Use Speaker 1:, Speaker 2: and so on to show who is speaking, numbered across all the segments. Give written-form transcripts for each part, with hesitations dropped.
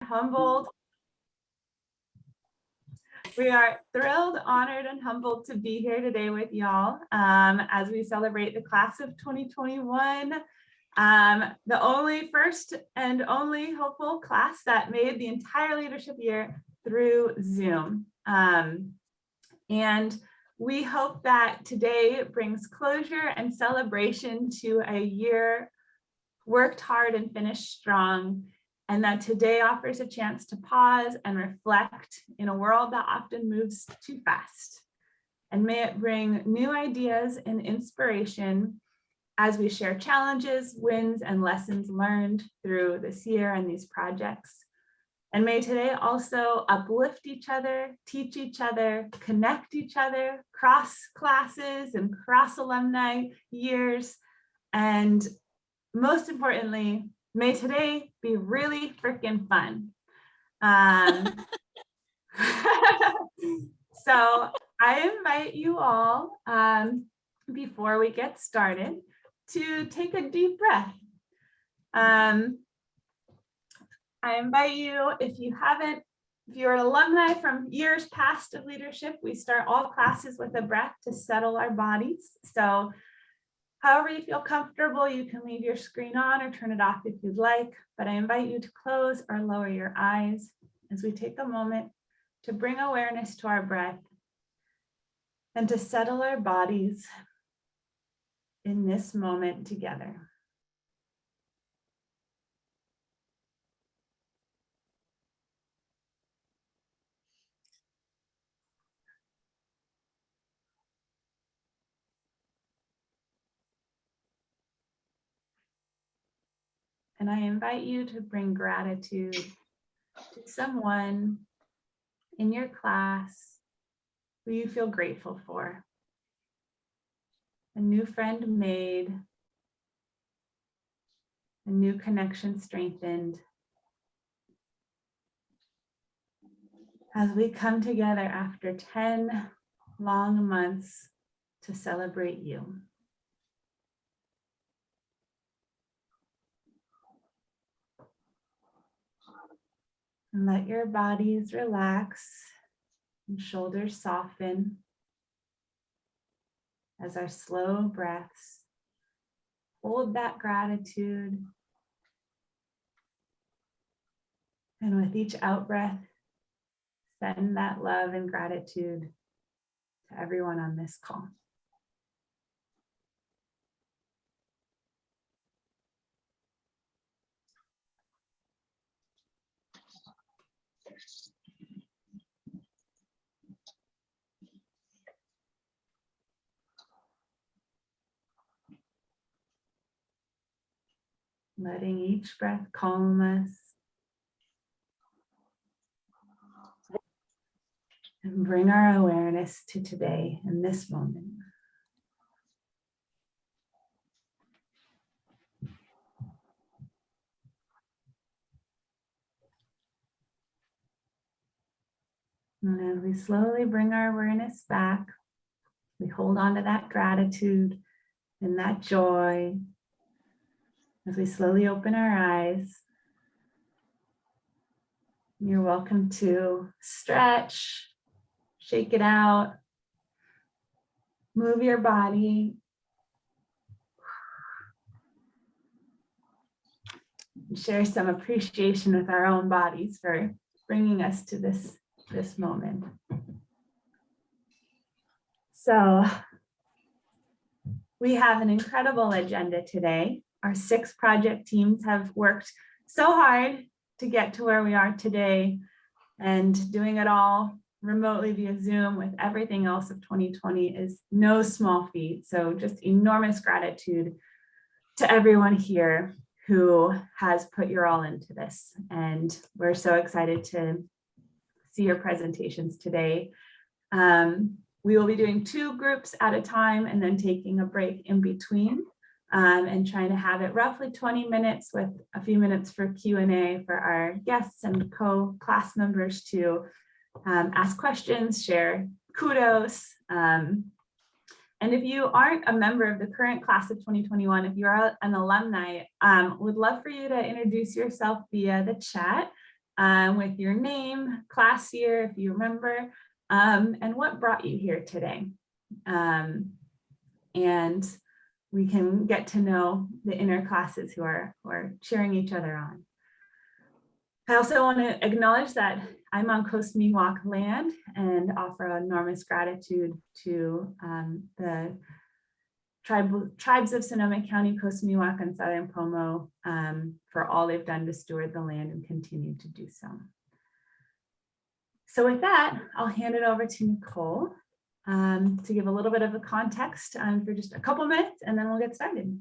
Speaker 1: humbled. We are thrilled, honored, and humbled to be here today with y'all as we celebrate the class of 2021. The only first and only hopeful class that made the entire leadership year through Zoom. And we hope that today brings closure and celebration to a year worked hard and finished strong, and that today offers a chance to pause and reflect in a world that often moves too fast. And may it bring new ideas and inspiration as we share challenges, wins, and lessons learned through this year and these projects. And may today also uplift each other, teach each other, connect each other, cross classes and cross alumni years. And most importantly, may today be really freaking fun. So I invite you all, before we get started, to take a deep breath. I invite you, if you're an alumni from years past of leadership, we start all classes with a breath to settle our bodies. So however you feel comfortable, you can leave your screen on or turn it off if you'd like, but I invite you to close or lower your eyes as we take a moment to bring awareness to our breath and to settle our bodies in this moment together. And I invite you to bring gratitude to someone in your class who you feel grateful for. A new friend made, a new connection strengthened. As we come together after 10 long months to celebrate you. And let your bodies relax and shoulders soften as our slow breaths hold that gratitude. And with each out breath, send that love and gratitude to everyone on this call. Letting each breath calm us and bring our awareness to today in this moment. And as we slowly bring our awareness back, we hold on to that gratitude and that joy. As we slowly open our eyes, you're welcome to stretch, shake it out, move your body, share some appreciation with our own bodies for bringing us to this moment. So we have an incredible agenda today. Our 6 project teams have worked so hard to get to where we are today, and doing it all remotely via Zoom with everything else of 2020 is no small feat. So just enormous gratitude to everyone here who has put your all into this. And we're so excited to see your presentations today. We will be doing 2 groups at a time and then taking a break in between. And trying to have it roughly 20 minutes with a few minutes for Q&A for our guests and co-class members to ask questions, share kudos. And if you aren't a member of the current class of 2021, if you're an alumni, would love for you to introduce yourself via the chat. with your name, class year, if you remember, and what brought you here today. And we can get to know the inner classes who are cheering each other on. I also want to acknowledge that I'm on Coast Miwok land and offer enormous gratitude to the tribes of Sonoma County, Coast Miwok, and Southern Pomo for all they've done to steward the land and continue to do so. So with that, I'll hand it over to Nicole to give a little bit of a context for just a couple minutes, and then we'll get started.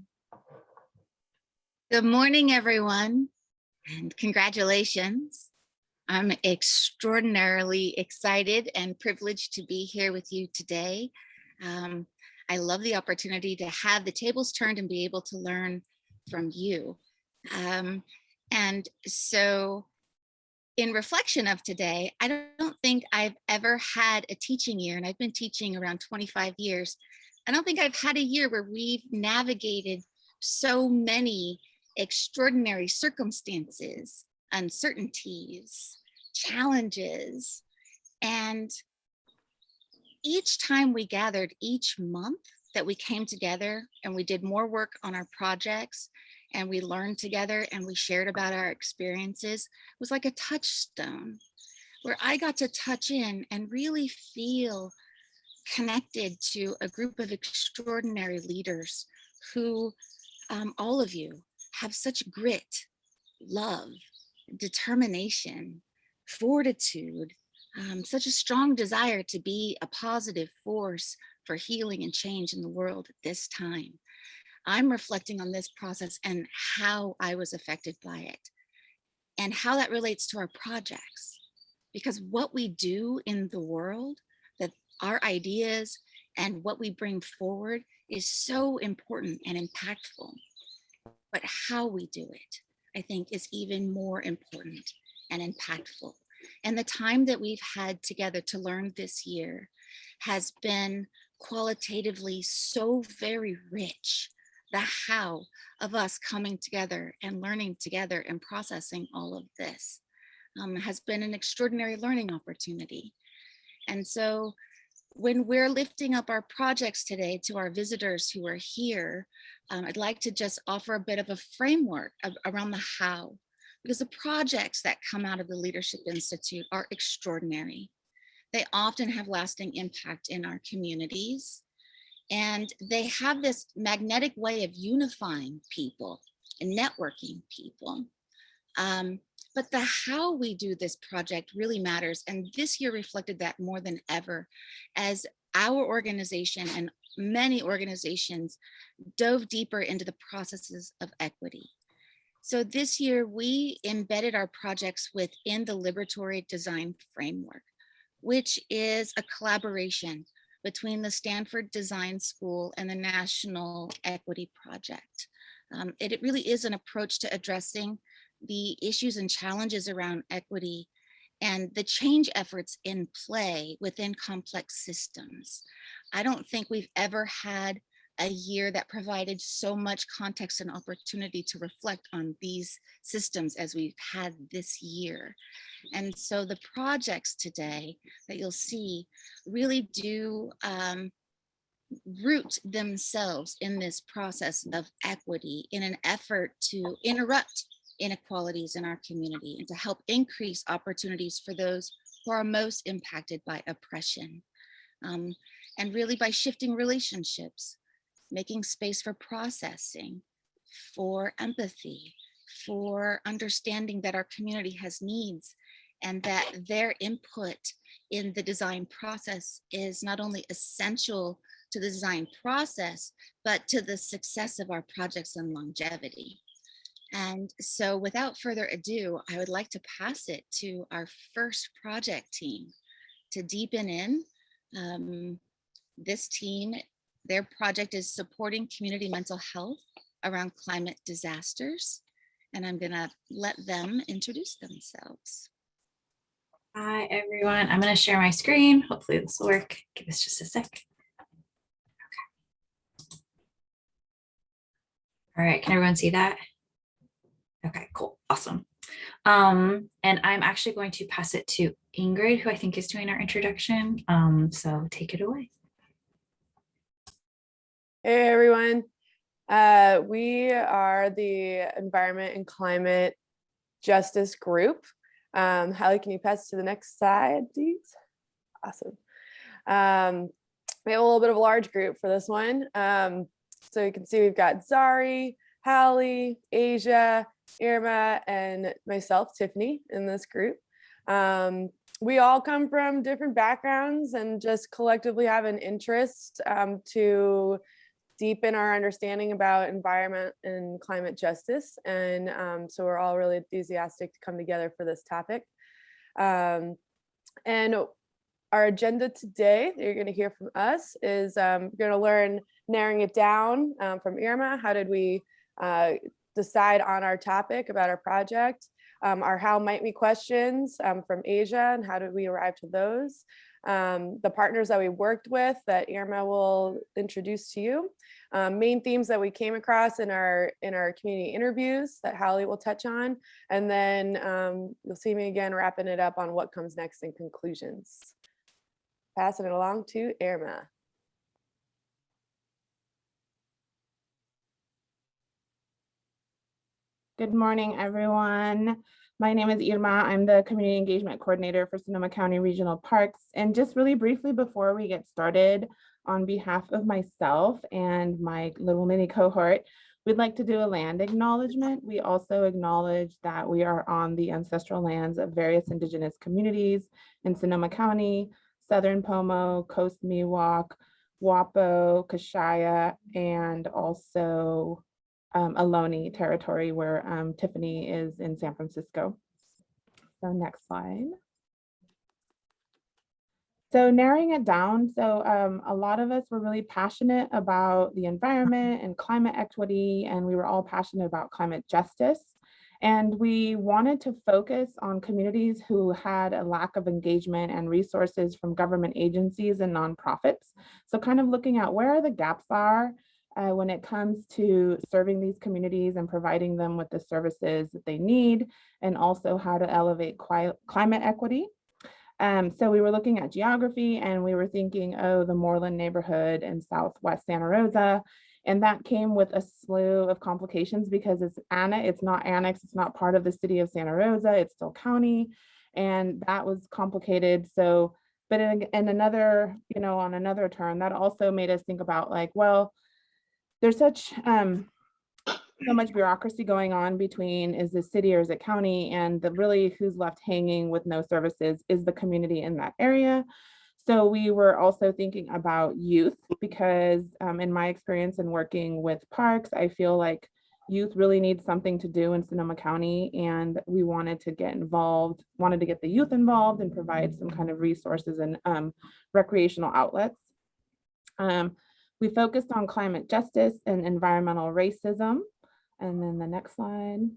Speaker 2: Good morning, everyone, and congratulations. I'm extraordinarily excited and privileged to be here with you today. I love the opportunity to have the tables turned and be able to learn from you. And so in reflection of today, I don't think I've ever had a teaching year, and I've been teaching around 25 years. I don't think I've had a year where we've navigated so many extraordinary circumstances, uncertainties, challenges. And each time we gathered, each month that we came together and we did more work on our projects and we learned together and we shared about our experiences, was like a touchstone where I got to touch in and really feel connected to a group of extraordinary leaders who, all of you, have such grit, love, determination, fortitude, such a strong desire to be a positive force for healing and change in the world at this time. I'm reflecting on this process and how I was affected by it and how that relates to our projects. Because what we do in the world, that our ideas and what we bring forward is so important and impactful. But how we do it, I think, is even more important and impactful. And the time that we've had together to learn this year has been qualitatively so very rich. The how of us coming together and learning together and processing all of this has been an extraordinary learning opportunity. And so when we're lifting up our projects today to our visitors who are here, I'd like to just offer a bit of a framework around the how, because the projects that come out of the Leadership Institute are extraordinary. They often have lasting impact in our communities, and they have this magnetic way of unifying people and networking people. But the how we do this project really matters. And this year reflected that more than ever, as our organization and many organizations dove deeper into the processes of equity. So this year we embedded our projects within the Liberatory Design Framework, which is a collaboration between the Stanford Design School and the National Equity Project. It really is an approach to addressing the issues and challenges around equity and the change efforts in play within complex systems. I don't think we've ever had a year that provided so much context and opportunity to reflect on these systems as we've had this year. And so the projects today that you'll see really do root themselves in this process of equity in an effort to interrupt inequalities in our community and to help increase opportunities for those who are most impacted by oppression. And really by shifting relationships, making space for processing, for empathy, for understanding that our community has needs and that their input in the design process is not only essential to the design process, but to the success of our projects and longevity. And so without further ado, I would like to pass it to our first project team to deepen in. This team, their project is supporting community mental health around climate disasters. And I'm gonna let them introduce themselves.
Speaker 3: Hi, everyone. I'm gonna share my screen. Hopefully this will work. Give us just a sec. Okay. All right, can everyone see that? Okay, cool, awesome. And I'm actually going to pass it to Ingrid, who I think is doing our introduction. So take it away.
Speaker 4: Hey everyone, we are the Environment and Climate Justice Group. Halley, can you pass to the next slide, please? Awesome. We have a little bit of a large group for this one. So you can see we've got Zari, Halley, Asia, Irma, and myself, Tiffany, in this group. We all come from different backgrounds and just collectively have an interest to deepen our understanding about environment and climate justice. And so we're all really enthusiastic to come together for this topic. And our agenda today that you're going to hear from us is we're going to learn narrowing it down from Irma. How did we decide on our topic about our project? Our how might we questions from Asia, and how did we arrive to those? The partners that we worked with that Irma will introduce to you. Main themes that we came across in our community interviews that Halley will touch on. And then you'll see me again wrapping it up on what comes next in conclusions. Passing it along to Irma.
Speaker 5: Good morning, everyone. My name is Irma. I'm the Community Engagement Coordinator for Sonoma County Regional Parks. And just really briefly before we get started, on behalf of myself and my little mini cohort, we'd like to do a land acknowledgement. We also acknowledge that we are on the ancestral lands of various Indigenous communities in Sonoma County, Southern Pomo, Coast Miwok, Wapo, Kashaya, and also Ohlone territory where Tiffany is in San Francisco. So next slide. So narrowing it down, so a lot of us were really passionate about the environment and climate equity, and we were all passionate about climate justice. And we wanted to focus on communities who had a lack of engagement and resources from government agencies and nonprofits. So kind of looking at where the gaps are when it comes to serving these communities and providing them with the services that they need, and also how to elevate climate equity. So we were looking at geography and we were thinking, oh, the Moreland neighborhood in Southwest Santa Rosa. And that came with a slew of complications because it's not annexed, it's not part of the city of Santa Rosa, it's still county. And that was complicated. So, but in another, on another turn, that also made us think about like, well, there's so much bureaucracy going on between is it city or is it county, and really who's left hanging with no services is the community in that area. So we were also thinking about youth because in my experience in working with parks, I feel like youth really need something to do in Sonoma County, and we wanted to get the youth involved and provide some kind of resources and recreational outlets. We focused on climate justice and environmental racism. And then the next slide.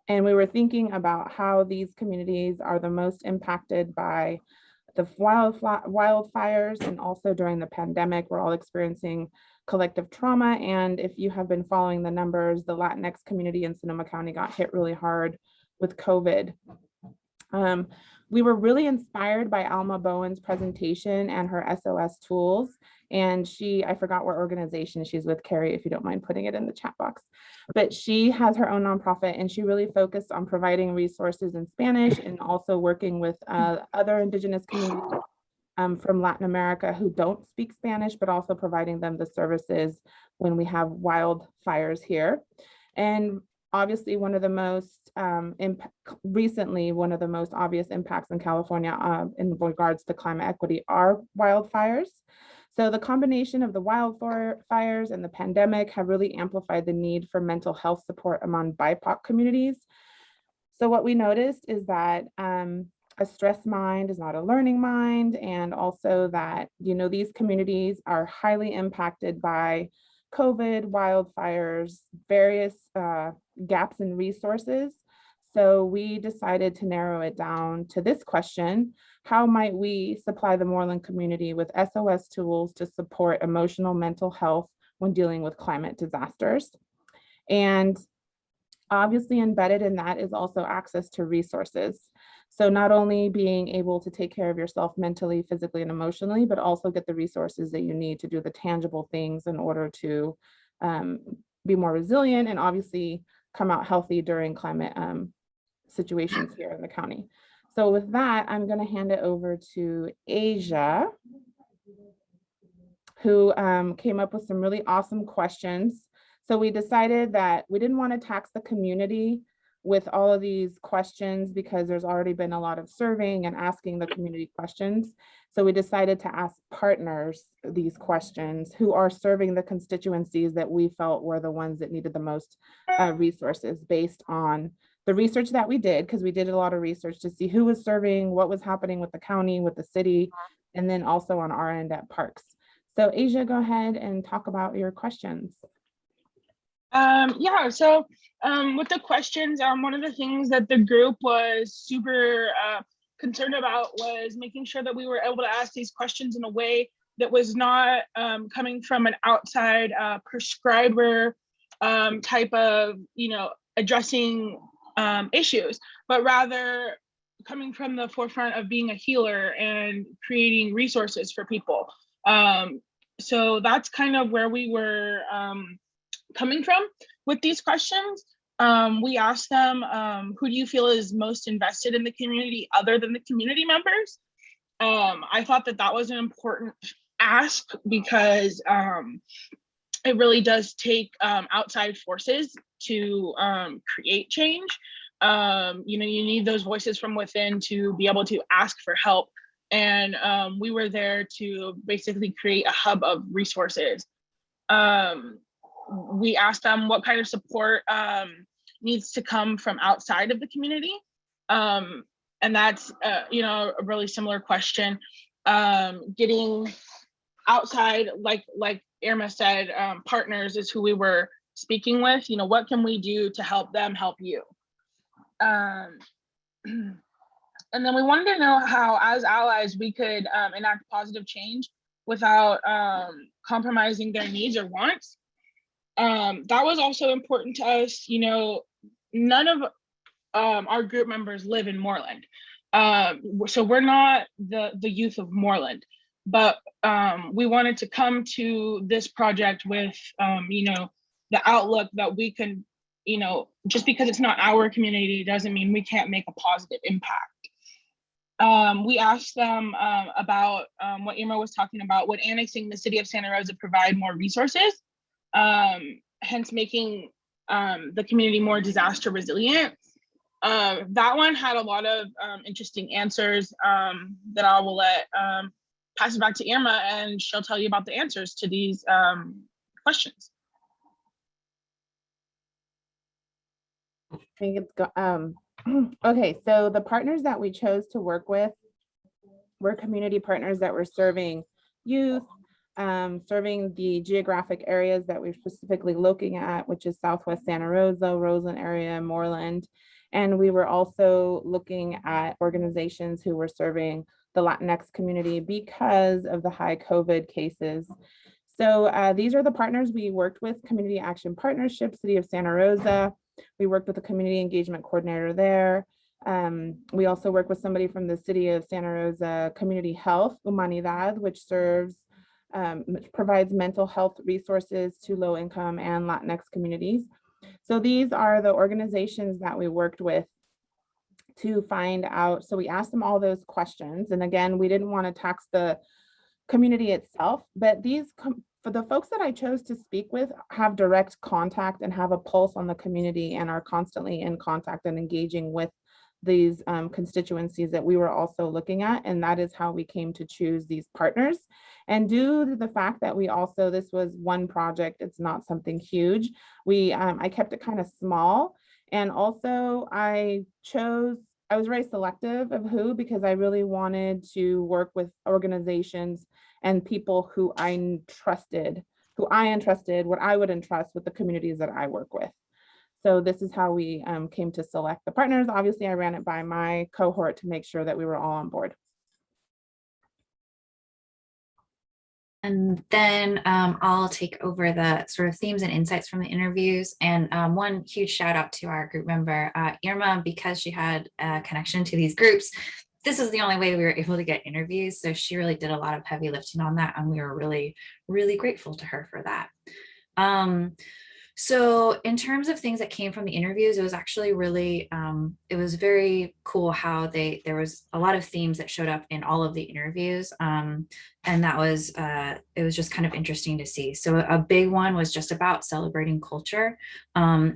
Speaker 5: And we were thinking about how these communities are the most impacted by the wildfires, and also during the pandemic, we're all experiencing collective trauma. And if you have been following the numbers, the Latinx community in Sonoma County got hit really hard with COVID. We were really inspired by Alma Bowen's presentation and her SOS tools. And I forgot what organization she's with, Carrie, if you don't mind putting it in the chat box. But she has her own nonprofit, and she really focused on providing resources in Spanish and also working with other Indigenous communities from Latin America who don't speak Spanish, but also providing them the services when we have wildfires here. And obviously, one of the most obvious impacts in California in regards to climate equity are wildfires. So the combination of the wildfires and the pandemic have really amplified the need for mental health support among BIPOC communities. So what we noticed is that a stressed mind is not a learning mind, and also that, these communities are highly impacted by COVID, wildfires, various gaps in resources. So we decided to narrow it down to this question: how might we supply the Moreland community with SOS tools to support emotional mental health when dealing with climate disasters? And Obviously embedded in that is also access to resources. So not only being able to take care of yourself mentally, physically, and emotionally, but also get the resources that you need to do the tangible things in order to be more resilient and obviously come out healthy during climate situations here in the county. So with that, I'm going to hand it over to Asia, who came up with some really awesome questions. So we decided that we didn't want to tax the community with all of these questions because there's already been a lot of surveying and asking the community questions. So we decided to ask partners these questions who are serving the constituencies that we felt were the ones that needed the most resources based on the research that we did, because we did a lot of research to see who was serving, what was happening with the county, with the city, and then also on our end at parks. So Asia, go ahead and talk about your questions.
Speaker 6: Yeah, so with the questions, one of the things that the group was super concerned about was making sure that we were able to ask these questions in a way that was not coming from an outside prescriber type of, addressing issues, but rather coming from the forefront of being a healer and creating resources for people. So that's kind of where we were coming from with these questions. We asked them, who do you feel is most invested in the community other than the community members? I thought that that was an important ask because it really does take outside forces to create change. You need those voices from within to be able to ask for help. And we were there to basically create a hub of resources. We asked them what kind of support needs to come from outside of the community. And that's, a really similar question. Getting outside, like Irma said, partners is who we were speaking with. What can we do to help them help you? And then we wanted to know how, as allies, we could enact positive change without compromising their needs or wants. That was also important to us. None of our group members live in Moreland. So we're not the youth of Moreland, but we wanted to come to this project with, the outlook that we can, just because it's not our community doesn't mean we can't make a positive impact. We asked them about what Irma was talking about. Would annexing the city of Santa Rosa provide more resources? Hence making the community more disaster resilient. That one had a lot of interesting answers that I will let pass it back to Irma, and she'll tell you about the answers to these questions.
Speaker 5: I think it's okay, so the partners that we chose to work with were community partners that were serving youth, serving the geographic areas that we're specifically looking at, which is Southwest Santa Rosa, Roseland area, Moreland. And we were also looking at organizations who were serving the Latinx community because of the high COVID cases. So these are the partners we worked with: Community Action Partnership, City of Santa Rosa. We worked with a community engagement coordinator there. We also work with somebody from the City of Santa Rosa Community Health, Humanidad, which provides mental health resources to low income and Latinx communities. So these are the organizations that we worked with to find out. So we asked them all those questions. And again, we didn't want to tax the community itself, but for the folks that I chose to speak with have direct contact and have a pulse on the community and are constantly in contact and engaging with these constituencies that we were also looking at. And that is how we came to choose these partners. And due to the fact that this was one project, it's not something huge. I kept it kind of small. And also I was very selective of who, because I really wanted to work with organizations and people who I entrusted, what I would entrust with the communities that I work with. So this is how we came to select the partners. Obviously, I ran it by my cohort to make sure that we were all on board.
Speaker 3: And then I'll take over the sort of themes and insights from the interviews. And one huge shout out to our group member, Irma, because she had a connection to these groups. This is the only way we were able to get interviews. So she really did a lot of heavy lifting on that. And we were really, really grateful to her for that. So in terms of things that came from the interviews, it was actually really, it was very cool how there was a lot of themes that showed up in all of the interviews. And that was, it was just kind of interesting to see. So a big one was just about celebrating culture.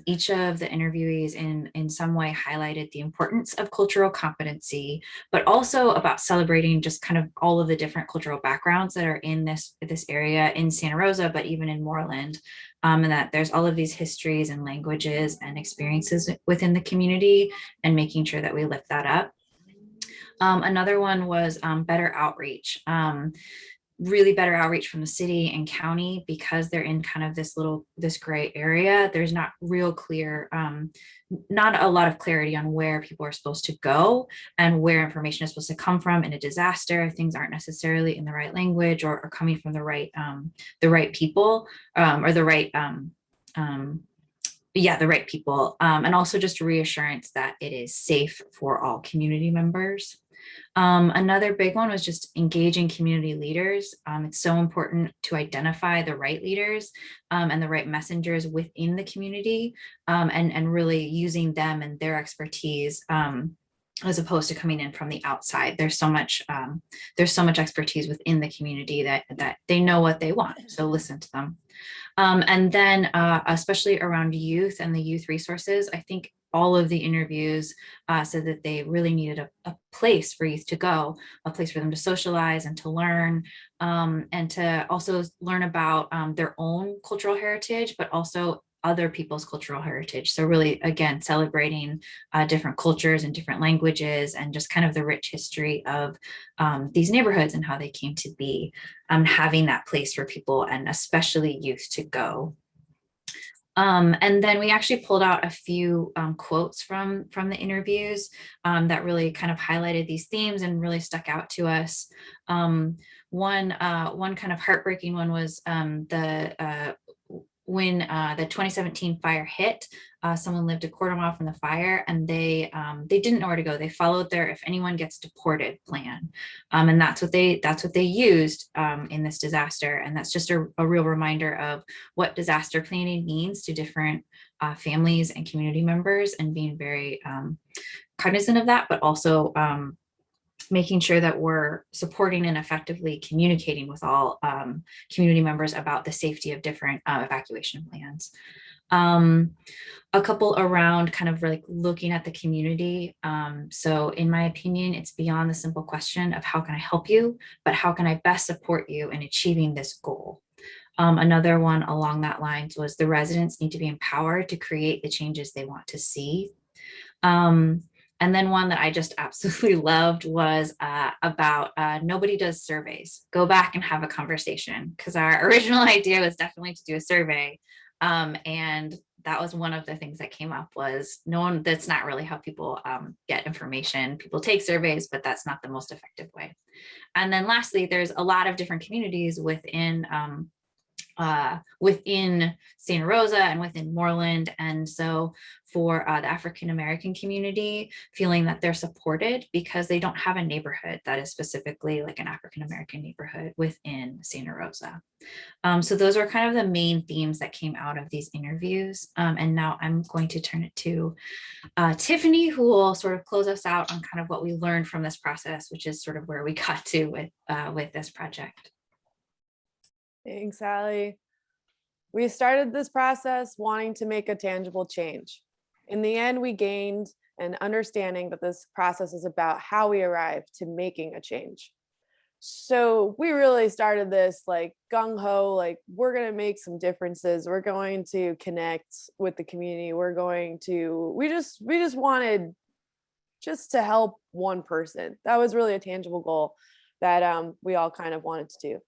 Speaker 3: Each of the interviewees in some way highlighted the importance of cultural competency, but also about celebrating just kind of all of the different cultural backgrounds that are in this area in Santa Rosa, but even in Moreland. And that there's all of these histories and languages and experiences within the community, and making sure that we lift that up. Another one was better outreach. Really better outreach from the city and county, because they're in kind of this gray area. There's not real clear, not a lot of clarity on where people are supposed to go and where information is supposed to come from in a disaster. Things aren't necessarily in the right language or coming from the right people, or the right, the right people. And also just reassurance that it is safe for all community members. Another big one was just engaging community leaders. It's so important to identify the right leaders and the right messengers within the community, and really using them and their expertise, as opposed to coming in from the outside. There's so much expertise within the community that they know what they want. So listen to them. And then especially around youth and the youth resources, I think all of the interviews said that they really needed a place for youth to go, a place for them to socialize and to learn, and to also learn about their own cultural heritage, but also other people's cultural heritage. So really, again, celebrating different cultures and different languages, and just kind of the rich history of these neighborhoods and how they came to be, having that place for people and especially youth to go. And then we actually pulled out a few quotes from the interviews that really kind of highlighted these themes and really stuck out to us. One kind of heartbreaking one was when the 2017 fire hit. Someone lived a quarter mile from the fire, and they didn't know where to go. They followed their "if anyone gets deported" plan, and that's what they used in this disaster. And that's just a real reminder of what disaster planning means to different families and community members, and being very cognizant of that, but also making sure that we're supporting and effectively communicating with all community members about the safety of different evacuation plans. A couple around kind of like looking at the community. So in my opinion, it's beyond the simple question of how can I help you, but how can I best support you in achieving this goal? Another one along that lines was the residents need to be empowered to create the changes they want to see. And then one that I just absolutely loved was about nobody does surveys. Go back and have a conversation, because our original idea was definitely to do a survey. And that was one of the things that came up, was that's not really how people get information. People take surveys, but that's not the most effective way. And then lastly, there's a lot of different communities within Santa Rosa and within Moreland. And so for the African-American community, feeling that they're supported because they don't have a neighborhood that is specifically like an African-American neighborhood within Santa Rosa. So those are kind of the main themes that came out of these interviews. And now I'm going to turn it to Tiffany, who will sort of close us out on kind of what we learned from this process, which is sort of where we got to with this project.
Speaker 4: Thanks, Halley. We started this process wanting to make a tangible change. In the end, we gained an understanding that this process is about how we arrive to making a change. So we really started this like gung-ho, like we're going to make some differences. We're going to connect with the community. We just wanted just to help one person. That was really a tangible goal that we all kind of wanted to do.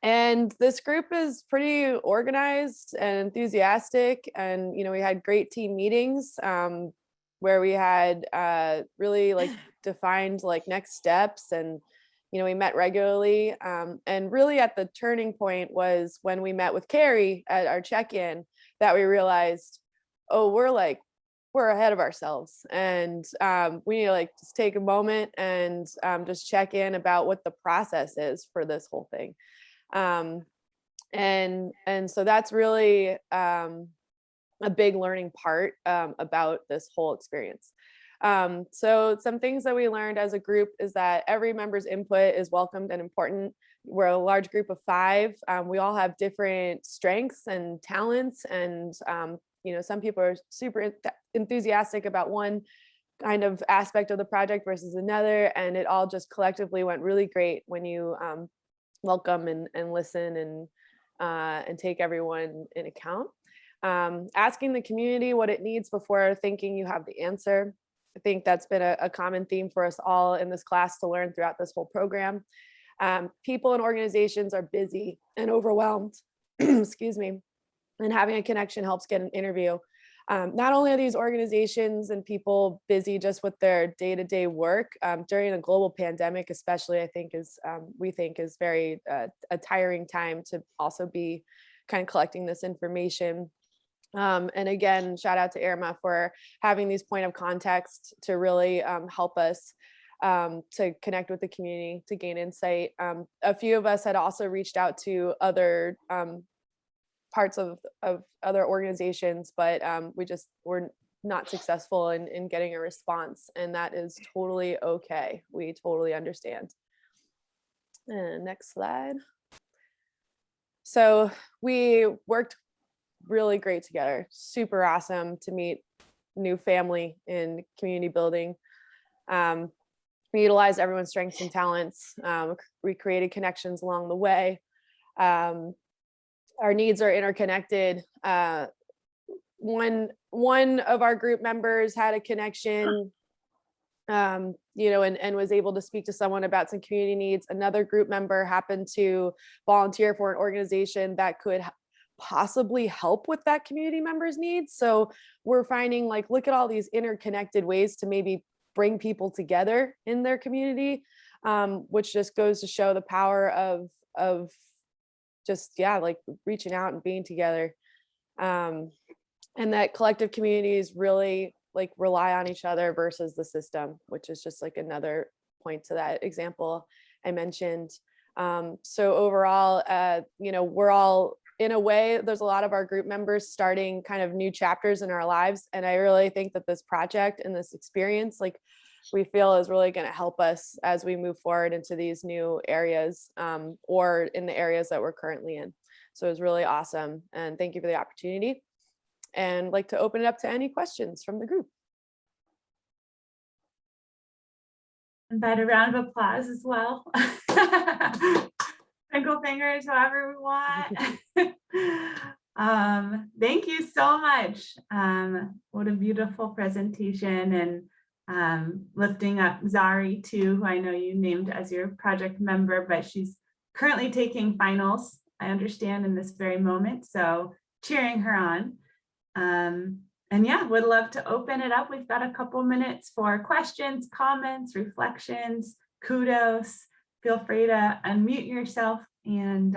Speaker 4: And this group is pretty organized and enthusiastic. And, we had great team meetings where we had really like defined like next steps and, we met regularly. And really at the turning point was when we met with Carrie at our check-in, that we realized, oh, we're ahead of ourselves, and we need to just take a moment and just check in about what the process is for this whole thing. And so that's really a big learning part about this whole experience. So some things that we learned as a group is that every member's input is welcomed and important. We're a large group of 5. We all have different strengths and talents, and some people are super enthusiastic about one kind of aspect of the project versus another, and it all just collectively went really great when you welcome and listen and take everyone in account. Asking the community what it needs before thinking you have the answer. I think that's been a common theme for us all in this class to learn throughout this whole program. People and organizations are busy and overwhelmed, excuse me, and having a connection helps get an interview. Not only are these organizations and people busy just with their day-to-day work, during a global pandemic, especially, we think is very a tiring time to also be kind of collecting this information. And again, shout out to Irma for having these point of context to really help us to connect with the community, to gain insight. A few of us had also reached out to other parts of other organizations, but were not successful in getting a response, and that is totally okay. We totally understand. And next slide. So we worked really great together. Super awesome to meet new family in community building. We utilized everyone's strengths and talents. We created connections along the way. Our needs are interconnected. One of our group members had a connection, and was able to speak to someone about some community needs. Another group member happened to volunteer for an organization that could possibly help with that community member's needs. So we're finding, look at all these interconnected ways to maybe bring people together in their community, which just goes to show the power of just, reaching out and being together. And that collective communities really rely on each other versus the system, which is just another point to that example I mentioned. So overall, we're all, in a way, there's a lot of our group members starting kind of new chapters in our lives. And I really think that this project and this experience, we feel is really going to help us as we move forward into these new areas, or in the areas that we're currently in. So it was really awesome. And thank you for the opportunity. And I'd like to open it up to any questions from the group.
Speaker 1: Invite a round of applause as well. Twinkle fingers, however we want. Thank you so much. What a beautiful presentation, and lifting up Zari too, who I know you named as your project member, but she's currently taking finals, I understand, in this very moment. So cheering her on. And yeah, would love to open it up. We've got a couple minutes for questions, comments, reflections, kudos. Feel free to unmute yourself and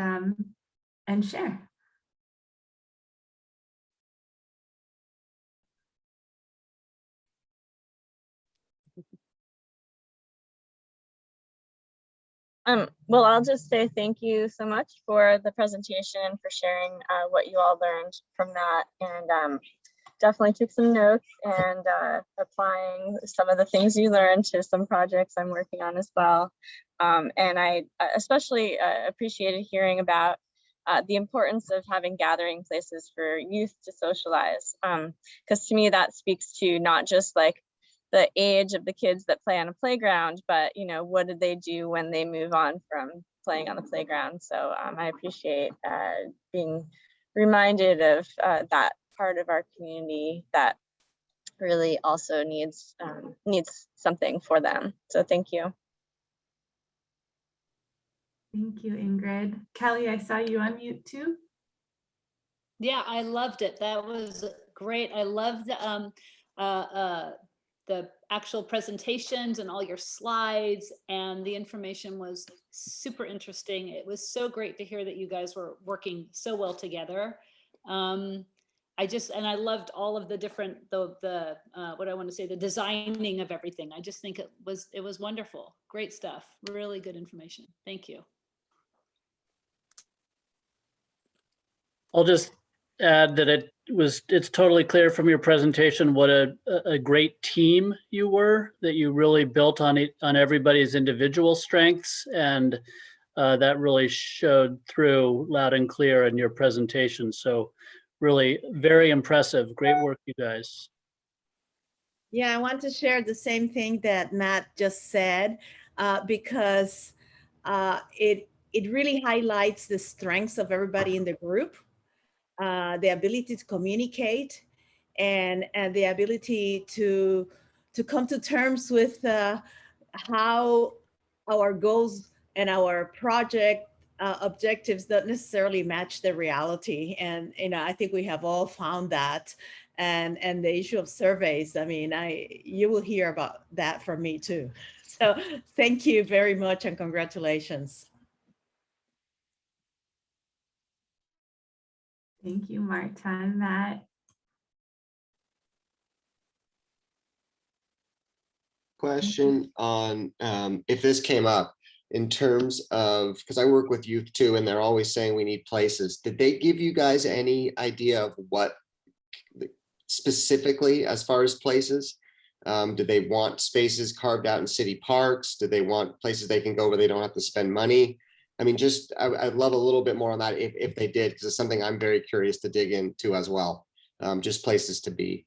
Speaker 1: share.
Speaker 7: Well, I'll just say thank you so much for the presentation, for sharing what you all learned from that, and definitely took some notes and applying some of the things you learned to some projects I'm working on as well. And I especially appreciated hearing about the importance of having gathering places for youth to socialize, because to me that speaks to not just the age of the kids that play on a playground, but what did they do when they move on from playing on the playground? So I appreciate being reminded of that part of our community that really also needs something for them. So thank you.
Speaker 1: Thank you, Ingrid. Kelli, I saw you unmute too.
Speaker 8: Yeah, I loved it. That was great. I loved the actual presentations and all your slides, and the information was super interesting. It was so great to hear that you guys were working so well together. I loved all of the different, what I want to say, the designing of everything. I just think it was wonderful. Great stuff. Really good information. Thank you.
Speaker 9: I'll just add that it's totally clear from your presentation what a great team you were, that you really built on everybody's individual strengths, and that really showed through loud and clear in your presentation. So really very impressive. Great work, you guys.
Speaker 10: Yeah, I want to share the same thing that Matt just said, because it really highlights the strengths of everybody in the group. The ability to communicate and the ability to come to terms with how our goals and our project objectives don't necessarily match the reality. And I think we have all found that. And the issue of surveys, I mean, you will hear about that from me too. So thank you very much and congratulations.
Speaker 1: Thank you, Marta and Matt.
Speaker 11: Question on if this came up in terms of, because I work with youth too, and they're always saying we need places. Did they give you guys any idea of what specifically as far as places? Do they want spaces carved out in city parks? Do they want places they can go where they don't have to spend money? I mean, just I'd love a little bit more on that if they did, because it's something I'm very curious to dig into as well. Just places to be.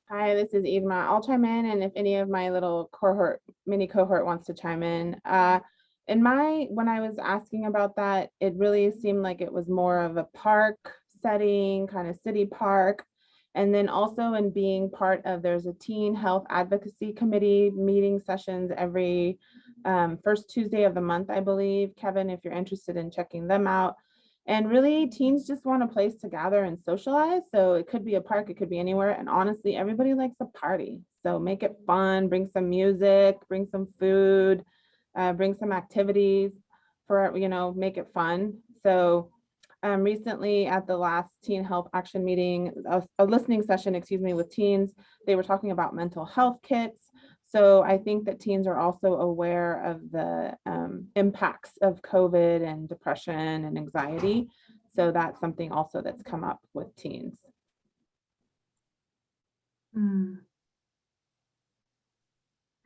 Speaker 5: Hi, this is Irma. I'll chime in, and if any of my little mini cohort wants to chime in. When I was asking about that, it really seemed like it was more of a park setting, kind of city park. And then also in being part of, there's a teen health advocacy committee meeting sessions every first Tuesday of the month, I believe. Kevin, if you're interested in checking them out. And really, teens just want a place to gather and socialize. So it could be a park, it could be anywhere. And honestly, everybody likes a party. So make it fun, bring some music, bring some food, bring some activities for, make it fun. So recently at the last Teen Health Action meeting, a listening session, with teens, they were talking about mental health kits. So I think that teens are also aware of the impacts of COVID and depression and anxiety. So that's something also that's come up with teens.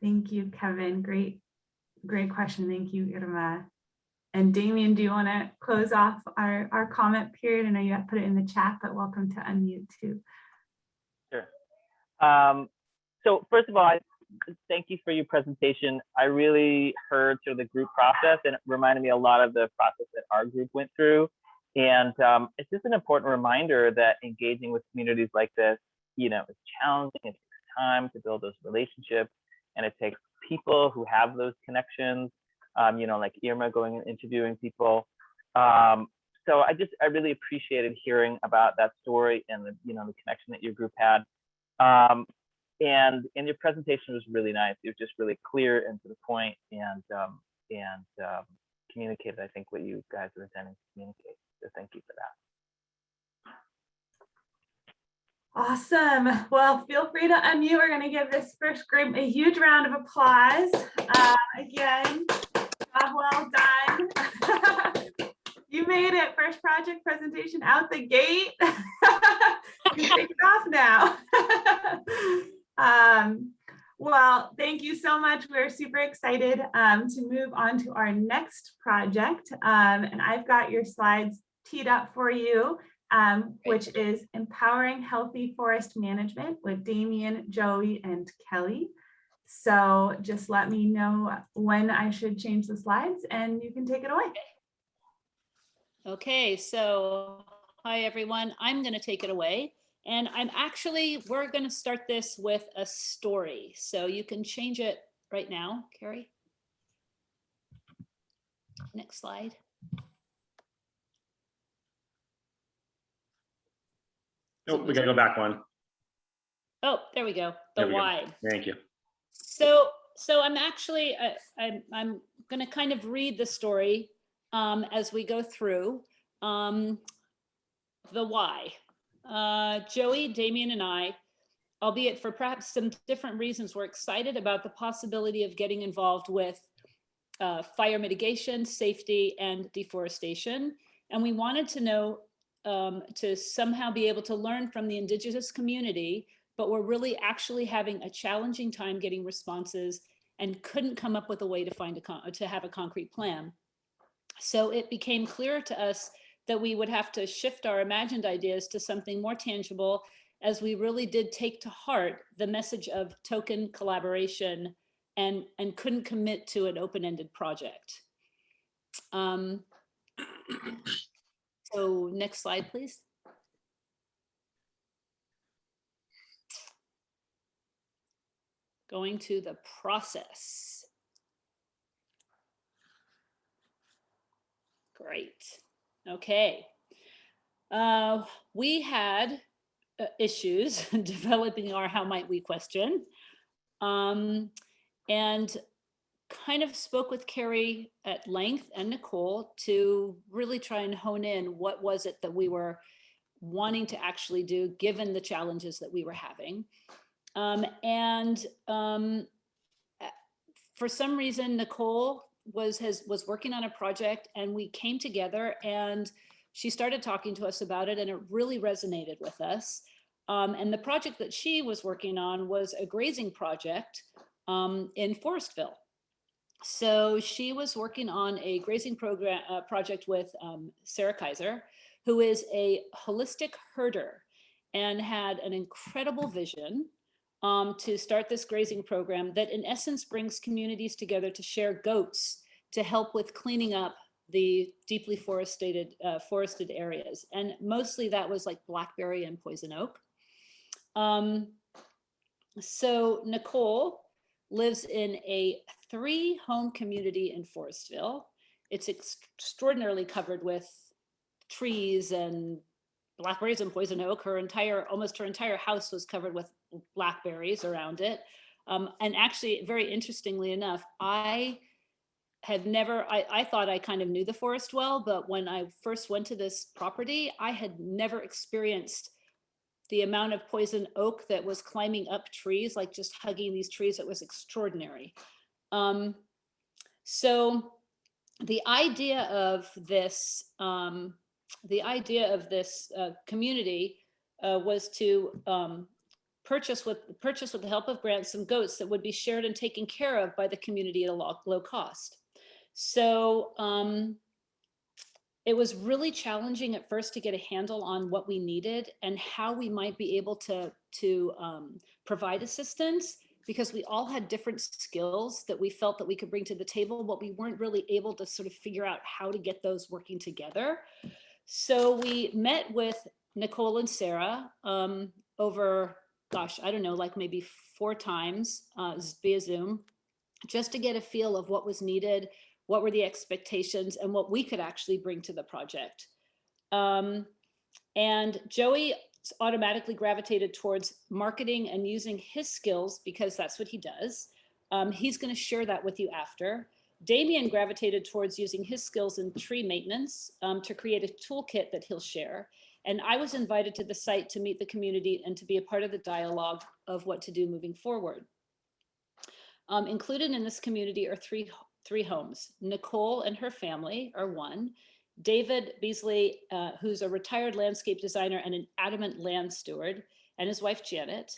Speaker 1: Thank you, Kevin. Great question. Thank you, Irma. And Damien, do you want to close off our comment period? I know you have put it in the chat, but welcome to unmute too.
Speaker 12: Sure. So first of all, thank you for your presentation. I really heard sort of the group process, and it reminded me a lot of the process that our group went through. And it's just an important reminder that engaging with communities like this, is challenging. It takes time to build those relationships, and it takes people who have those connections, like Irma going and interviewing people. So I really appreciated hearing about that story and the connection that your group had. And your presentation was really nice. It was just really clear and to the point, and communicated, I think, what you guys were intending to communicate. So thank you for that.
Speaker 1: Awesome. Well, feel free to unmute. We're going to give this first group a huge round of applause. Again, job well done. You made it. First project presentation out the gate. You take it off now. Well, thank you so much. We're super excited to move on to our next project. And I've got your slides teed up for you, which is Empowering Healthy Forest Management with Damien, Joey, and Kelli. So just let me know when I should change the slides and you can take it away.
Speaker 8: Okay, so hi everyone. I'm going to take it away. And we're going to start this with a story. So you can change it right now, Carrie. Next slide.
Speaker 13: Oh, we gotta go back one.
Speaker 8: Oh, there we go. The
Speaker 13: There we go.
Speaker 8: why.
Speaker 13: Thank you.
Speaker 8: So I'm actually, I'm going to kind of read the story as we go through the why. Joey, Damien, and I, albeit for perhaps some different reasons, we're excited about the possibility of getting involved with fire mitigation, safety, and deforestation. And we wanted to know, to somehow be able to learn from the Indigenous community, but we're really actually having a challenging time getting responses and couldn't come up with a way to find to have a concrete plan. So it became clear to us that we would have to shift our imagined ideas to something more tangible, as we really did take to heart the message of token collaboration and couldn't commit to an open-ended project. So next slide, please. Going to the process. Great. Okay. We had issues developing our how might we question, and kind of spoke with Carrie at length and Nicole to really try and hone in what was it that we were wanting to actually do given the challenges that we were having. For some reason, Nicole was working on a project, and we came together and she started talking to us about it, and it really resonated with us. And the project that she was working on was a grazing project in Forestville. So she was working on a grazing program project with Sarah Kaiser, who is a holistic herder and had an incredible vision to start this grazing program that in essence brings communities together to share goats to help with cleaning up the deeply forested areas. And mostly that was like blackberry and poison oak. So Nicole lives in a 3-home community in Forestville. It's extraordinarily covered with trees and blackberries and poison oak. Almost her entire house was covered with blackberries around it. And actually, very interestingly enough, I thought I kind of knew the forest well, but when I first went to this property, I had never experienced the amount of poison oak that was climbing up trees, like just hugging these trees. It was extraordinary. So the idea of this community was to purchase with the help of grants some goats that would be shared and taken care of by the community at a low cost. So it was really challenging at first to get a handle on what we needed and how we might be able to provide assistance, because we all had different skills that we felt that we could bring to the table, but we weren't really able to sort of figure out how to get those working together. So we met with Nicole and Sarah over, gosh, I don't know, like maybe 4 times via Zoom, just to get a feel of what was needed, what were the expectations, and what we could actually bring to the project. And Joey automatically gravitated towards marketing and using his skills because that's what he does. He's going to share that with you after. Damien gravitated towards using his skills in tree maintenance to create a toolkit that he'll share. And I was invited to the site to meet the community and to be a part of the dialogue of what to do moving forward. Included in this community are three homes. Nicole and her family are one. David Beasley, who's a retired landscape designer and an adamant land steward, and his wife Janet.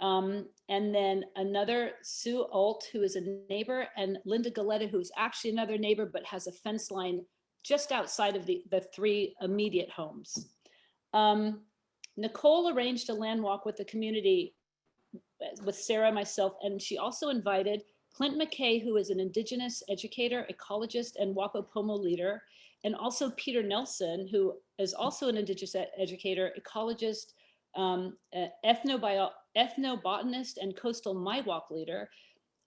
Speaker 8: And then another, Sue Alt, who is a neighbor, and Linda Galetta, who's actually another neighbor, but has a fence line just outside of the 3 immediate homes. Nicole arranged a land walk with the community with Sarah, myself, and she also invited Clint McKay, who is an Indigenous educator, ecologist, and Wapopomo leader, and also Peter Nelson, who is also an Indigenous educator, ecologist, ethnobotanist, and coastal Miwok leader.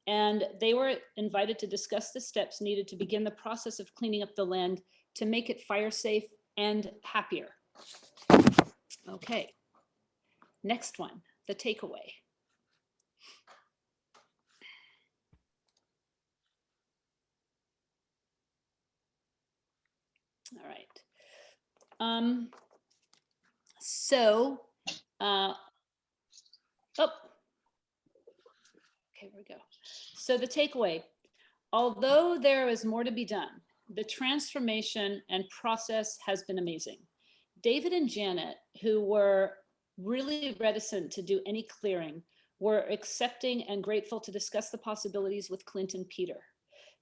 Speaker 8: And they were invited to discuss the steps needed to begin the process of cleaning up the land to make it fire safe and happier. Okay. next one, the takeaway. All right. Okay, here we go. So the takeaway, although there is more to be done, the transformation and process has been amazing. David and Janet, who were really reticent to do any clearing, were accepting and grateful to discuss the possibilities with Clint and Peter.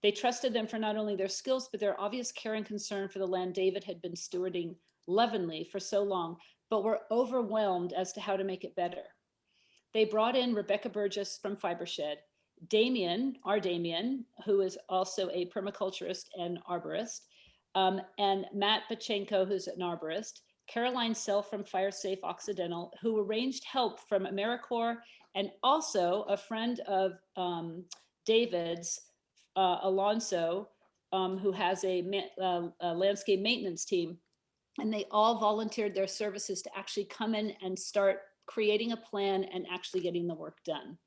Speaker 8: They trusted them for not only their skills, but their obvious care and concern for the land David had been stewarding lovingly for so long, but were overwhelmed as to how to make it better. They brought in Rebecca Burgess from Fibershed, Damien, our Damien, who is also a permaculturist and arborist, and Matt Bachenko, who's an arborist, Caroline Sell from Fire Safe Occidental, who arranged help from AmeriCorps, and also a friend of David's, Alonso, who has a landscape maintenance team. And they all volunteered their services to actually come in and start creating a plan and actually getting the work done.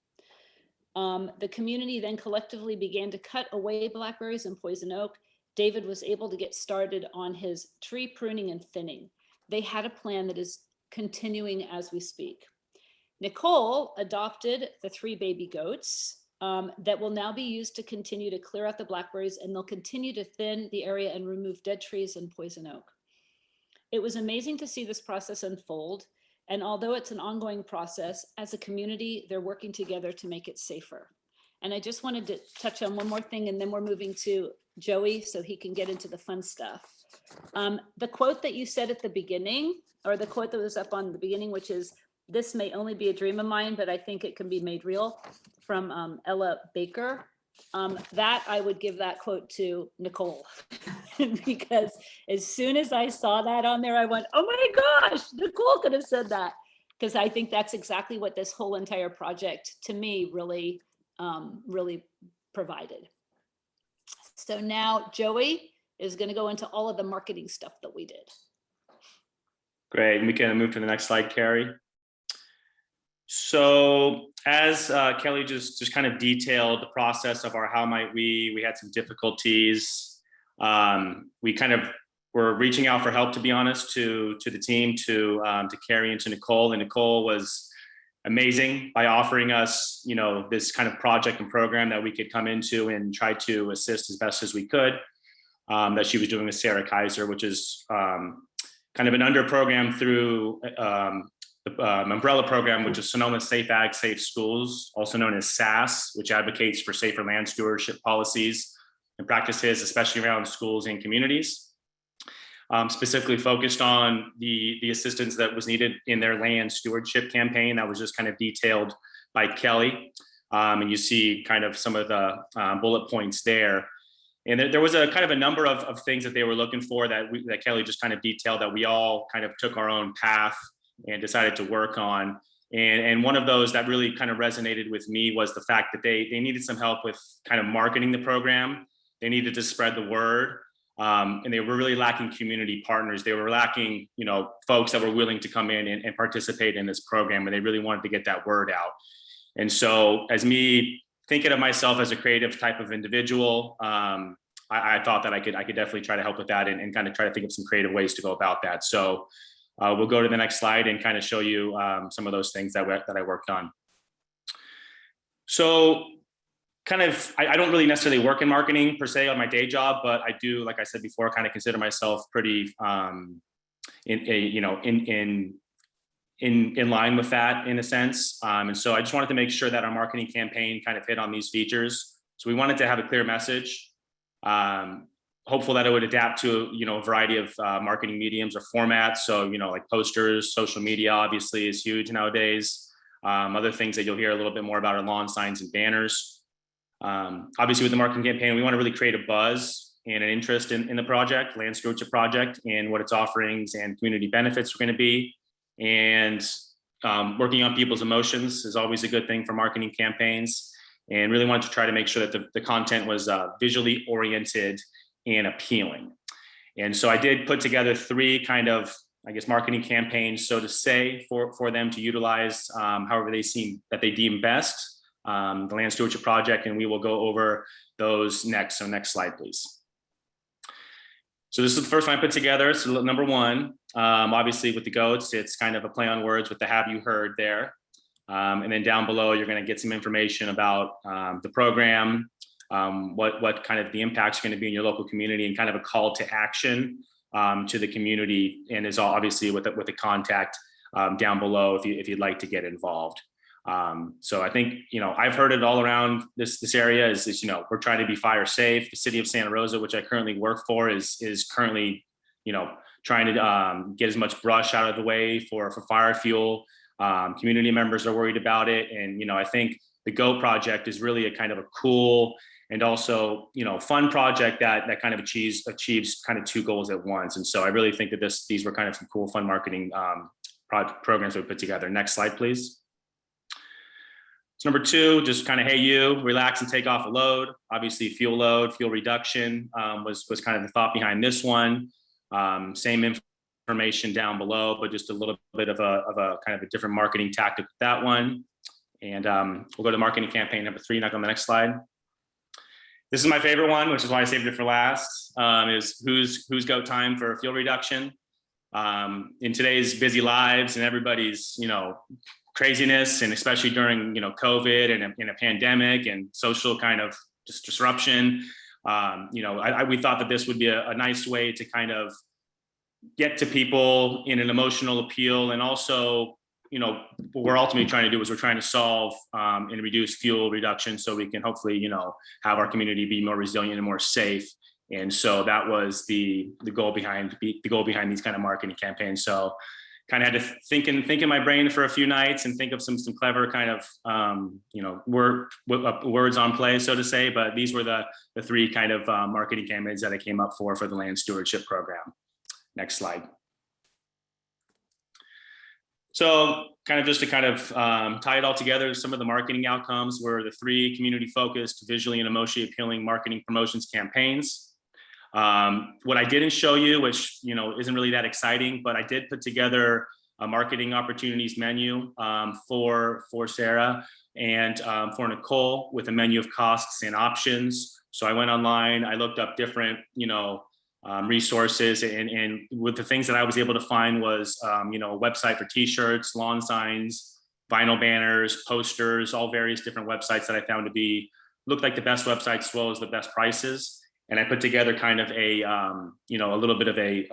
Speaker 8: The community then collectively began to cut away blackberries and poison oak. David was able to get started on his tree pruning and thinning. They had a plan that is continuing as we speak. Nicole adopted the 3 baby goats that will now be used to continue to clear out the blackberries, and they'll continue to thin the area and remove dead trees and poison oak. It was amazing to see this process unfold. And although it's an ongoing process, as a community, they're working together to make it safer. And I just wanted to touch on one more thing, and then we're moving to Joey so he can get into the fun stuff. The quote that you said at the beginning, or the quote that was up on the beginning, which is, "This may only be a dream of mine, but I think it can be made real," from Ella Baker. That I would give that quote to Nicole because as soon as I saw that on there, I went, oh my gosh, Nicole could have said that, because I think that's exactly what this whole entire project to me really, really provided. So now Joey is going to go into all of the marketing stuff that we did.
Speaker 13: Great. We can move to the next slide, Carrie. So as Kelli just kind of detailed the process of our how might we had some difficulties. We kind of were reaching out for help, to be honest, to the team, to Carrie and to Nicole. And Nicole was amazing by offering us, you know, this kind of project and program that we could come into and try to assist as best as we could. That she was doing with Sarah Kaiser, which is kind of an under program through the umbrella program, which is Sonoma Safe Ag, Safe Schools, also known as SAS, which advocates for safer land stewardship policies and practices, especially around schools and communities. Specifically focused on the assistance that was needed in their land stewardship campaign that was just kind of detailed by Kelli. And you see kind of some of the bullet points there. And there was a kind of a number of things that they were looking for that Kelli just kind of detailed that we all kind of took our own path and decided to work on. And one of those that really kind of resonated with me was the fact that they needed some help with kind of marketing the program. They needed to spread the word. And they were really lacking community partners. They were lacking, you know, folks that were willing to come in and participate in this program, and they really wanted to get that word out. And so as me thinking of myself as a creative type of individual, I thought that I could definitely try to help with that and kind of try to think of some creative ways to go about that. So we'll go to the next slide and kind of show you some of those things that I worked on. So kind of, I don't really necessarily work in marketing per se on my day job, but I do, like I said before, kind of consider myself pretty in line with that in a sense. And so I just wanted to make sure that our marketing campaign kind of hit on these features. So we wanted to have a clear message, hopeful that it would adapt to, you know, a variety of marketing mediums or formats. So, you know, like posters, social media obviously is huge nowadays. Other things that you'll hear a little bit more about are lawn signs and banners. Obviously with the marketing campaign, we want to really create a buzz and an interest in the project, land stewardship project, and what its offerings and community benefits are going to be. And working on people's emotions is always a good thing for marketing campaigns. And really wanted to try to make sure that the content was visually oriented and appealing. And so I did put together 3 kind of I guess, marketing campaigns, so to say, for them to utilize however they deem best, the Land Stewardship Project, and we will go over those next. So next slide, please. So this is the first one I put together. So number one, obviously with the goats, it's kind of a play on words with the have you heard there. And then down below, you're going to get some information about the program, what kind of the impacts are going to be in your local community, and kind of a call to action to the community, and is obviously with the contact down below if you'd like to get involved. So I think, I've heard it all around this area is we're trying to be fire safe. The city of Santa Rosa, which I currently work for, is currently, trying to get as much brush out of the way for fire fuel. Community members are worried about it. And, I think the GOAT project is really a kind of a cool and also, fun project that kind of achieves kind of two goals at once. And so I really think that these were kind of some cool, fun marketing programs we put together. Next slide, please. So number two, just kind of, hey, you relax and take off a load. Obviously fuel load, fuel reduction was kind of the thought behind this one. Same information down below, but just a little bit of a kind of a different marketing tactic with that one. And we'll go to marketing campaign number three, knock on the next slide. This is my favorite one, which is why I saved it for last, is who's go time for fuel reduction. In today's busy lives and everybody's, craziness, and especially during, COVID and in a pandemic and social kind of just disruption, we thought that this would be a nice way to kind of get to people in an emotional appeal. And also, what we're ultimately trying to do is we're trying to solve and reduce fuel reduction so we can hopefully, have our community be more resilient and more safe. And so that was the goal behind these kind of marketing campaigns. So kind of had to think in my brain for a few nights and think of some clever kind of, words on play, so to say. But these were the three kind of marketing campaigns that I came up for the Land Stewardship Program. Next slide. So kind of just to kind of tie it all together, some of the marketing outcomes were the three community-focused, visually and emotionally appealing marketing promotions campaigns. What I didn't show you, which isn't really that exciting, but I did put together a marketing opportunities menu for Sarah and for Nicole, with a menu of costs and options. So I went online, I looked up different, resources, and with the things that I was able to find was, a website for t-shirts, lawn signs, vinyl banners, posters, all various different websites that I found to looked like the best websites as well as the best prices. And I put together kind of a little bit of a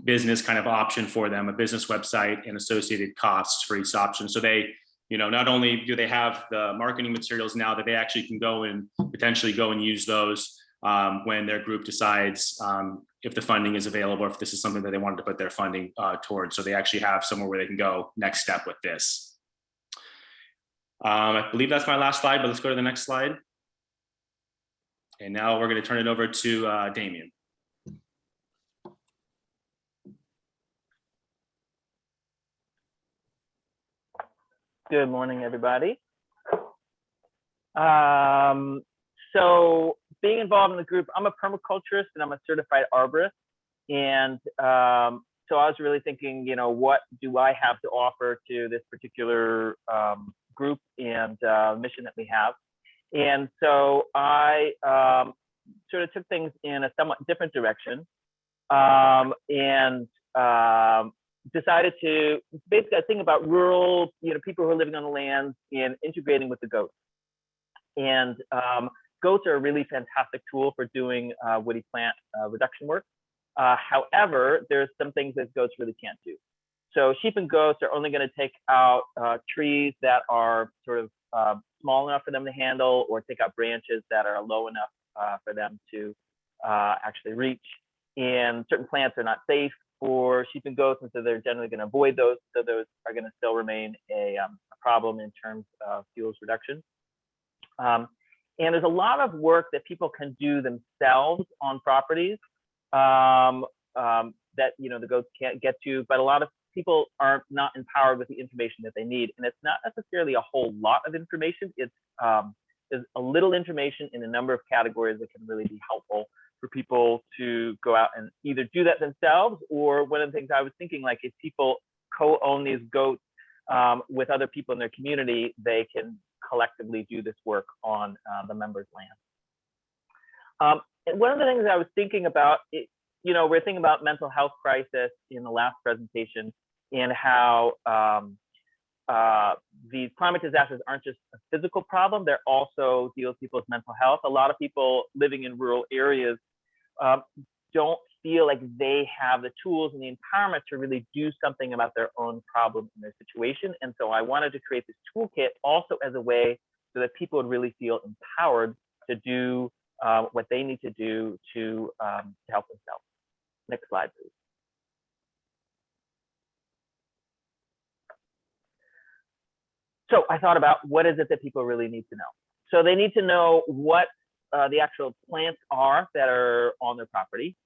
Speaker 13: business kind of option for them, a business website and associated costs for each option. So they, not only do they have the marketing materials now, that they actually can go and potentially go and use those when their group decides if the funding is available, or if this is something that they wanted to put their funding towards. So they actually have somewhere where they can go next step with this. I believe that's my last slide, but let's go to the next slide. And now we're going to turn it over to Damien.
Speaker 12: Good morning, everybody. So being involved in the group, I'm a permaculturist and I'm a certified arborist. And so I was really thinking, what do I have to offer to this particular group and mission that we have? And so I sort of took things in a somewhat different direction and decided to basically think about rural, people who are living on the lands and integrating with the goats. And goats are a really fantastic tool for doing woody plant reduction work. However, there's some things that goats really can't do. So sheep and goats are only going to take out trees that are sort of small enough for them to handle, or take out branches that are low enough for them to actually reach. And certain plants are not safe for sheep and goats, and so they're generally going to avoid those. So those are going to still remain a problem in terms of fuels reduction. And there's a lot of work that people can do themselves on properties that the goats can't get to, but a lot of people are not empowered with the information that they need. And it's not necessarily a whole lot of information. It's there's a little information in a number of categories that can really be helpful for people to go out and either do that themselves, or one of the things I was thinking, like if people co-own these goats with other people in their community, they can collectively do this work on the members' land. And one of the things I was thinking about, we're thinking about mental health crisis in the last presentation, and how these climate disasters aren't just a physical problem, they're also deal with people's mental health. A lot of people living in rural areas don't feel like they have the tools and the empowerment to really do something about their own problem in their situation. And so I wanted to create this toolkit also as a way so that people would really feel empowered to do what they need to do to help themselves. Next slide, please. So I thought about what is it that people really need to know. So they need to know what the actual plants are that are on their property.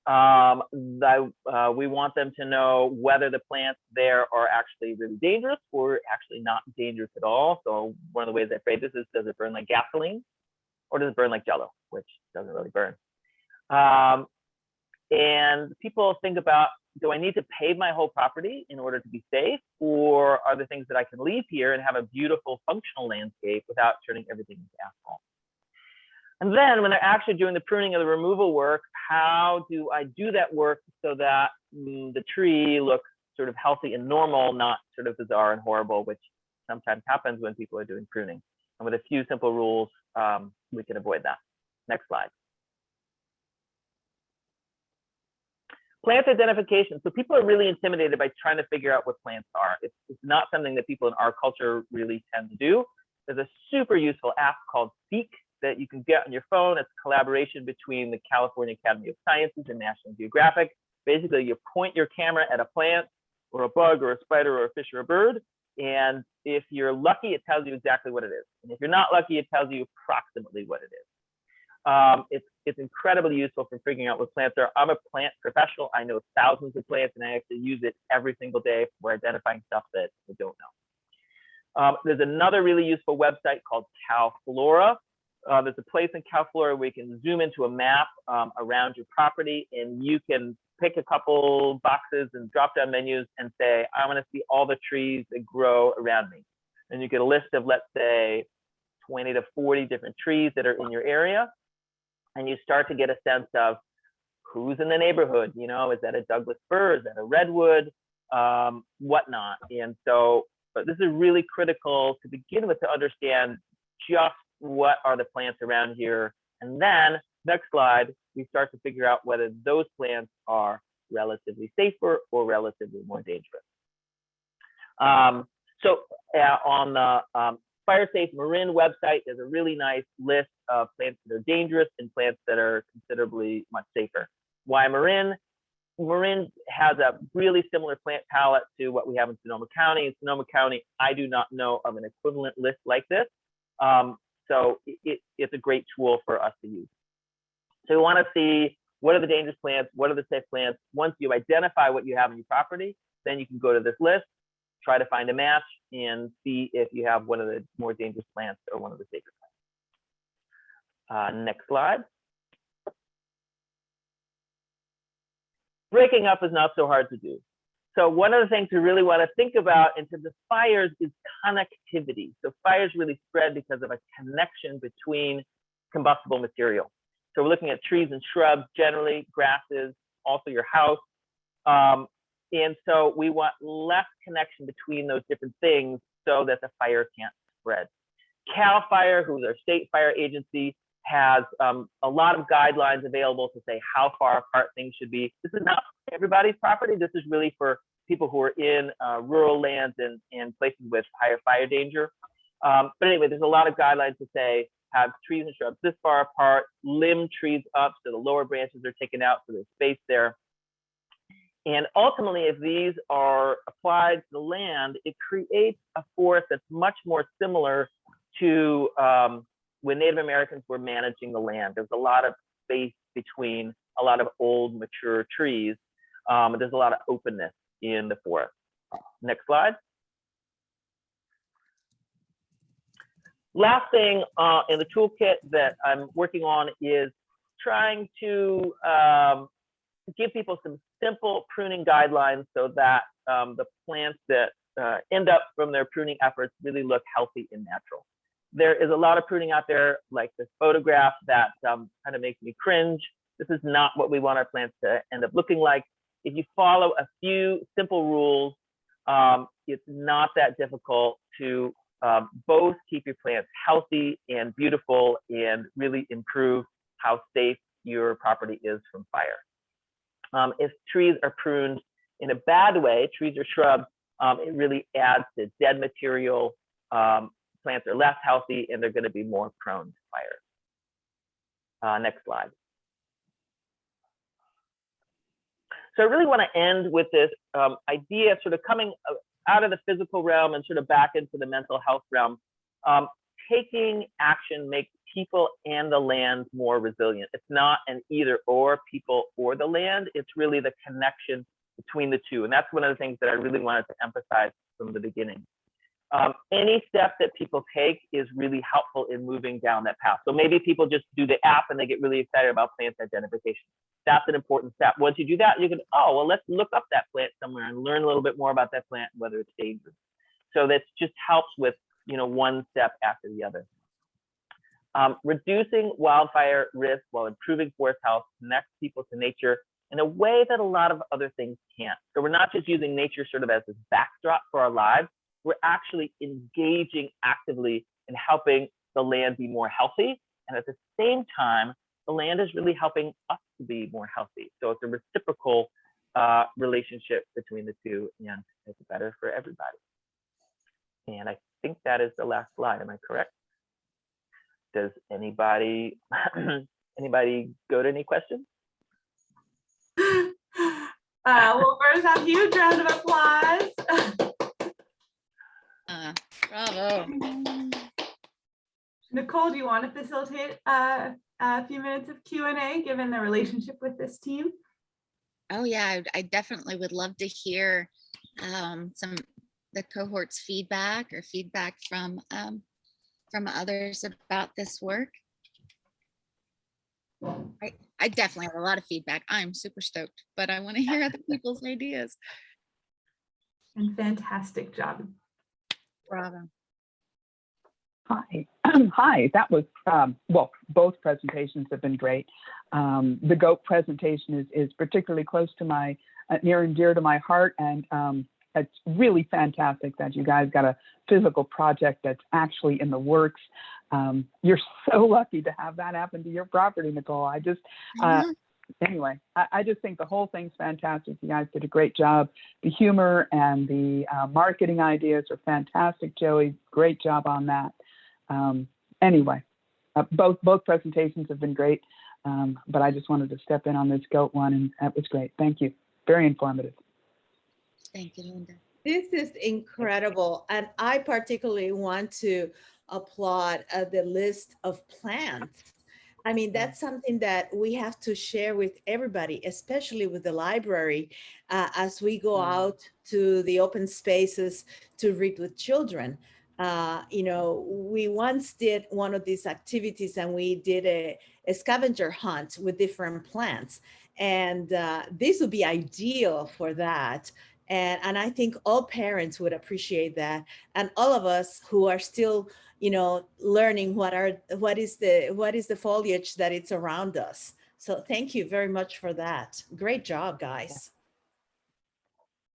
Speaker 12: We want them to know whether the plants there are actually really dangerous or actually not dangerous at all. So one of the ways I phrase this is, does it burn like gasoline, or does it burn like Jello, which doesn't really burn? And people think about, do I need to pave my whole property in order to be safe? Or are there things that I can leave here and have a beautiful functional landscape without turning everything into asphalt? And then when they're actually doing the pruning or the removal work, how do I do that work so that the tree looks sort of healthy and normal, not sort of bizarre and horrible, which sometimes happens when people are doing pruning. And with a few simple rules, we can avoid that. Next slide. Plant identification. So people are really intimidated by trying to figure out what plants are. It's not something that people in our culture really tend to do. There's a super useful app called Seek that you can get on your phone. It's a collaboration between the California Academy of Sciences and National Geographic. Basically, you point your camera at a plant or a bug or a spider or a fish or a bird. And if you're lucky, it tells you exactly what it is. And if you're not lucky, it tells you approximately what it is. It's incredibly useful for figuring out what plants are. I'm a plant professional. I know thousands of plants, and I actually use it every single day for identifying stuff that I don't know. There's another really useful website called CalFlora. There's a place in CalFlora where you can zoom into a map around your property, and you can pick a couple boxes and drop down menus and say, I want to see all the trees that grow around me. And you get a list of, let's say, 20 to 40 different trees that are in your area. And you start to get a sense of who's in the neighborhood. You know, is that a Douglas fir? Is that a redwood? Whatnot. And so, but this is really critical to begin with, to understand just what are the plants around here. And then, next slide, we start to figure out whether those plants are relatively safer or relatively more dangerous. On the Fire Safe Marin website, there's a really nice list of plants that are dangerous and plants that are considerably much safer. Why Marin? Marin has a really similar plant palette to what we have in Sonoma County. In Sonoma County, I do not know of an equivalent list like this. So it's a great tool for us to use. So you want to see what are the dangerous plants, what are the safe plants. Once you identify what you have in your property, then you can go to this list, try to find a match, and see if you have one of the more dangerous plants or one of the safer plants. Next slide. Breaking up is not so hard to do. So one of the things we really want to think about in terms of fires is connectivity. So fires really spread because of a connection between combustible material. So we're looking at trees and shrubs, generally grasses, also your house. And so we want less connection between those different things so that the fire can't spread. CAL FIRE, who's our state fire agency, has a lot of guidelines available to say how far apart things should be. This is not everybody's property. This is really for people who are in rural lands and places with higher fire danger. But anyway, there's a lot of guidelines to say, have trees and shrubs this far apart, limb trees up so the lower branches are taken out so there's space there. And ultimately, if these are applied to the land, it creates a forest that's much more similar to when Native Americans were managing the land. There's a lot of space between a lot of old, mature trees. There's a lot of openness in the forest. Next slide. Last thing in the toolkit that I'm working on is trying to give people some simple pruning guidelines so that the plants that end up from their pruning efforts really look healthy and natural. There is a lot of pruning out there, like this photograph that kind of makes me cringe. This is not what we want our plants to end up looking like. If you follow a few simple rules, it's not that difficult to both keep your plants healthy and beautiful and really improve how safe your property is from fire. If trees are pruned in a bad way, trees or shrubs, it really adds to dead material. Plants are less healthy and they're going to be more prone to fire. Next slide. So I really want to end with this idea of sort of coming out of the physical realm and sort of back into the mental health realm. Taking action makes people and the land more resilient. It's not an either or, people or the land. It's really the connection between the two. And that's one of the things that I really wanted to emphasize from the beginning. Any step that people take is really helpful in moving down that path. So maybe people just do the app and they get really excited about plant identification. That's an important step. Once you do that, you can, oh, well, let's look up that plant somewhere and learn a little bit more about that plant, whether it's dangerous. So that just helps with, you know, one step after the other. Reducing wildfire risk while improving forest health connects people to nature in a way that a lot of other things can't. So we're not just using nature sort of as this backdrop for our lives, we're actually engaging actively in helping the land be more healthy. And at the same time, the land is really helping us to be more healthy. So it's a reciprocal relationship between the two, and it's better for everybody. And I think that is the last slide. Am I correct? Does anybody go to any questions?
Speaker 1: Well, first, a huge round of applause.
Speaker 2: Bravo.
Speaker 1: Nicole, do you want to facilitate a few minutes of Q&A given the relationship with this team?
Speaker 2: Oh yeah, I definitely would love to hear the cohort's feedback or feedback from others about this work. I definitely have a lot of feedback. I'm super stoked, but I want to hear other people's ideas.
Speaker 1: And fantastic job.
Speaker 2: Bravo.
Speaker 14: Hi. Hi, that was, well, both presentations have been great. The goat presentation is particularly close to my, near and dear to my heart. And it's really fantastic that you guys got a physical project that's actually in the works. You're so lucky to have that happen to your property, Nicole. I just, anyway, I just think the whole thing's fantastic. You guys did a great job. The humor and the marketing ideas are fantastic, Joey. Great job on that. Anyway, both presentations have been great, but I just wanted to step in on this goat one, and that was great. Thank you. Very informative.
Speaker 2: Thank you, Linda.
Speaker 10: This is incredible. And I particularly want to applaud the list of plants. I mean, that's something that we have to share with everybody, especially with the library, as we go out to the open spaces to read with children. You know, we once did one of these activities and we did a scavenger hunt with different plants. And this would be ideal for that. And I think all parents would appreciate that. And all of us who are still, you know, learning what is the foliage that it's around us. So thank you very much for that. Great job, guys.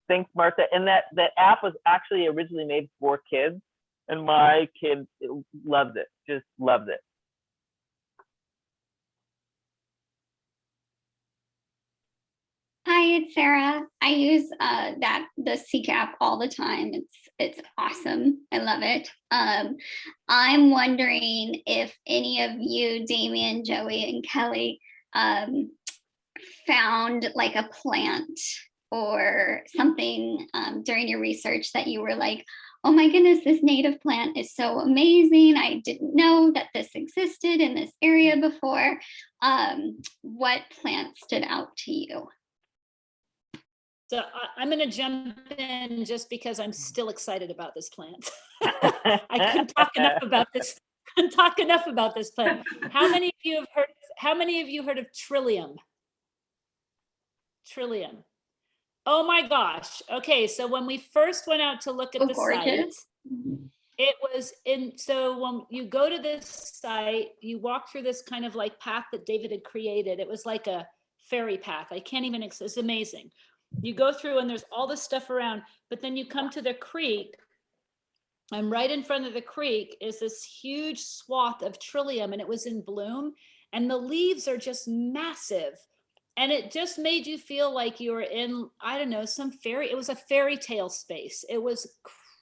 Speaker 12: Thanks, Martha. And that app was actually originally made for kids, and my kid loved it, just loved it.
Speaker 15: Hi, it's Sarah. I use the Seek app all the time. It's awesome. I love it. I'm wondering if any of you, Damien, Joey, and Kelli, found like a plant or something during your research that you were like, oh my goodness, this native plant is so amazing. I didn't know that this existed in this area before. What plant stood out to you?
Speaker 8: So I'm going to jump in just because I'm still excited about this plant. I couldn't talk enough about this. Couldn't talk enough about this plant. How many of you how many of you heard of Trillium? Trillium. Oh my gosh. Okay, so when we first went out to look at the site,
Speaker 15: gorgeous.
Speaker 8: it was in, so when you go to this site, you walk through this kind of like path that David had created. It was like a fairy path. I can't even, it's amazing. You go through and there's all this stuff around, but then you come to the creek, and right in front of the creek is this huge swath of Trillium, and it was in bloom, and the leaves are just massive. And it just made you feel like you were in, I don't know, it was a fairy tale space. It was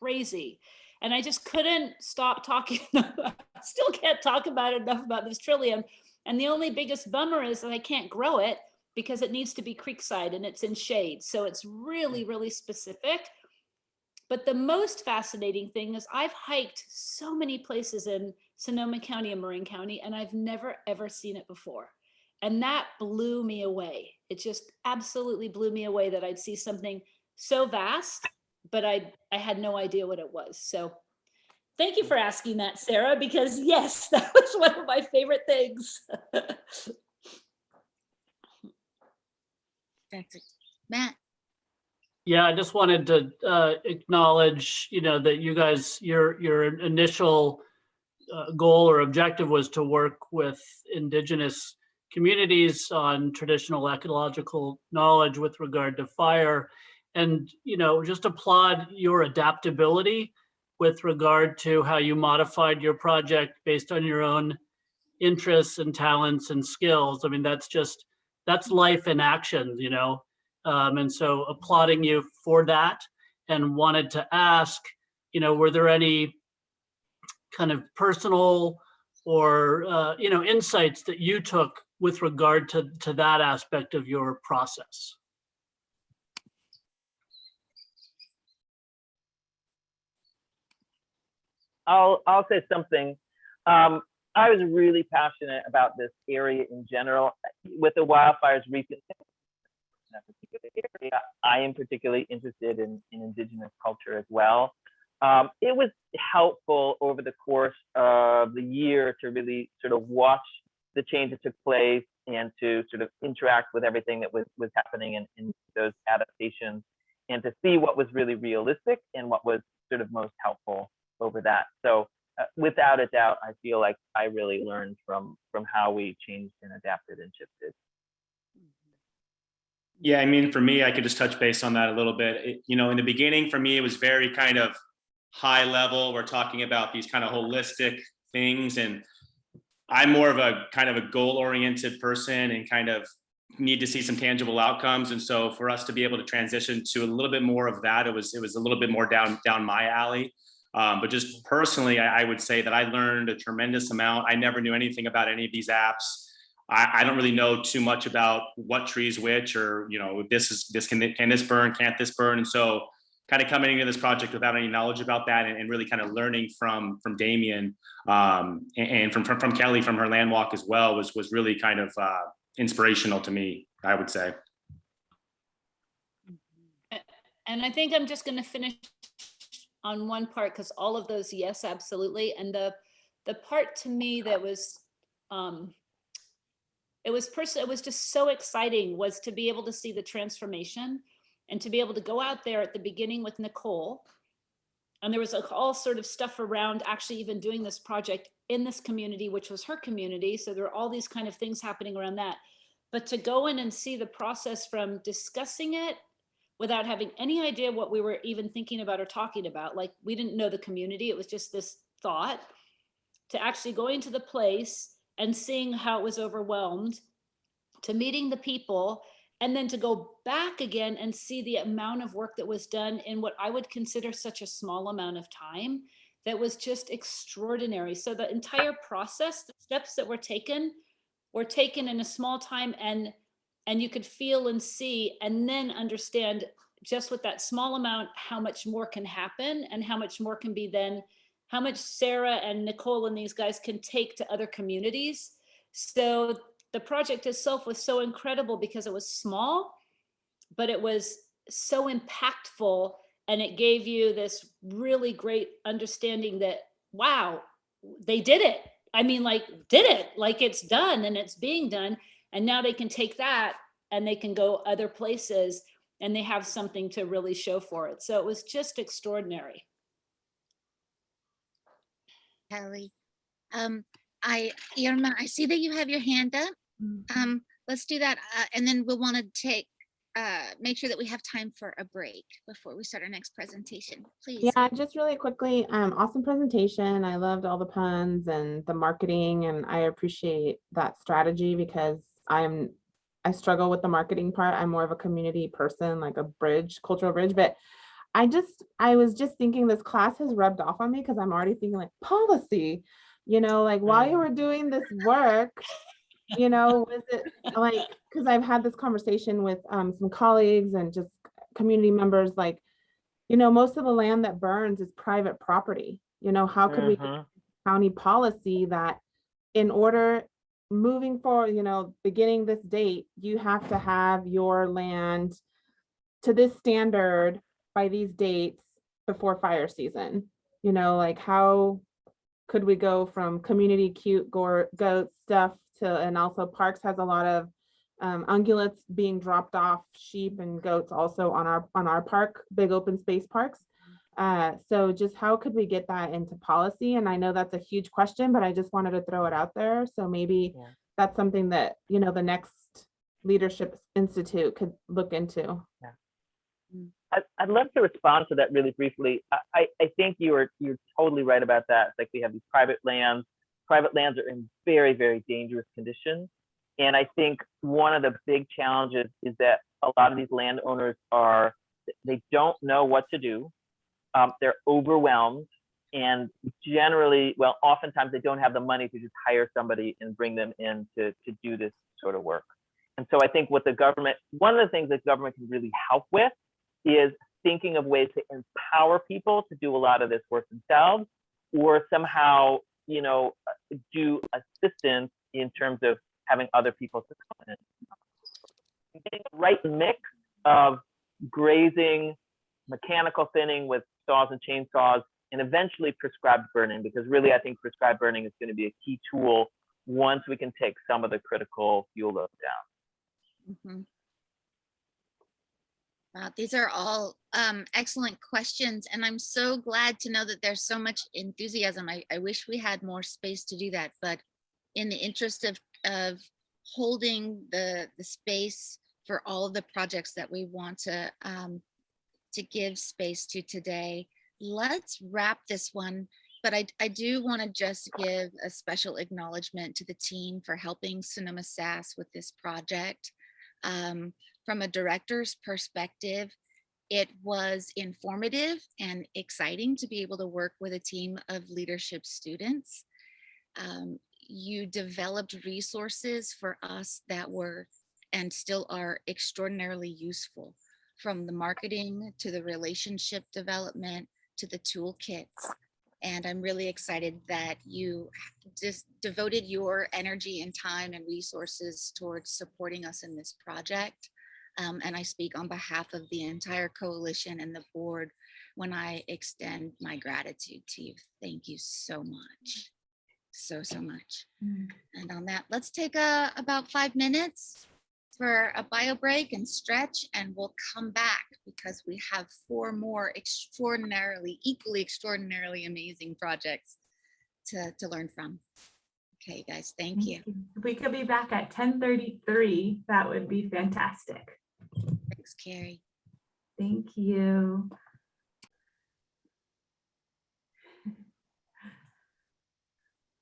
Speaker 8: crazy. And I just couldn't stop talking. I still can't talk about it enough about this Trillium. And the only biggest bummer is that I can't grow it because it needs to be creekside and it's in shade. So it's really, really specific. But the most fascinating thing is I've hiked so many places in Sonoma County and Marin County, and I've never, ever seen it before. And that blew me away. It just absolutely blew me away that I'd see something so vast, but I had no idea what it was. So thank you for asking that, Sarah, because yes, that was one of my favorite things.
Speaker 2: That's it. Matt.
Speaker 9: Yeah, I just wanted to acknowledge, that you guys, your initial goal or objective was to work with Indigenous communities on traditional ecological knowledge with regard to fire, and just applaud your adaptability with regard to how you modified your project based on your own interests and talents and skills. I mean, that's life in action, and so applauding you for that, and wanted to ask, were there any kind of personal or insights that you took with regard to that aspect of your process?
Speaker 12: I'll say something. I was really passionate about this area in general. With the wildfires recently, I am particularly interested in Indigenous culture as well. It was helpful over the course of the year to really sort of watch the change that took place and to sort of interact with everything that was happening in those adaptations, and to see what was really realistic and what was sort of most helpful over that. So without a doubt, I feel like I really learned from how we changed and adapted and shifted.
Speaker 13: Yeah, I mean, for me, I could just touch base on that a little bit. In the beginning, for me, it was very kind of high level. We're talking about these kind of holistic things, and I'm more of a kind of a goal-oriented person and kind of need to see some tangible outcomes. And so for us to be able to transition to a little bit more of that, it was a little bit more down my alley. But just personally, I would say that I learned a tremendous amount. I never knew anything about any of these apps. I don't really know too much about what trees which, or can this burn, can't this burn? And so kind of coming into this project without any knowledge about that, and really kind of learning from Damien and from Kelli, from her land walk as well, was really kind of inspirational to me, I would say.
Speaker 8: And I think I'm just going to finish on one part, because all of those, yes, absolutely. And the part to me that was it was just so exciting was to be able to see the transformation, and to be able to go out there at the beginning with Nicole. And there was all sort of stuff around actually even doing this project in this community, which was her community. So there were all these kind of things happening around that. But to go in and see the process from discussing it without having any idea what we were even thinking about or talking about, like we didn't know the community, it was just this thought, to actually going to the place and seeing how it was overwhelmed, to meeting the people, and then to go back again and see the amount of work that was done in what I would consider such a small amount of time, that was just extraordinary. So the entire process, the steps that were taken in a small time, and you could feel and see and then understand just with that small amount, how much more can happen, and how much more can be then, how much Sarah and Nicole and these guys can take to other communities. So the project itself was so incredible because it was small, but it was so impactful, and it gave you this really great understanding that, wow, they did it. I mean, like, did it, like it's done and it's being done. And now they can take that and they can go other places and they have something to really show for it. So it was just extraordinary.
Speaker 2: Kelly. Irma, I see that you have your hand up. Let's do that. And then we'll want to make sure that we have time for a break before we start our next presentation, please.
Speaker 5: Yeah, just really quickly, awesome presentation. I loved all the puns and the marketing, and I appreciate that strategy because I struggle with the marketing part. I'm more of a community person, like a bridge, cultural bridge, but I was just thinking this class has rubbed off on me because I'm already thinking like policy, like while you were doing this work, was it like, because I've had this conversation with some colleagues and just community members, like, most of the land that burns is private property. How could we get county policy that in order moving forward, beginning this date, you have to have your land to this standard by these dates before fire season. Like how could we go from community cute goat stuff to, and also parks has a lot of ungulates being dropped off, sheep and goats also on our park, big open space parks. So just how could we get that into policy? And I know that's a huge question, but I just wanted to throw it out there. So maybe that's something that, the next Leadership Institute could look into.
Speaker 12: I'd love to respond to that really briefly. I think you're totally right about that. Like we have these private lands. Private lands are in very, very dangerous conditions. And I think one of the big challenges is that a lot of these landowners they don't know what to do. They're overwhelmed, and generally, oftentimes they don't have the money to just hire somebody and bring them in to do this sort of work. And so I think one of the things that government can really help with is thinking of ways to empower people to do a lot of this work themselves, or somehow, do assistance in terms of having other people to come in. Getting the right mix of grazing, mechanical thinning with saws and chainsaws, and eventually prescribed burning, because really I think prescribed burning is going to be a key tool once we can take some of the critical fuel loads down.
Speaker 2: Wow, these are all excellent questions, and I'm so glad to know that there's so much enthusiasm. I wish we had more space to do that, but in the interest of holding the space for all of the projects that we want to give space to today, let's wrap this one. But I do want to just give a special acknowledgement to the team for helping Sonoma SAS with this project. From a director's perspective, it was informative and exciting to be able to work with a team of leadership students. You developed resources for us that were and still are extraordinarily useful, from the marketing to the relationship development to the toolkits. And I'm really excited that you just devoted your energy and time and resources towards supporting us in this project. And I speak on behalf of the entire coalition and the board when I extend my gratitude to you. Thank you so much. So much. And on that, let's take about 5 minutes for a bio break and stretch, and we'll come back because we have 4 more equally extraordinarily amazing projects to learn from. Okay, guys, thank you.
Speaker 1: If we could be back at 10:33, that would be fantastic.
Speaker 2: Thanks, Carrie.
Speaker 1: Thank you.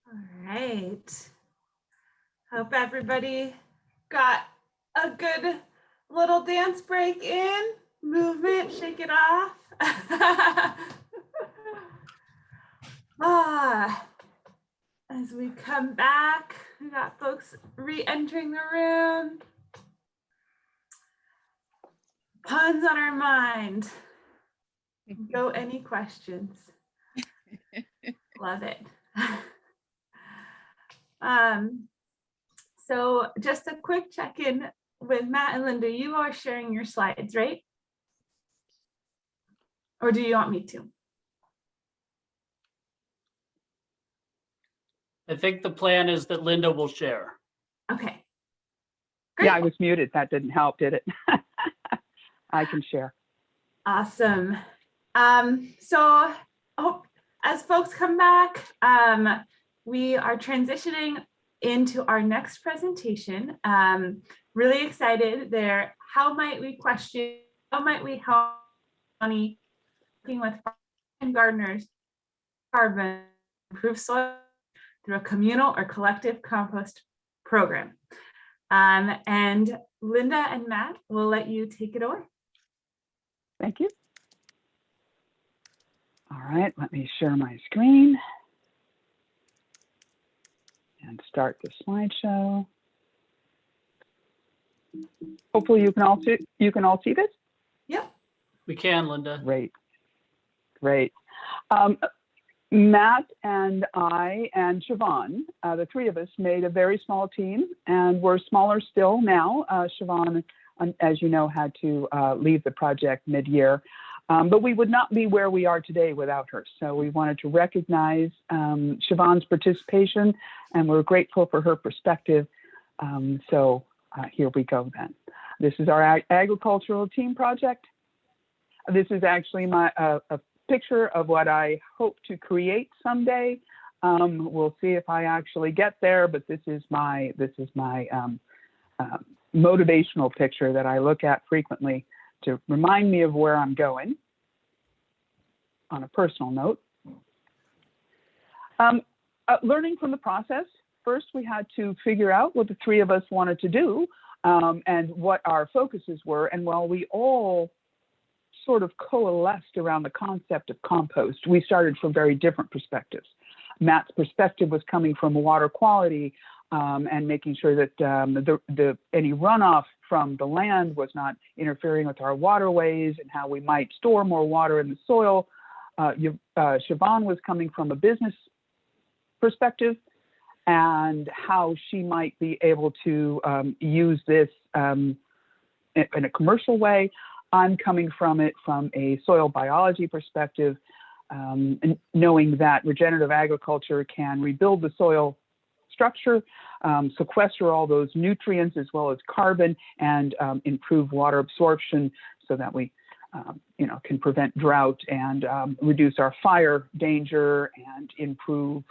Speaker 1: All right. Hope everybody got a good little dance break in, movement, shake it off. As we come back, we got folks re-entering the room. Puns on our mind. Go any questions? Love it. So just a quick check-in with Matt and Linda. You are sharing your slides, right? Or do you want me to?
Speaker 9: I think the plan is that Linda will share.
Speaker 1: Okay.
Speaker 14: Yeah, I was muted. That didn't help, did it? I can share.
Speaker 1: Awesome. So as folks come back, we are transitioning into our next presentation. Really excited there. How might we help working with gardeners carbon improve soil through a communal or collective compost program? And Linda and Matt will let you take it away.
Speaker 14: Thank you. All right, let me share my screen and start the slideshow. Hopefully you can all see this.
Speaker 1: Yep.
Speaker 9: We can, Linda.
Speaker 14: Great. Great. Matt and I and Siobhan, the three of us, made a very small team, and we're smaller still now. Siobhan, as you know, had to leave the project mid-year, but we would not be where we are today without her. So we wanted to recognize Siobhan's participation, and we're grateful for her perspective. So here we go then. This is our agricultural team project. This is actually a picture of what I hope to create someday. We'll see if I actually get there, but this is my motivational picture that I look at frequently to remind me of where I'm going. On a personal note, learning from the process. First, we had to figure out what the three of us wanted to do and what our focuses were. And while we all sort of coalesced around the concept of compost, we started from very different perspectives. Matt's perspective was coming from water quality and making sure that any runoff from the land was not interfering with our waterways and how we might store more water in the soil. Siobhan was coming from a business perspective and how she might be able to use this in a commercial way. I'm coming from it from a soil biology perspective, and knowing that regenerative agriculture can rebuild the soil structure, sequester all those nutrients as well as carbon, and improve water absorption so that we can prevent drought and reduce our fire danger and improve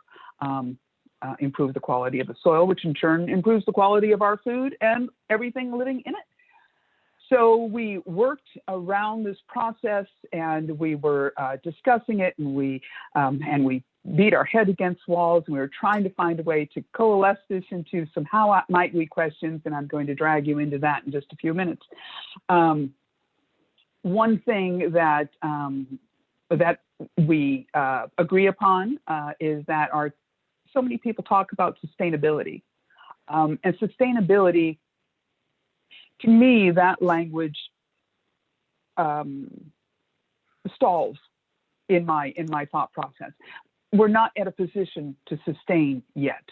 Speaker 14: the quality of the soil, which in turn improves the quality of our food and everything living in it. So we worked around this process, and we were discussing it, and we beat our head against walls, and we were trying to find a way to coalesce this into some how might we questions, and I'm going to drag you into that in just a few minutes. One thing that that we agree upon is that so many people talk about sustainability, and sustainability. To me, that language stalls in my thought process. We're not at a position to sustain yet.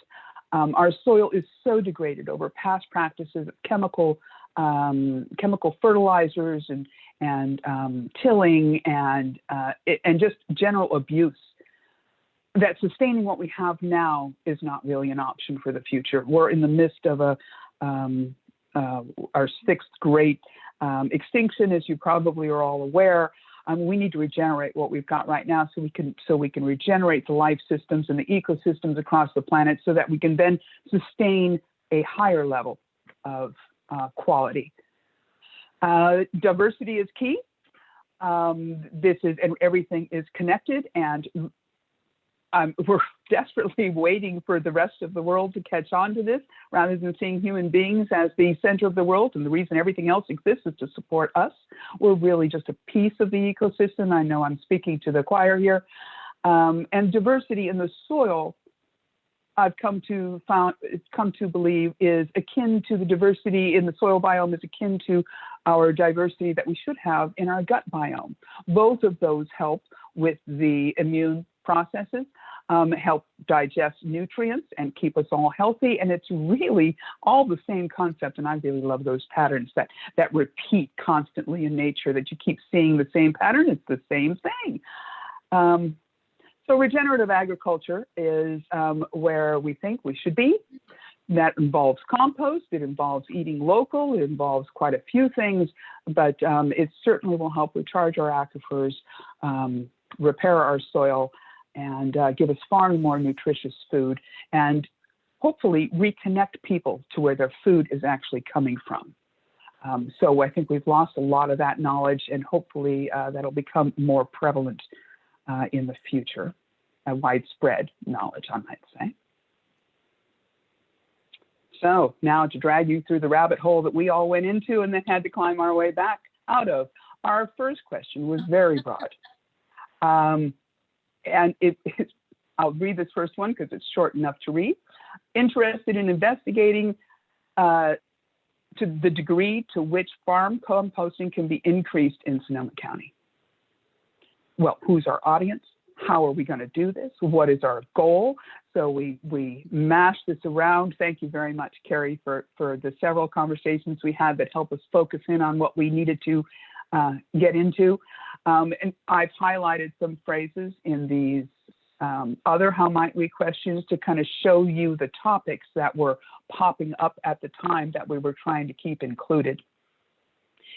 Speaker 14: Our soil is so degraded over past practices of chemical fertilizers and tilling and just general abuse, that sustaining what we have now is not really an option for the future. We're in the midst of our sixth great extinction, as you probably are all aware. We need to regenerate what we've got right now so we can regenerate the life systems and the ecosystems across the planet so that we can then sustain a higher level of quality. Diversity is key. And everything is connected, and we're desperately waiting for the rest of the world to catch on to this rather than seeing human beings as the center of the world. And the reason everything else exists is to support us. We're really just a piece of the ecosystem. I know I'm speaking to the choir here. And diversity in the soil, I've come to believe, is akin to the diversity in the soil biome, is akin to our diversity that we should have in our gut biome. Both of those help with the immune processes, help digest nutrients and keep us all healthy. And it's really all the same concept. And I really love those patterns that repeat constantly in nature, that you keep seeing the same pattern. It's the same thing. So regenerative agriculture is where we think we should be. That involves compost, it involves eating local, it involves quite a few things, but it certainly will help recharge our aquifers, repair our soil, and give us far more nutritious food, and hopefully reconnect people to where their food is actually coming from. So I think we've lost a lot of that knowledge, and hopefully that'll become more prevalent in the future, widespread knowledge, I might say. So now to drag you through the rabbit hole that we all went into and then had to climb our way back out of. Our first question was very broad. And I'll read this first one because it's short enough to read. Interested in investigating to the degree to which farm composting can be increased in Sonoma County. Well, who's our audience? How are we going to do this? What is our goal? So we mash this around. Thank you very much, Carrie, for the several conversations we had that help us focus in on what we needed to get into. And I've highlighted some phrases in these other how might we questions to kind of show you the topics that were popping up at the time that we were trying to keep included.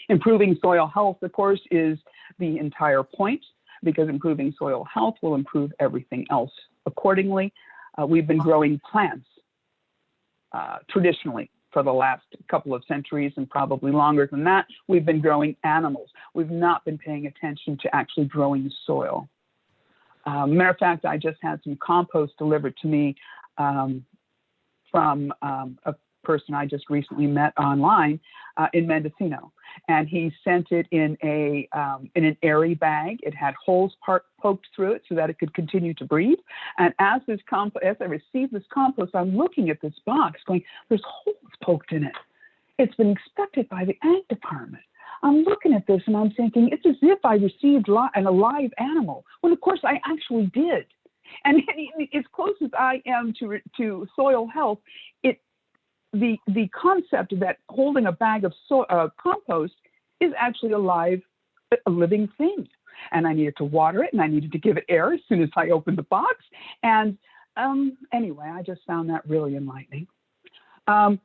Speaker 14: Improving soil health, of course, is the entire point, because improving soil health will improve everything else accordingly. We've been growing plants traditionally for the last couple of centuries, and probably longer than that. We've been growing animals. We've not been paying attention to actually growing soil. Matter of fact, I just had some compost delivered to me from a person I just recently met online in Mendocino, and he sent it in an airy bag. It had holes poked through it so that it could continue to breathe. And as I received this compost, I'm looking at this box going, there's holes poked in it. It's been inspected by the ag department. I'm looking at this and I'm thinking, it's as if I received a live animal. Well, of course I actually did. And as close as I am to soil health, the concept that holding a bag of compost is actually a living thing. And I needed to water it, and I needed to give it air as soon as I opened the box. And anyway, I just found that really enlightening.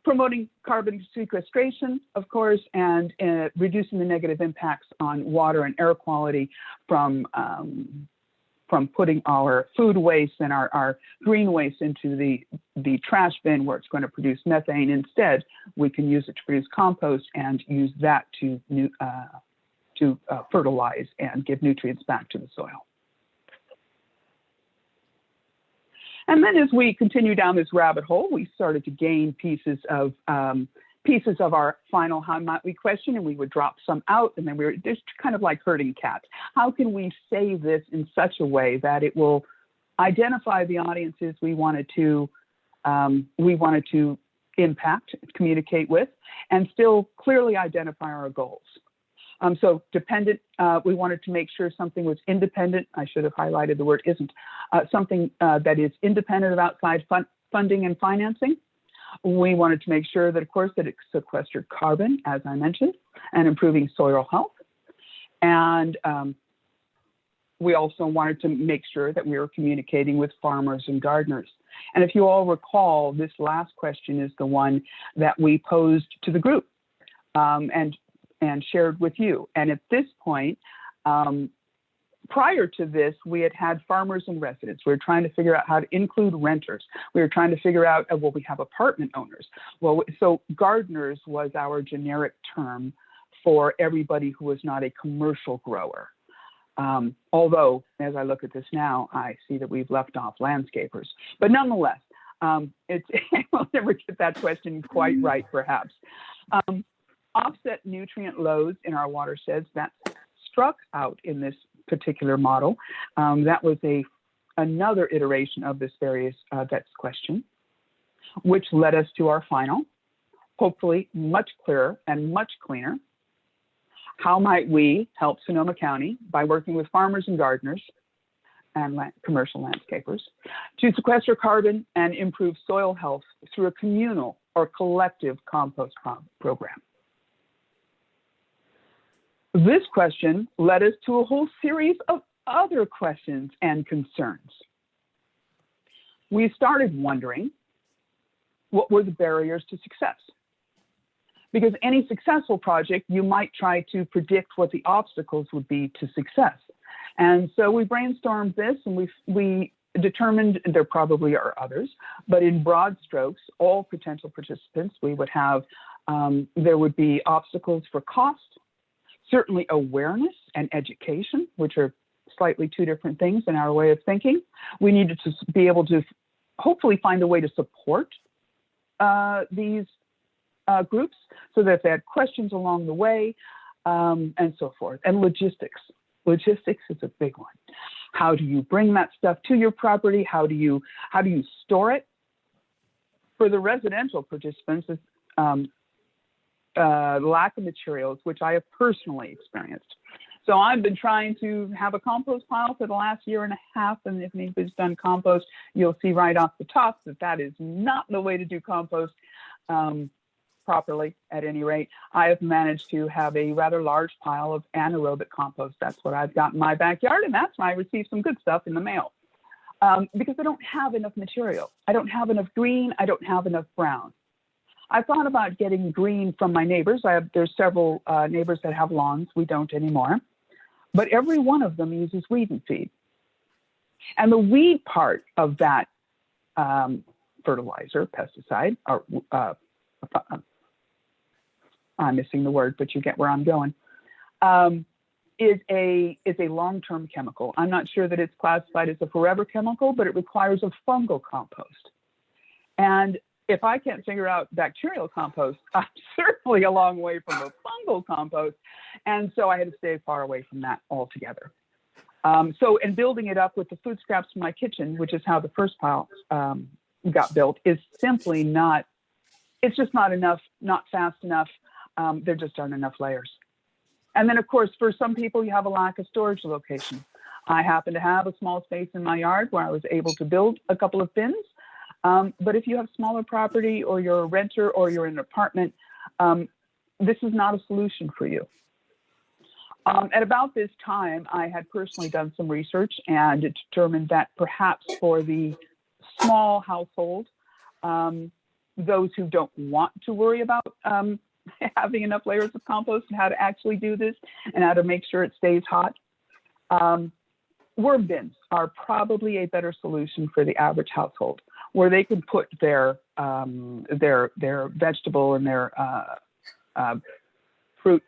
Speaker 14: Promoting carbon sequestration, of course, and reducing the negative impacts on water and air quality from putting our food waste and our green waste into the trash bin where it's going to produce methane. Instead, we can use it to produce compost and use that to fertilize and give nutrients back to the soil. And then as we continue down this rabbit hole, we started to gain pieces of our final how might we question, and we would drop some out, and then we were just kind of like herding cats. How can we say this in such a way that it will identify the audiences we wanted to impact, communicate with, and still clearly identify our goals? So dependent, we wanted to make sure something was independent. I should have highlighted the word isn't. Something that is independent of outside funding and financing. We wanted to make sure that, of course, that it sequestered carbon, as I mentioned, and improving soil health. And we also wanted to make sure that we were communicating with farmers and gardeners. And if you all recall, this last question is the one that we posed to the group and shared with you. And at this point, prior to this, we had farmers and residents. We were trying to figure out how to include renters. We were trying to figure out, well, we have apartment owners. Well, so gardeners was our generic term for everybody who was not a commercial grower. Although, as I look at this now, I see that we've left off landscapers. But nonetheless, we'll never get that question quite right, perhaps. Offset nutrient loads in our watersheds, that's struck out in this particular model. That was another iteration of this various VETS question, which led us to our final, hopefully much clearer and much cleaner. How might we help Sonoma County by working with farmers and gardeners and commercial landscapers to sequester carbon and improve soil health through a communal or collective compost program? This question led us to a whole series of other questions and concerns. We started wondering what were the barriers to success? Because any successful project, you might try to predict what the obstacles would be to success. And so we brainstormed this, and we determined, there probably are others, but in broad strokes, all potential participants, we would have, there would be obstacles for cost, certainly awareness and education, which are slightly two different things in our way of thinking. We needed to be able to hopefully find a way to support these groups so that if they had questions along the way, and so forth. And logistics. Logistics is a big one. How do you bring that stuff to your property? How do you store it? For the residential participants, lack of materials, which I have personally experienced. So I've been trying to have a compost pile for the last year and a half, and if anybody's done compost, you'll see right off the top that that is not the way to do compost properly, at any rate. I have managed to have a rather large pile of anaerobic compost. That's what I've got in my backyard, and that's why I receive some good stuff in the mail. Because I don't have enough material. I don't have enough green, I don't have enough brown. I thought about getting green from my neighbors. There's several neighbors that have lawns. We don't anymore. But every one of them uses weed and feed. And the weed part of that fertilizer, pesticide, or I'm missing the word, but you get where I'm going, is a long-term chemical. I'm not sure that it's classified as a forever chemical, but it requires a fungal compost. And if I can't figure out bacterial compost, I'm certainly a long way from a fungal compost. And so I had to stay far away from that altogether. And building it up with the food scraps from my kitchen, which is how the first pile got built, is simply not, it's just not enough, not fast enough. There just aren't enough layers. And then of course, for some people, you have a lack of storage location. I happen to have a small space in my yard where I was able to build a couple of bins. But if you have smaller property, or you're a renter, or you're in an apartment, this is not a solution for you. At about this time, I had personally done some research and determined that perhaps for the small household, those who don't want to worry about having enough layers of compost and how to actually do this and how to make sure it stays hot, worm bins are probably a better solution for the average household, where they can put their vegetable and their fruit.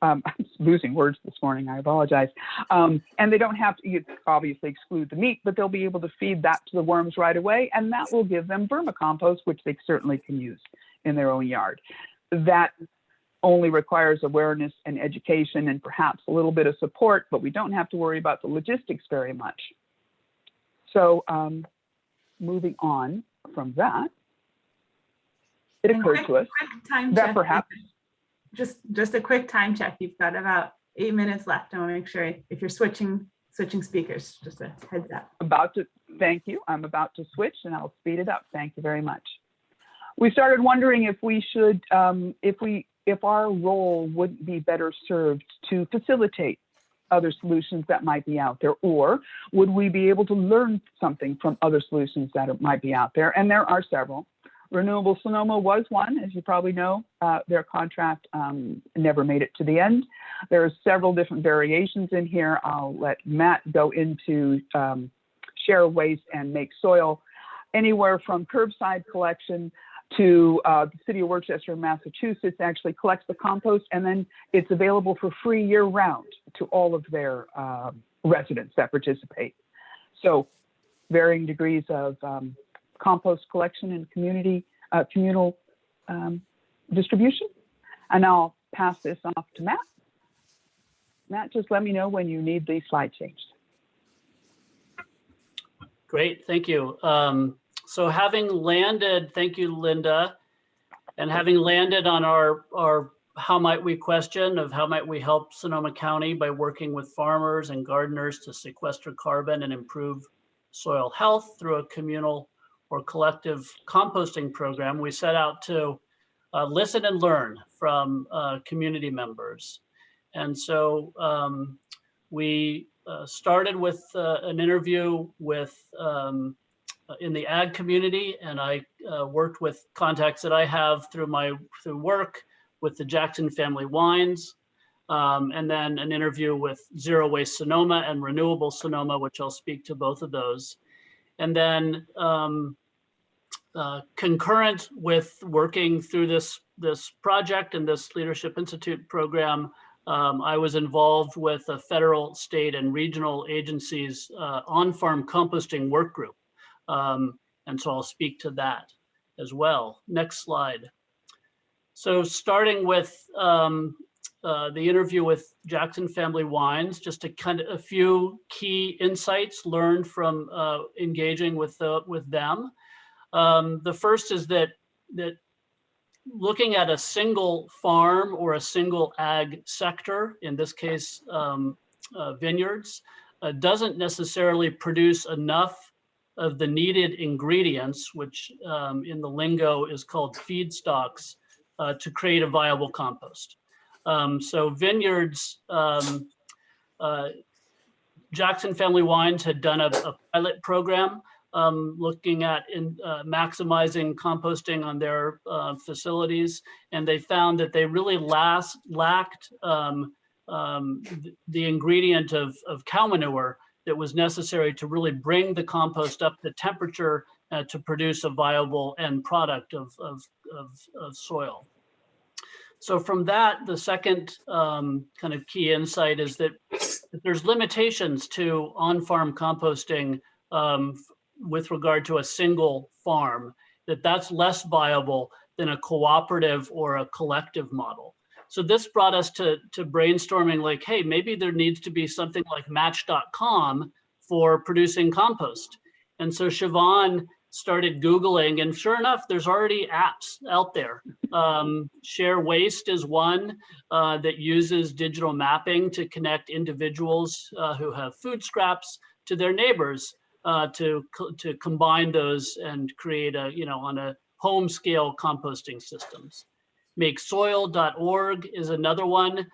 Speaker 14: I'm losing words this morning, I apologize. And they don't have to obviously exclude the meat, but they'll be able to feed that to the worms right away, and that will give them vermicompost, which they certainly can use in their own yard. That only requires awareness and education and perhaps a little bit of support, but we don't have to worry about the logistics very much. So moving on from that, it occurred to us that perhaps
Speaker 1: just a quick time check. You've got about 8 minutes left. I want to make sure if you're switching speakers, just a heads up.
Speaker 14: Thank you. I'm about to switch and I'll speed it up. Thank you very much. We started wondering if we should, if our role wouldn't be better served to facilitate other solutions that might be out there, or would we be able to learn something from other solutions that might be out there? And there are several. Renewable Sonoma was one, as you probably know. Their contract never made it to the end. There are several different variations in here. I'll let Matt go into share waste and make soil, anywhere from curbside collection to the city of Worcester, Massachusetts actually collects the compost, and then it's available for free year round to all of their residents that participate. So varying degrees of compost collection and communal distribution. And I'll pass this off to Matt. Matt, just let me know when you need these slides changed.
Speaker 9: Great, thank you. So having landed, thank you, Linda, and having landed on our how might we question of how might we help Sonoma County by working with farmers and gardeners to sequester carbon and improve soil health through a communal or collective composting program, we set out to listen and learn from community members. And so we started with an interview with in the ag community, and I worked with contacts that I have through work with the Jackson Family Wines, and then an interview with Zero Waste Sonoma and Renewable Sonoma, which I'll speak to both of those. And then concurrent with working through this project and this Leadership Institute program, I was involved with a federal, state, and regional agencies on-farm composting work group. And so I'll speak to that as well. Next slide. So starting with the interview with Jackson Family Wines, just a few key insights learned from engaging with them. The first is that looking at a single farm or a single ag sector, in this case, vineyards, doesn't necessarily produce enough of the needed ingredients, which in the lingo is called feedstocks, to create a viable compost. So vineyards, Jackson Family Wines had done a pilot program looking at maximizing composting on their facilities, and they found that they really lacked the ingredient of cow manure that was necessary to really bring the compost up the temperature to produce a viable end product of soil. So from that, the second kind of key insight is that there's limitations to on-farm composting with regard to a single farm, that's less viable than a cooperative or a collective model. So this brought us to brainstorming like, hey, maybe there needs to be something like Match.com for producing compost. And so Siobhan started Googling, and sure enough, there's already apps out there. Share Waste is one that uses digital mapping to connect individuals who have food scraps to their neighbors to combine those and create on a home scale composting systems. MakeSoil.org is another one.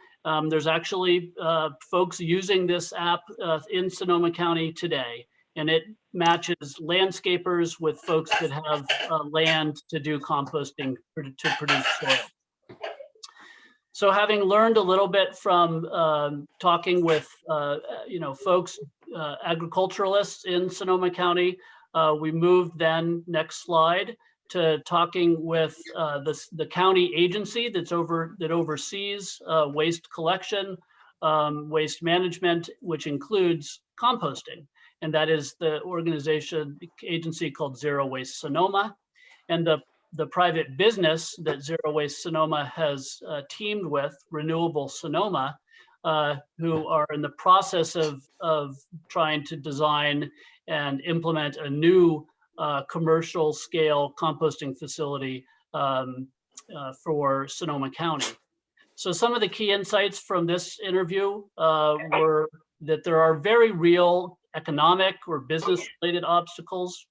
Speaker 9: There's actually folks using this app in Sonoma County today, and it matches landscapers with folks that have land to do composting to produce soil. So having learned a little bit from talking with folks, agriculturalists in Sonoma County, we moved then, next slide, to talking with the county agency that oversees waste collection, waste management, which includes composting. And that is the agency called Zero Waste Sonoma. And the private business that Zero Waste Sonoma has teamed with, Renewable Sonoma, who are in the process of trying to design and implement a new commercial scale composting facility for Sonoma County. So some of the key insights from this interview were that there are very real economic or business related obstacles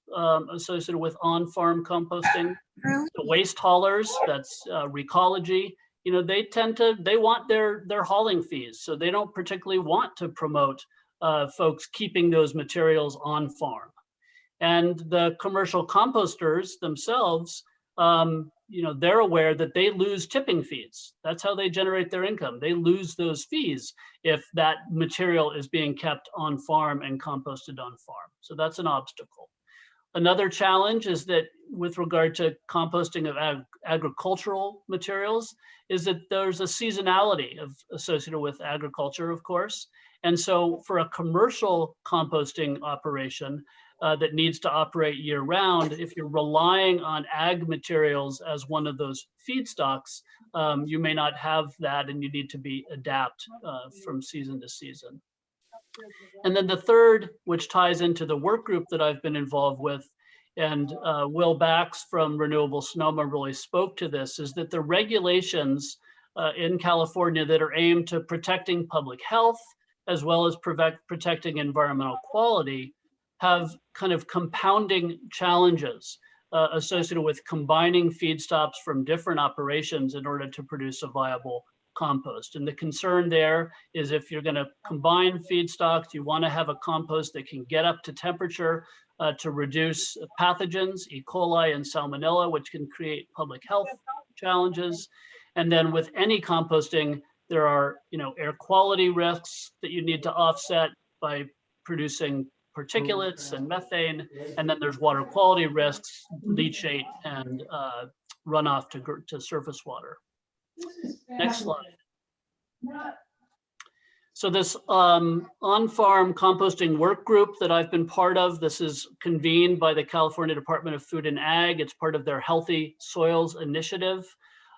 Speaker 9: associated with on-farm composting. The waste haulers, that's Recology, they want their hauling fees. So they don't particularly want to promote folks keeping those materials on farm. And the commercial composters themselves, they're aware that they lose tipping fees. That's how they generate their income. They lose those fees if that material is being kept on farm and composted on farm. So that's an obstacle. Another challenge is that with regard to composting of agricultural materials is that there's a seasonality associated with agriculture, of course. And so for a commercial composting operation, that needs to operate year round, if you're relying on ag materials as one of those feedstocks, you may not have that and you need to adapt from season to season. And then the third, which ties into the work group that I've been involved with, and Will Bax from Renewable Sonoma really spoke to this, is that the regulations in California that are aimed to protecting public health, as well as protecting environmental quality, have kind of compounding challenges associated with combining feedstocks from different operations in order to produce a viable compost. And the concern there is if you're going to combine feedstocks, you want to have a compost that can get up to temperature to reduce pathogens, E. coli and salmonella, which can create public health challenges. And then with any composting, there are, air quality risks that you need to offset by producing particulates and methane. And then there's water quality risks, leachate and runoff to surface water. Next slide. So this on-farm composting work group that I've been part of, this is convened by the California Department of Food and Ag. It's part of their Healthy Soils Initiative.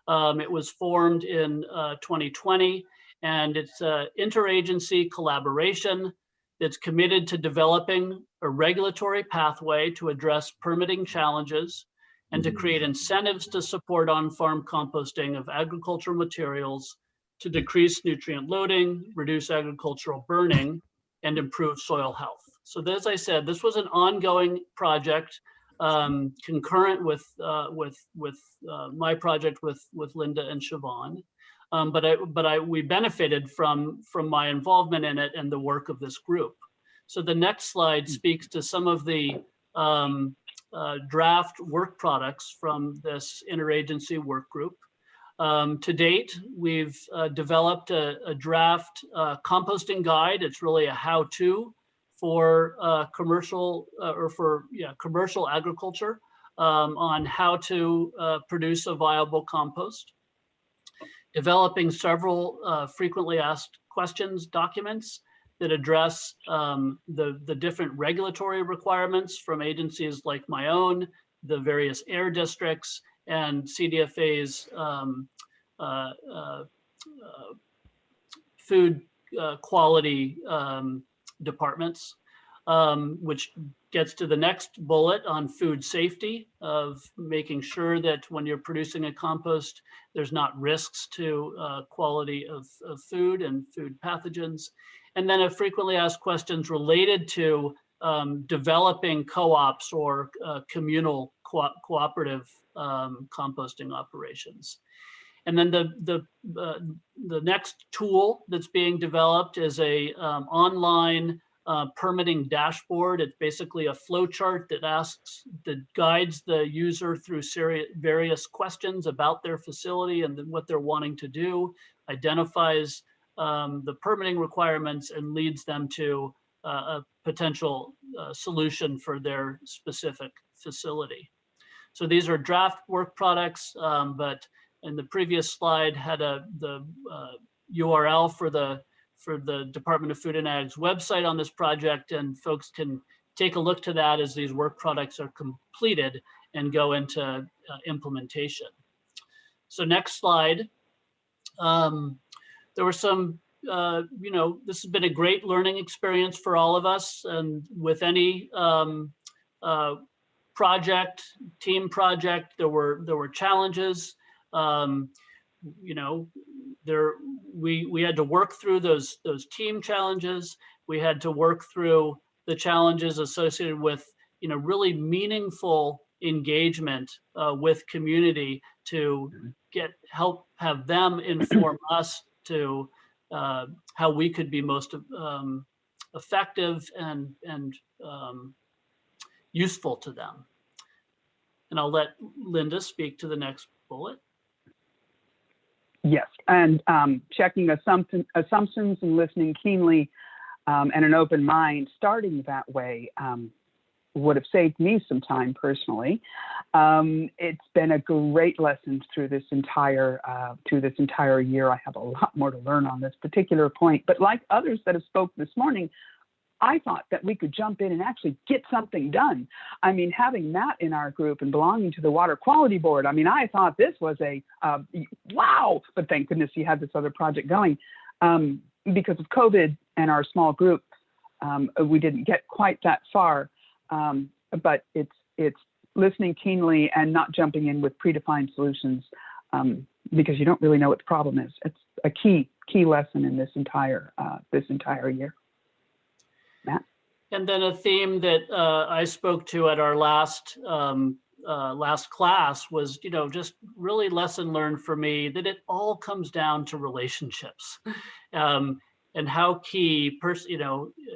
Speaker 9: It was formed in 2020, and it's an interagency collaboration that's committed to developing a regulatory pathway to address permitting challenges and to create incentives to support on-farm composting of agricultural materials to decrease nutrient loading, reduce agricultural burning, and improve soil health. So as I said, this was an ongoing project concurrent with my project with Linda and Siobhan. We benefited from my involvement in it and the work of this group. So the next slide speaks to some of the draft work products from this interagency work group. To date, we've developed a draft composting guide. It's really a how-to for commercial commercial agriculture on how to produce a viable compost. Developing several frequently asked questions documents that address the different regulatory requirements from agencies like my own, the various air districts, and CDFA's food quality departments, which gets to the next bullet on food safety, of making sure that when you're producing a compost, there's not risks to quality of food and food pathogens. And then a frequently asked questions related to developing co-ops or communal cooperative composting operations. And then the next tool that's being developed is a online permitting dashboard. It's basically a flow chart that guides the user through various questions about their facility and what they're wanting to do, identifies the permitting requirements, and leads them to a potential solution for their specific facility. So these are draft work products, but in the previous slide had the URL for the Department of Food and Ag's website on this project, and folks can take a look to that as these work products are completed and go into implementation. So next slide. There were some, this has been a great learning experience for all of us, and with any team project, there were challenges. We had to work through those team challenges. We had to work through the challenges associated with really meaningful engagement with community to help have them inform us to how we could be most effective and useful to them. And I'll let Linda speak to the next bullet.
Speaker 14: Yes, and checking assumptions and listening keenly and an open mind, starting that way would have saved me some time personally. It's been a great lesson through this entire year. I have a lot more to learn on this particular point, but like others that have spoke this morning, I thought that we could jump in and actually get something done. I mean, having Matt in our group and belonging to the Water Quality Board, I mean, I thought this was a wow, but thank goodness he had this other project going. Because of COVID and our small group, we didn't get quite that far, but it's listening keenly and not jumping in with predefined solutions because you don't really know what the problem is. It's a key lesson in this entire year. Matt?
Speaker 9: And then a theme that I spoke to at our last last class was, just really lesson learned for me that it all comes down to relationships, and how key,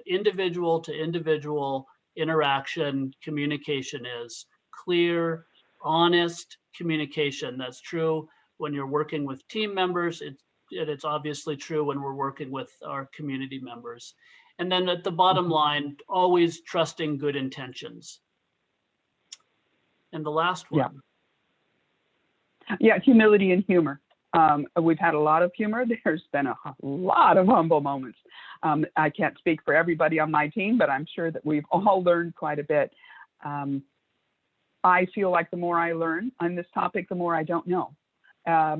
Speaker 9: individual to individual interaction communication is. Clear, honest communication. That's true when you're working with team members. It's obviously true when we're working with our community members. And then at the bottom line, always trusting good intentions. And the last one.
Speaker 14: Yeah, humility and humor. We've had a lot of humor. There's been a lot of humble moments. I can't speak for everybody on my team, but I'm sure that we've all learned quite a bit. I feel like the more I learn on this topic, the more I don't know.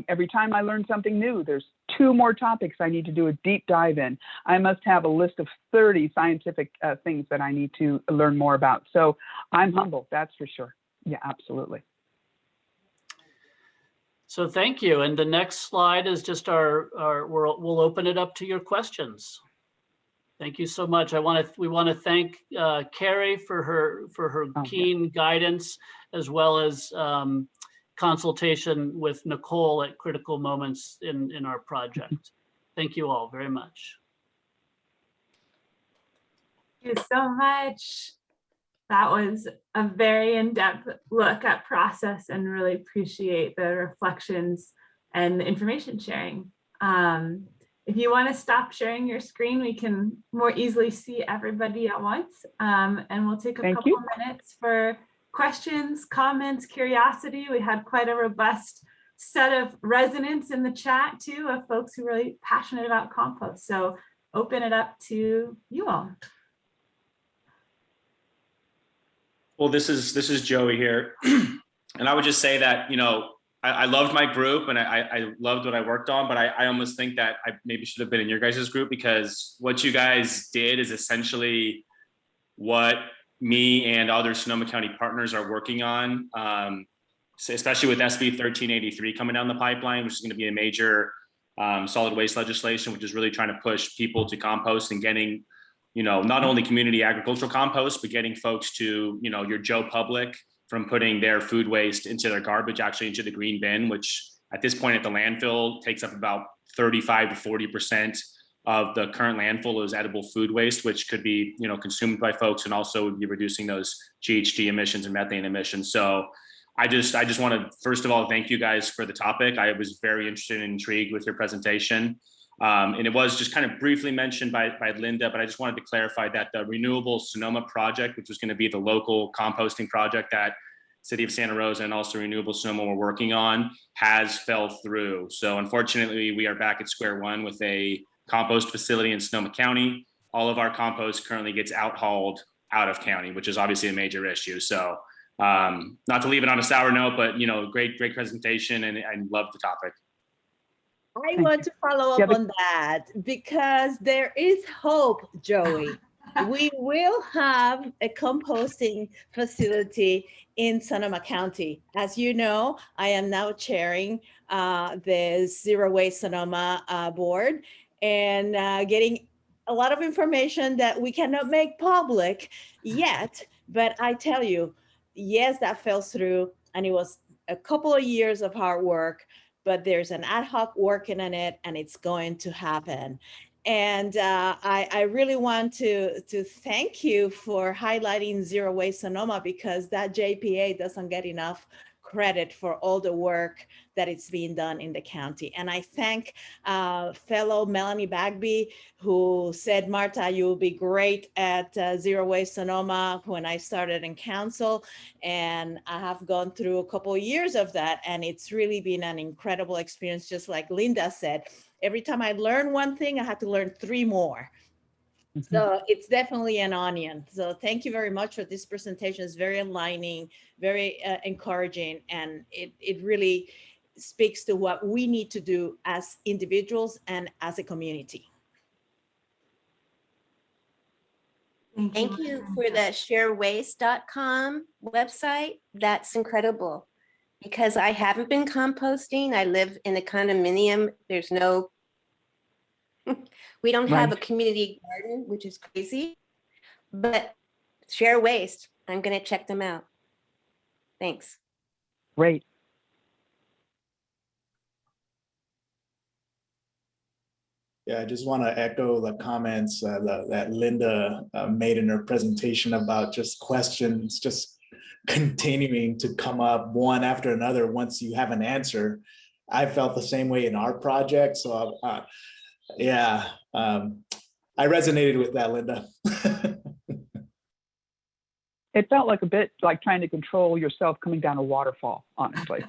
Speaker 14: Every time I learn something new, there's 2 more topics I need to do a deep dive in. I must have a list of 30 scientific things that I need to learn more about. So I'm humble, that's for sure. Yeah, absolutely.
Speaker 9: So thank you. And the next slide is just we'll open it up to your questions. Thank you so much. We want to thank Carrie for her keen guidance, as well as consultation with Nicole at critical moments in our project. Thank you all very much.
Speaker 1: Thank you so much. That was a very in-depth look at process, and really appreciate the reflections and the information sharing. If you want to stop sharing your screen, we can more easily see everybody at once. And we'll take a couple minutes for questions, comments, curiosity. We had quite a robust set of resonance in the chat too, of folks who are really passionate about compost. So open it up to you all.
Speaker 13: Well, this is Joey here. And I would just say that, I loved my group, and I loved what I worked on, but I almost think that I maybe should have been in your guys' group, because what you guys did is essentially what me and other Sonoma County partners are working on, especially with SB 1383 coming down the pipeline, which is going to be a major solid waste legislation, which is really trying to push people to compost and getting, not only community agricultural compost, but getting folks to, your Joe Public, from putting their food waste into their garbage, actually into the green bin, which at this point at the landfill takes up about 35 to 40% of the current landfill is edible food waste, which could be, consumed by folks, and also would be reducing those GHG emissions and methane emissions. So I just want to, first of all, thank you guys for the topic. I was very interested and intrigued with your presentation. And it was just kind of briefly mentioned by Linda, but I just wanted to clarify that the Renewable Sonoma project, which was going to be the local composting project that City of Santa Rosa and also Renewable Sonoma were working on, has fell through. So unfortunately, we are back at square one with a compost facility in Sonoma County. All of our compost currently gets out-hauled out of county, which is obviously a major issue. So not to leave it on a sour note, but great presentation, and I love the topic.
Speaker 10: I want to follow up on that, because there is hope, Joey. We will have a composting facility in Sonoma County. As you know, I am now chairing the Zero Waste Sonoma board, and getting a lot of information that we cannot make public yet. But I tell you, yes, that fell through, and it was a couple of years of hard work, but there's an ad hoc working on it, and it's going to happen. And I really want to thank you for highlighting Zero Waste Sonoma, because that JPA doesn't get enough credit for all the work that it's being done in the county. And I thank fellow Melanie Bagby, who said, Marta, you'll be great at Zero Waste Sonoma, when I started in council. And I have gone through a couple of years of that, and it's really been an incredible experience. Just like Linda said, every time I learn one thing, I have to learn 3 more. So it's definitely an onion. So thank you very much for this presentation. It's very enlightening, very encouraging, and it really speaks to what we need to do as individuals and as a community.
Speaker 16: Thank you for the sharewaste.com website. That's incredible, because I haven't been composting. I live in a condominium. There's no we don't have a community garden, which is crazy, but Share Waste, I'm going to check them out. Thanks.
Speaker 14: Great.
Speaker 17: Yeah, I just want to echo the comments that Linda made in her presentation about just questions, just continuing to come up one after another once you have an answer. I felt the same way in our project. So yeah, I resonated with that, Linda.
Speaker 14: It felt like a bit like trying to control yourself coming down a waterfall, honestly.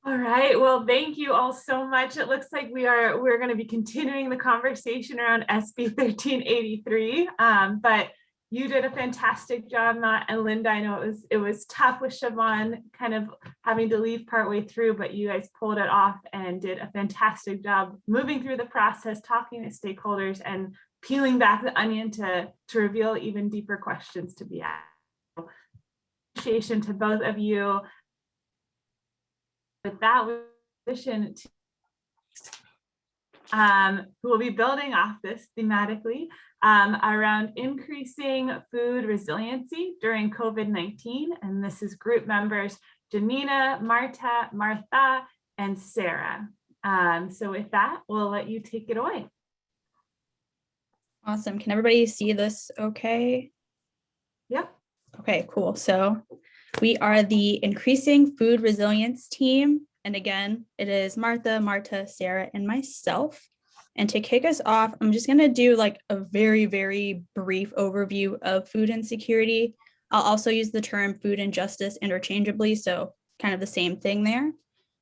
Speaker 1: All right, well, thank you all so much. It looks like we're going to be continuing the conversation around SB 1383. But you did a fantastic job, Matt and Linda. I know it was tough with Siobhan kind of having to leave partway through, but you guys pulled it off and did a fantastic job moving through the process, talking to stakeholders, and peeling back the onion to reveal even deeper questions to be asked. Appreciation to both of you. With that, position who will be building off this thematically around increasing food resiliency during COVID-19. And this is group members Janina, Martha, and Sarah. So with that, we'll let you take it away.
Speaker 18: Awesome. Can everybody see this okay?
Speaker 1: Yep.
Speaker 18: Okay, cool. So we are the Increasing Food Resilience team. And again, it is Martha, Sarah, and myself. And to kick us off, I'm just going to do like a very, very brief overview of food insecurity. I'll also use the term food injustice interchangeably, so kind of the same thing there.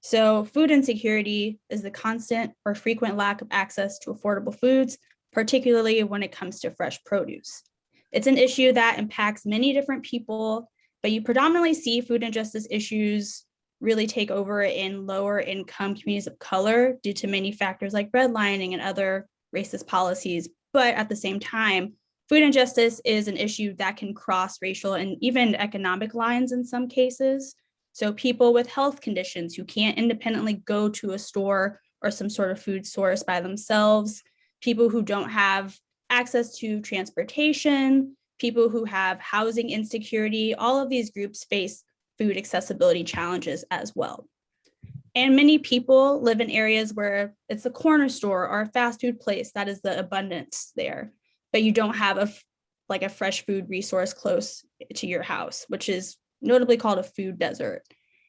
Speaker 18: So food insecurity is the constant or frequent lack of access to affordable foods, particularly when it comes to fresh produce. It's an issue that impacts many different people, but you predominantly see food injustice issues really take over in lower income communities of color due to many factors like redlining and other racist policies. But at the same time, food injustice is an issue that can cross racial and even economic lines in some cases. So people with health conditions who can't independently go to a store or some sort of food source by themselves, people who don't have access to transportation, people who have housing insecurity, all of these groups face food accessibility challenges as well. And many people live in areas where it's a corner store or a fast food place that is the abundance there, but you don't have a fresh food resource close to your house, which is notably called a food desert.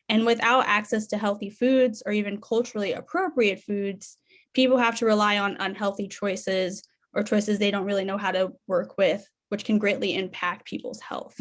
Speaker 18: And without access to healthy foods or even culturally appropriate foods, people have to rely on unhealthy choices or choices they don't really know how to work with, which can greatly impact people's health.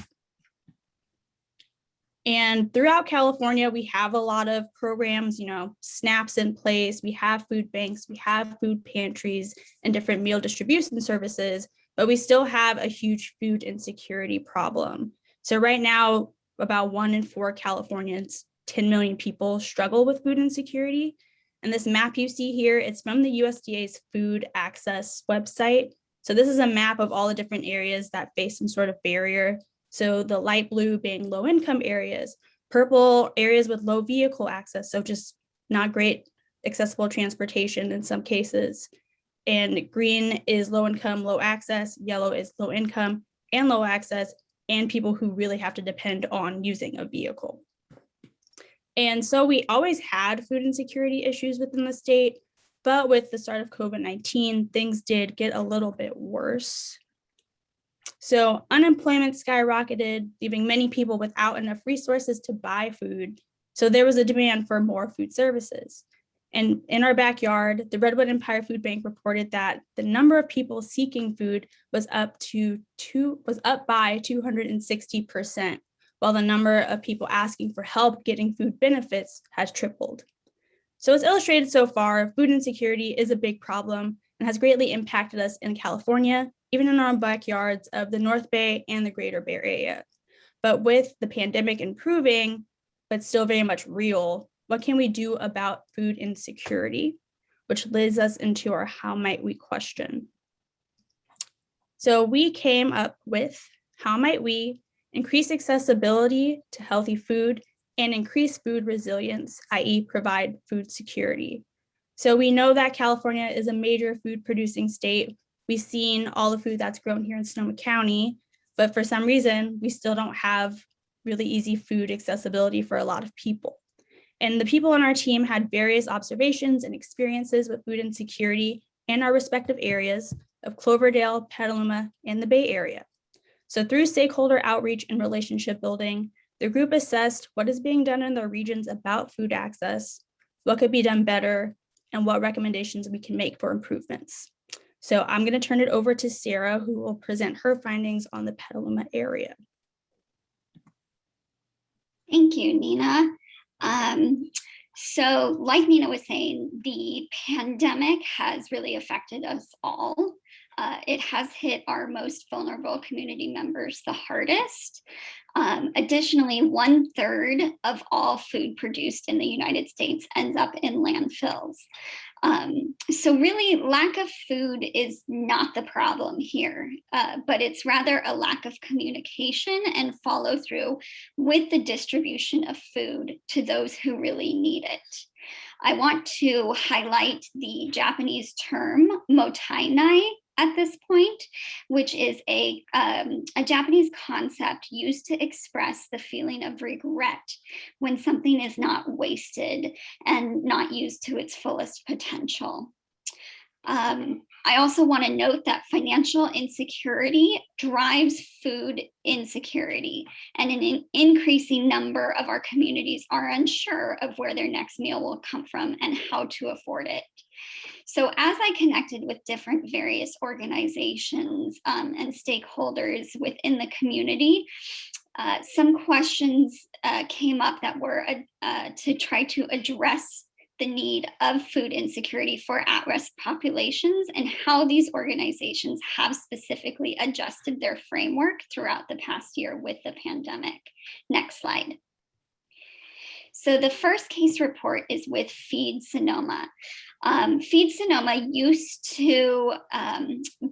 Speaker 18: And throughout California, we have a lot of programs, SNAPs in place, we have food banks, we have food pantries and different meal distribution services, but we still have a huge food insecurity problem. So right now, about 1 in 4 Californians, 10 million people struggle with food insecurity. And this map you see here, it's from the USDA's Food Access website. So this is a map of all the different areas that face some sort of barrier. So the light blue being low income areas, purple areas with low vehicle access, so just not great accessible transportation in some cases. And green is low income, low access, yellow is low income and low access, and people who really have to depend on using a vehicle. And so we always had food insecurity issues within the state, but with the start of COVID-19, things did get a little bit worse. So unemployment skyrocketed, leaving many people without enough resources to buy food. So there was a demand for more food services. And in our backyard, the Redwood Empire Food Bank reported that the number of people seeking food was up by 260%, while the number of people asking for help getting food benefits has tripled. So as illustrated so far, food insecurity is a big problem and has greatly impacted us in California, even in our own backyards of the North Bay and the Greater Bay Area. But with the pandemic improving, but still very much real, what can we do about food insecurity? Which leads us into our how might we question. So we came up with how might we increase accessibility to healthy food and increase food resilience, i.e. provide food security. So we know that California is a major food producing state we've seen all the food that's grown here in Sonoma County, but for some reason, we still don't have really easy food accessibility for a lot of people. And the people on our team had various observations and experiences with food insecurity in our respective areas of Cloverdale, Petaluma, and the Bay Area. So through stakeholder outreach and relationship building, the group assessed what is being done in their regions about food access, what could be done better, and what recommendations we can make for improvements. So I'm going to turn it over to Sarah, who will present her findings on the Petaluma area.
Speaker 15: Thank you, Nina. So like Nina was saying, the pandemic has really affected us all. It has hit our most vulnerable community members the hardest. Additionally, 1/3 of all food produced in the United States ends up in landfills. So really, lack of food is not the problem here, but it's rather a lack of communication and follow through with the distribution of food to those who really need it. I want to highlight the Japanese term motainai at this point, which is a Japanese concept used to express the feeling of regret when something is not wasted and not used to its fullest potential. I also want to note that financial insecurity drives food insecurity, and an increasing number of our communities are unsure of where their next meal will come from and how to afford it. So as I connected with different various organizations and stakeholders within the community, some questions came up that were to try to address the need of food insecurity for at-risk populations and how these organizations have specifically adjusted their framework throughout the past year with the pandemic. Next slide. So the first case report is with Feed Sonoma. Feed Sonoma used to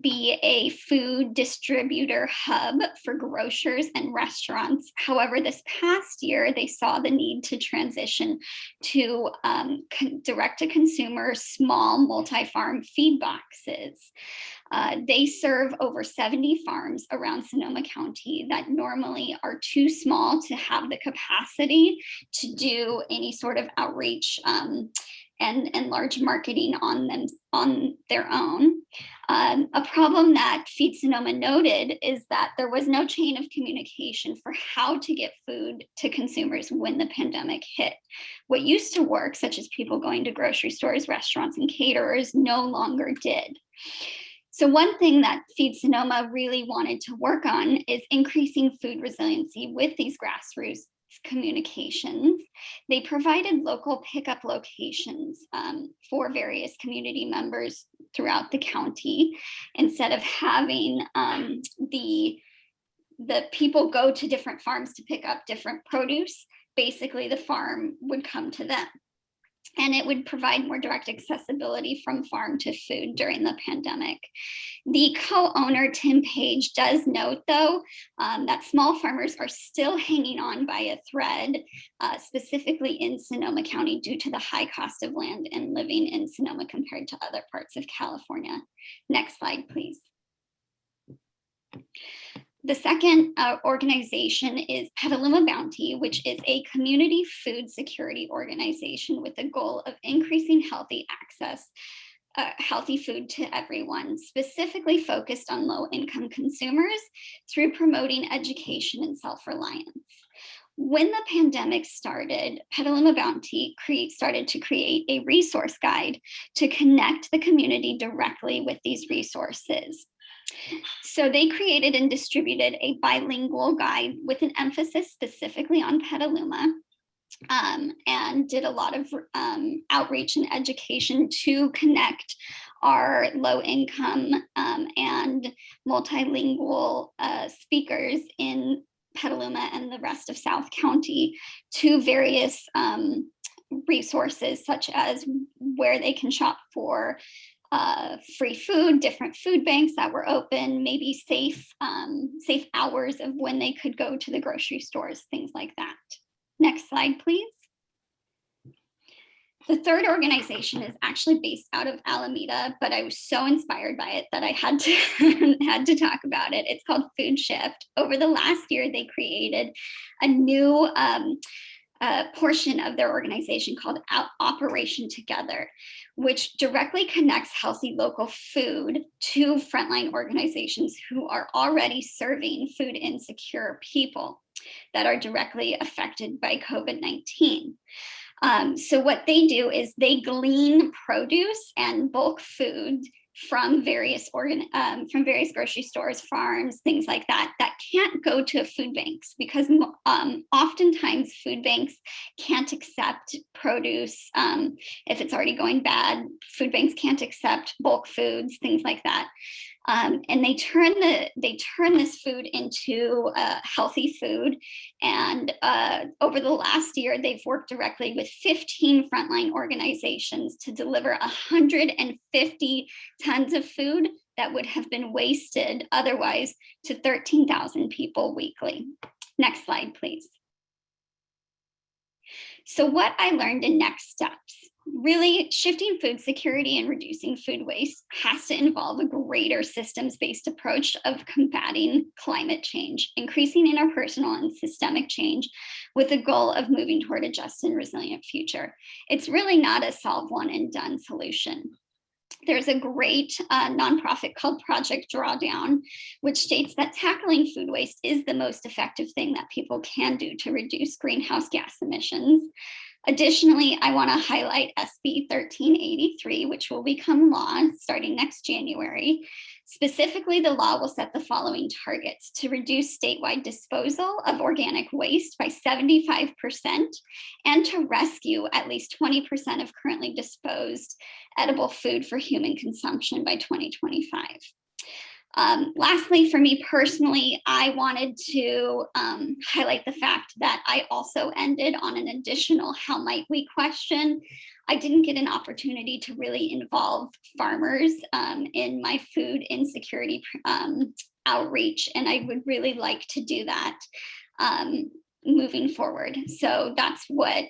Speaker 15: be a food distributor hub for grocers and restaurants. However, this past year, they saw the need to transition to direct-to-consumer small multi-farm feed boxes. They serve over 70 farms around Sonoma County that normally are too small to have the capacity to do any sort of outreach and large marketing on their own. A problem that Feed Sonoma noted is that there was no chain of communication for how to get food to consumers when the pandemic hit. What used to work, such as people going to grocery stores, restaurants, and caterers, no longer did. So one thing that Feed Sonoma really wanted to work on is increasing food resiliency with these grassroots communications. They provided local pickup locations for various community members throughout the county, instead of having the people go to different farms to pick up different produce. Basically, the farm would come to them, and it would provide more direct accessibility from farm to food during the pandemic. The co-owner, Tim Page, does note, though, that small farmers are still hanging on by a thread, specifically in Sonoma County, due to the high cost of land and living in Sonoma compared to other parts of California. Next slide, please. The second organization is Petaluma Bounty, which is a community food security organization with the goal of increasing healthy access, healthy food to everyone, specifically focused on low-income consumers through promoting education and self-reliance. When the pandemic started, Petaluma Bounty started to create a resource guide to connect the community directly with these resources. So they created and distributed a bilingual guide with an emphasis specifically on Petaluma, and did a lot of outreach and education to connect our low-income and multilingual speakers in Petaluma and the rest of South County to various resources, such as where they can shop for free food, different food banks that were open, maybe safe hours of when they could go to the grocery stores, things like that. Next slide, please. The third organization is actually based out of Alameda, but I was so inspired by it that I had to had to talk about it. It's called Food Shift. Over the last year, they created a new portion of their organization called Operation Together, which directly connects healthy local food to frontline organizations who are already serving food insecure people that are directly affected by COVID-19. So what they do is they glean produce and bulk food from various grocery stores, farms, things like that, that can't go to food banks because oftentimes food banks can't accept produce if it's already going bad. Food banks can't accept bulk foods, things like that. And they turn this food into healthy food. And over the last year, they've worked directly with 15 frontline organizations to deliver 150 tons of food that would have been wasted otherwise to 13,000 people weekly. Next slide, please. So what I learned in next steps. Really, shifting food security and reducing food waste has to involve a greater systems-based approach of combating climate change, increasing interpersonal and systemic change with the goal of moving toward a just and resilient future. It's really not a solve one and done solution. There's a great nonprofit called Project Drawdown, which states that tackling food waste is the most effective thing that people can do to reduce greenhouse gas emissions. Additionally, I want to highlight SB 1383, which will become law starting next January. Specifically, the law will set the following targets: to reduce statewide disposal of organic waste by 75% and to rescue at least 20% of currently disposed edible food for human consumption by 2025. Lastly, for me personally, I wanted to highlight the fact that I also ended on an additional how might we question. I didn't get an opportunity to really involve farmers in my food insecurity outreach, and I would really like to do that moving forward. So that's what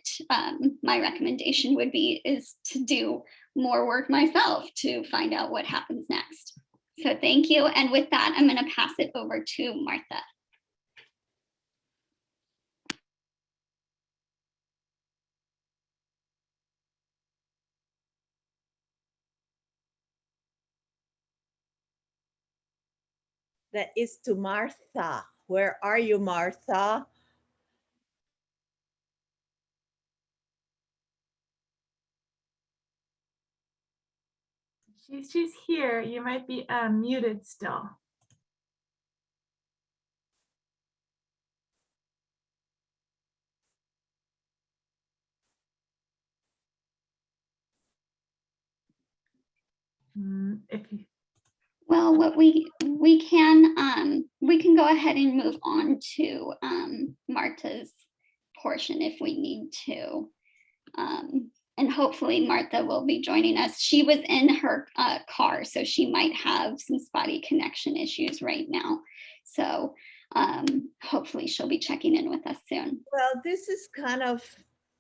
Speaker 15: my recommendation would be, is to do more work myself to find out what happens next. So thank you. And with that, I'm going to pass it over to Martha.
Speaker 10: That is to Martha. Where are you, Martha?
Speaker 1: She's here. You might be muted still. If you
Speaker 15: Well, what we can go ahead and move on to Martha's portion if we need to. And hopefully Martha will be joining us. She was in her car, so she might have some spotty connection issues right now. So hopefully she'll be checking in with us soon.
Speaker 10: Well, this is kind of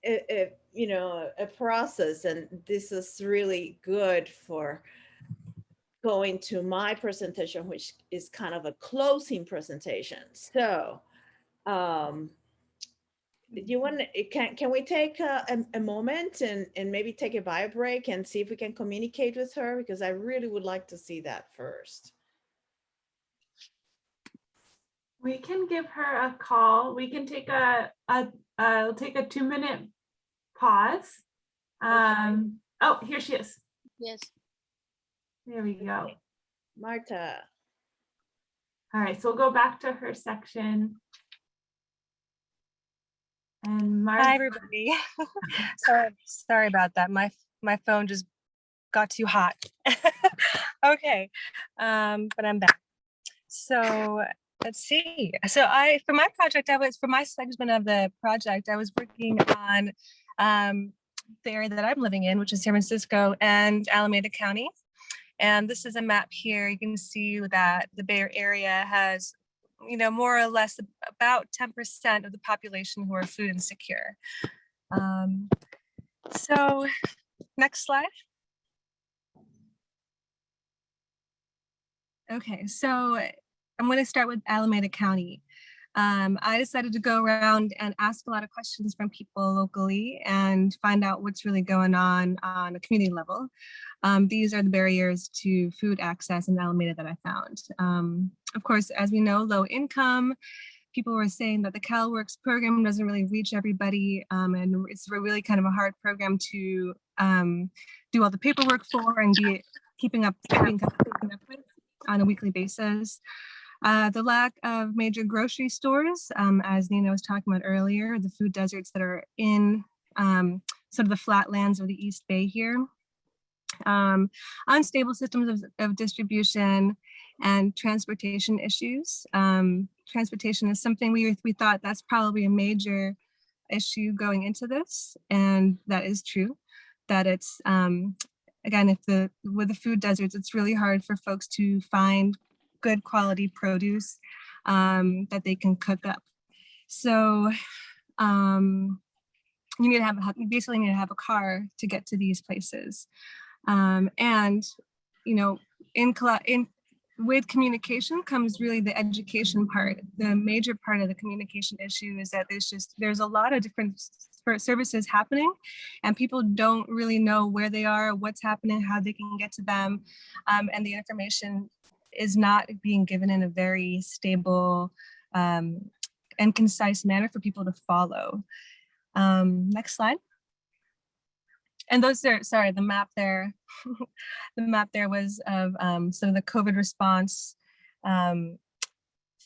Speaker 10: a process, and this is really good for going to my presentation, which is kind of a closing presentation. So you want can we take a moment and maybe take a bio break and see if we can communicate with her, because I really would like to see that first.
Speaker 1: We can give her a call. We can take a 2-minute pause. Oh, here she is.
Speaker 2: Yes.
Speaker 1: There we go.
Speaker 10: Martha.
Speaker 1: All right, so we'll go back to her section. And Martha.
Speaker 19: Hi, everybody. Sorry about that. My phone just got too hot. Okay, but I'm back. So let's see. So for my project, for my segment of the project, I was working on the area that I'm living in, which is San Francisco and Alameda County. And this is a map here. You can see that the Bay Area has, more or less about 10% of the population who are food insecure. So next slide. Okay, so I'm going to start with Alameda County. I decided to go around and ask a lot of questions from people locally and find out what's really going on a community level. These are the barriers to food access in Alameda that I found. Of course, as we know, low income, people were saying that the CalWorks program doesn't really reach everybody, and it's really kind of a hard program to do all the paperwork for and be keeping up with on a weekly basis. The lack of major grocery stores, as Nina was talking about earlier, the food deserts that are in sort of the flatlands of the East Bay here. Unstable systems of distribution and transportation issues. Transportation is something we thought that's probably a major issue going into this, and that is true. That it's again, with the food deserts, it's really hard for folks to find good quality produce that they can cook up. So you need to have basically need to have a car to get to these places. And you know, with communication comes really the education part. The major part of the communication issue is that there's a lot of different services happening, and people don't really know where they are, what's happening, how they can get to them, and the information is not being given in a very stable and concise manner for people to follow. Next slide. And those are, sorry, the map there, the map there was of some of the COVID response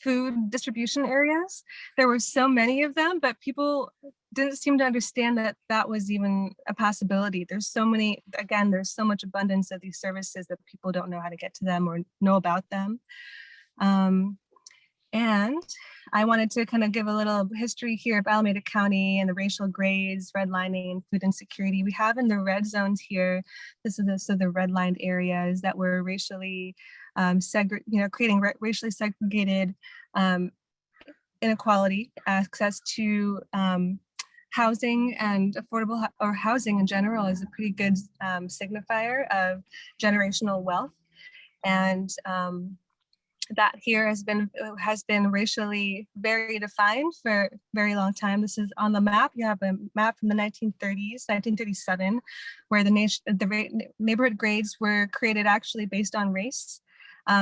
Speaker 19: food distribution areas. There were so many of them, but people didn't seem to understand that that was even a possibility. There's so many, again, there's so much abundance of these services that people don't know how to get to them or know about them. And I wanted to kind of give a little history here of Alameda County and the racial grades, redlining, and food insecurity. We have in the red zones here, this is the redlined areas that were racially creating racially segregated inequality, access to housing and affordable or housing in general is a pretty good signifier of generational wealth. And that here has been racially very defined for a very long time. This is on the map. You have a map from the 1930s, 1937, where the neighborhood grades were created actually based on race.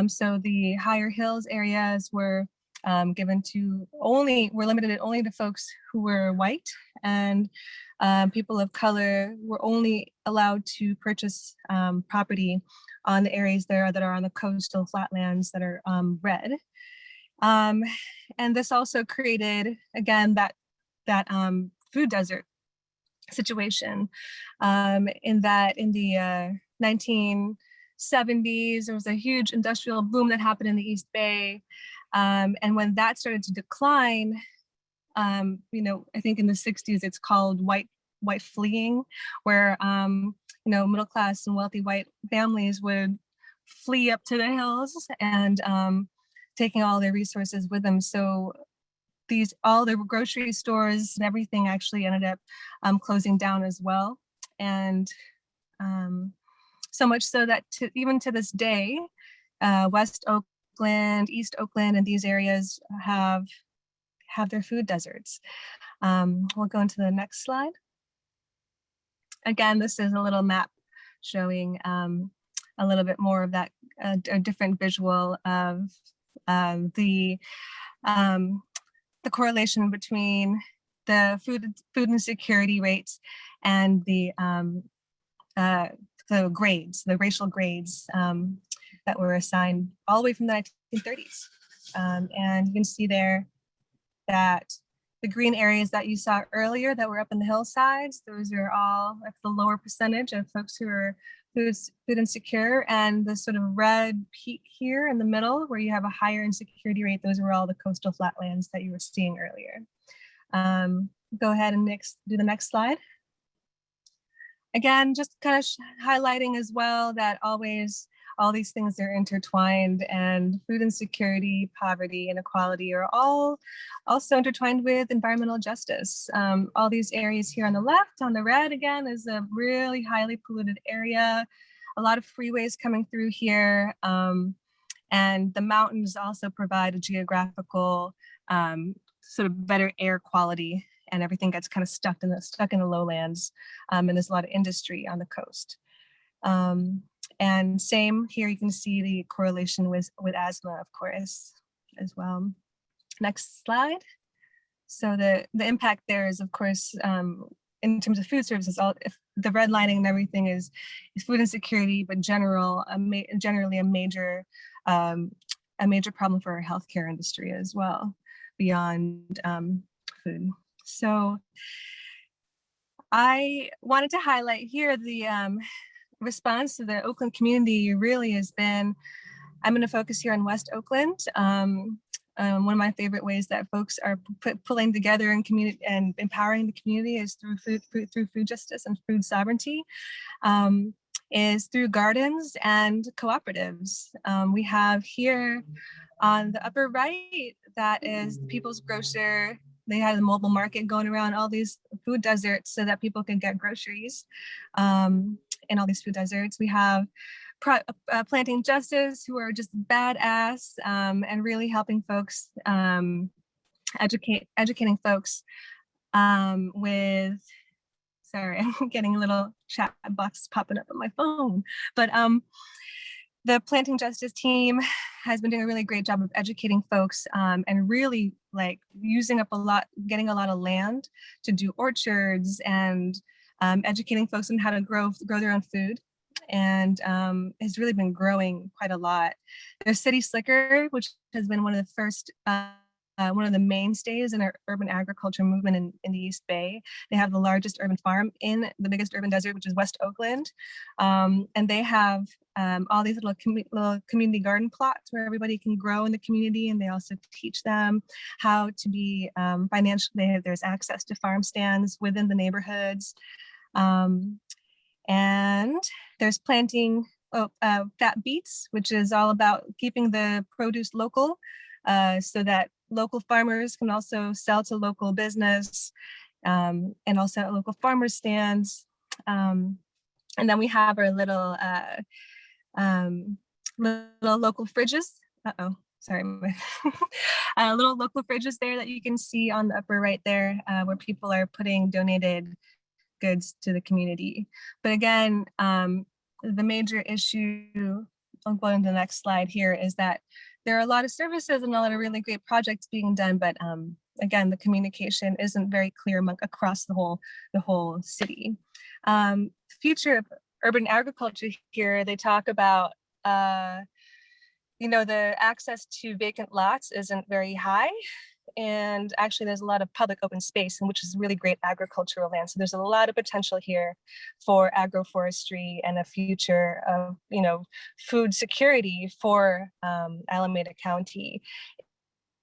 Speaker 19: So the higher hills areas were were limited only to folks who were white, and people of color were only allowed to purchase property on the areas that are on the coastal flatlands that are red. And this also created, again, that food desert situation, in that in the 1970s, there was a huge industrial boom that happened in the East Bay. And when that started to decline, I think in the 60s, it's called white fleeing, where middle class and wealthy white families would flee up to the hills and taking all their resources with them. So all the grocery stores and everything actually ended up closing down as well. And so much so that even to this day, West Oakland, East Oakland, and these areas have their food deserts. We'll go into the next slide. Again, this is a little map showing a little bit more of that, a different visual of the correlation between the food insecurity rates and the grades, the racial grades that were assigned all the way from the 1930s. And you can see there that the green areas that you saw earlier that were up in the hillsides, those are all, that's the lower percentage of folks who are food insecure, and the sort of red peak here in the middle where you have a higher insecurity rate, those were all the coastal flatlands that you were seeing earlier. Go ahead and do the next slide. Again, just kind of highlighting as well that always all these things are intertwined, and food insecurity, poverty, inequality are all also intertwined with environmental justice. All these areas here on the left, on the red again, is a really highly polluted area. A lot of freeways coming through here. And the mountains also provide a geographical sort of better air quality, and everything gets kind of stuck in the lowlands. And there's a lot of industry on the coast. And same here, you can see the correlation with asthma, of course, as well. Next slide. So the impact there is, of course, in terms of food services, if the redlining and everything is food insecurity, but generally a major problem for our healthcare industry as well, beyond food. So I wanted to highlight here the response to the Oakland community really has been, I'm going to focus here on West Oakland. One of my favorite ways that folks are pulling together and community and empowering the community is through food justice and food sovereignty, is through gardens and cooperatives. We have here on the upper right, that is People's Grocer. They had a mobile market going around all these food deserts so that people can get groceries in all these food deserts. We have Planting Justice, who are just badass and really helping folks, educating folks with, sorry, I'm getting a little chat box popping up on my phone, but the Planting Justice team has been doing a really great job of educating folks and really like using up getting a lot of land to do orchards and educating folks on how to grow their own food. And has really been growing quite a lot. There's City Slicker, which has been one of the first, one of the mainstays in our urban agriculture movement in the East Bay. They have the largest urban farm in the biggest urban desert, which is West Oakland. And they have all these little community garden plots where everybody can grow in the community, and they also teach them how to be financially, there's access to farm stands within the neighborhoods. And there's Planting Fat Beets, which is all about keeping the produce local so that local farmers can also sell to local business and also at local farmer stands. And then we have our little local fridges. Sorry. Little local fridges there that you can see on the upper right there where people are putting donated goods to the community. But again, the major issue, I'll go into the next slide here, is that there are a lot of services and a lot of really great projects being done, but again, the communication isn't very clear across the whole city. Future of urban agriculture here, they talk about, the access to vacant lots isn't very high. And actually there's a lot of public open space, which is really great agricultural land. So there's a lot of potential here for agroforestry and a future of, food security for Alameda County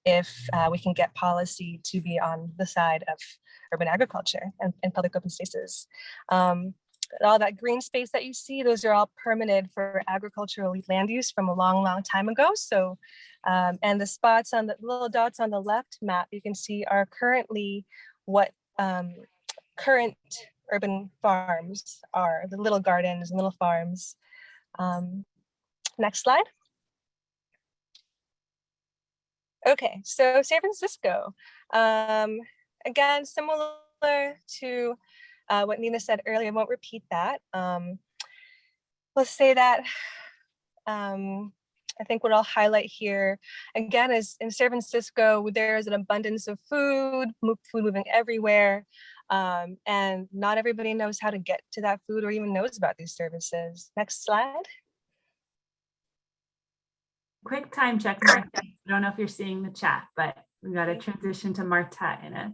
Speaker 19: if we can get policy to be on the side of urban agriculture and public open spaces. All that green space that you see, those are all permitted for agricultural land use from a long, long time ago. So, and the spots on the little dots on the left map, you can see are currently what current urban farms are, the little gardens and little farms. Next slide. Okay, so San Francisco, again, similar to what Nina said earlier, I won't repeat that. Let's say that I think what I'll highlight here, again, is in San Francisco, there is an abundance of food moving everywhere. And not everybody knows how to get to that food or even knows about these services. Next slide.
Speaker 1: Quick time check, Marta. I don't know if you're seeing the chat, but we got to transition to Marta in it.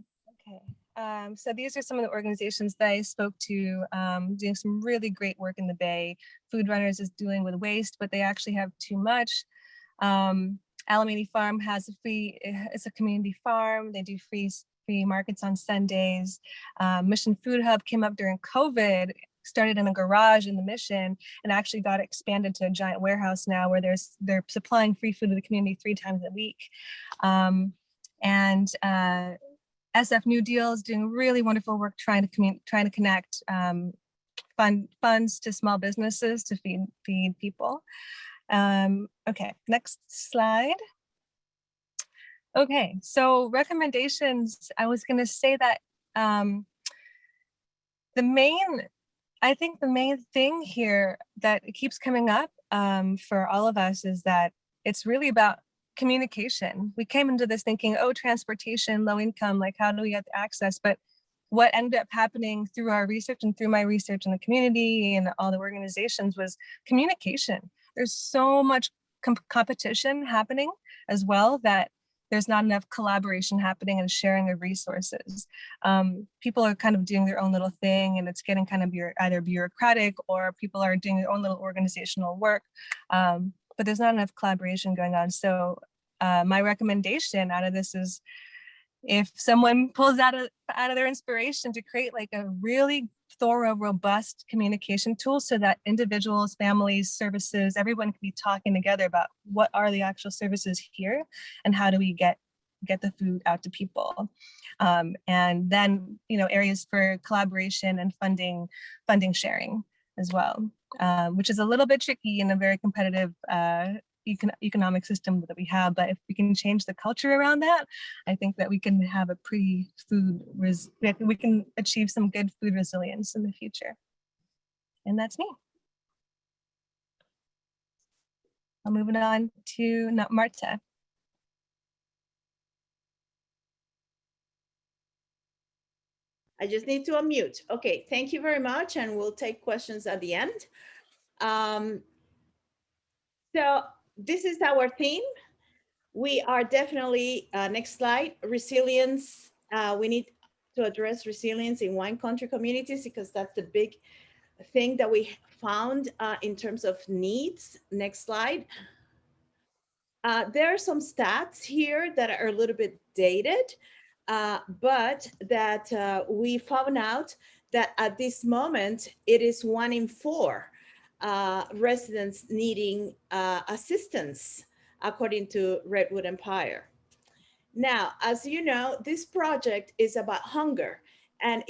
Speaker 19: Okay. So these are some of the organizations that I spoke to, doing some really great work in the Bay. Food Runners is dealing with waste, but they actually have too much. Alameda Farm has it's a community farm. They do free markets on Sundays. Mission Food Hub came up during COVID started in a garage in the Mission and actually got expanded to a giant warehouse now where they're supplying free food to the community 3 times a week. SF New Deal is doing really wonderful work trying to connect funds to small businesses to feed people. Okay, next slide. Okay, so recommendations. I was going to say that I think the main thing here that keeps coming up for all of us is that it's really about communication. We came into this thinking, oh, transportation, low income, like how do we get access? But what ended up happening through our research and through my research in the community and all the organizations was communication. There's so much competition happening as well that there's not enough collaboration happening and sharing of resources. People are kind of doing their own little thing and it's getting kind of either bureaucratic or people are doing their own little organizational work, but there's not enough collaboration going on. So my recommendation out of this is if someone pulls out of their inspiration to create like a really thorough, robust communication tool so that individuals, families, services, everyone can be talking together about what are the actual services here and how do we get the food out to people. And then, areas for collaboration and funding sharing as well, which is a little bit tricky in a very competitive economic system that we have, but if we can change the culture around that, I think that we can have a we can achieve some good food resilience in the future. And that's me. I'll move it on to Marta.
Speaker 10: I just need to unmute. Okay, thank you very much. And we'll take questions at the end. So this is our theme. We are definitely, next slide, resilience. We need to address resilience in wine country communities because that's the big thing that we found in terms of needs. Next slide. There are some stats here that are a little bit dated, but that we found out that at this moment, it is 1 in 4 residents needing assistance, according to Redwood Empire. Now, as you know, this project is about hunger. And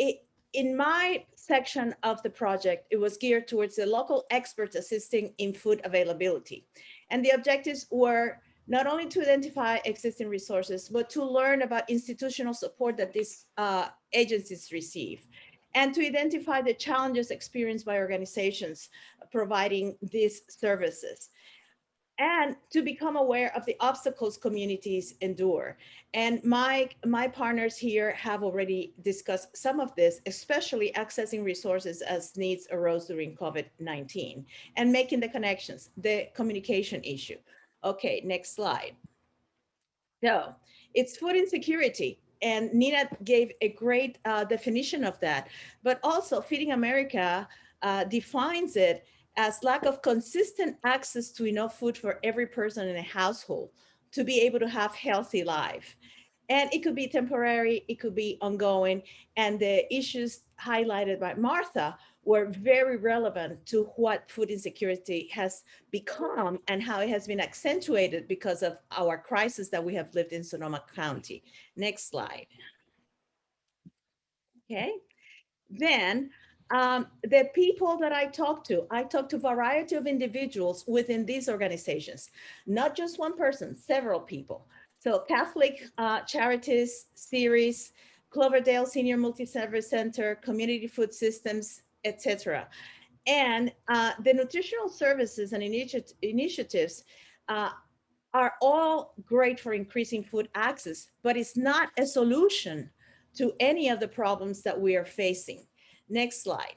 Speaker 10: in my section of the project, it was geared towards the local experts assisting in food availability. And the objectives were not only to identify existing resources, but to learn about institutional support that these agencies receive, and to identify the challenges experienced by organizations providing these services, and to become aware of the obstacles communities endure. And my partners here have already discussed some of this, especially accessing resources as needs arose during COVID-19 and making the connections, the communication issue. Okay, next slide. So it's food insecurity. And Nina gave a great definition of that, but also Feeding America defines it as lack of consistent access to enough food for every person in a household to be able to have healthy life. And it could be temporary, it could be ongoing. And the issues highlighted by Martha were very relevant to what food insecurity has become and how it has been accentuated because of our crisis that we have lived in Sonoma County. Next slide. Okay, then the people that I talked to a variety of individuals within these organizations, not just one person, several people. So Catholic Charities Series, Cloverdale Senior Multi-Service Center, Community Food Systems, etc. And the nutritional services and initiatives are all great for increasing food access, but it's not a solution to any of the problems that we are facing. Next slide.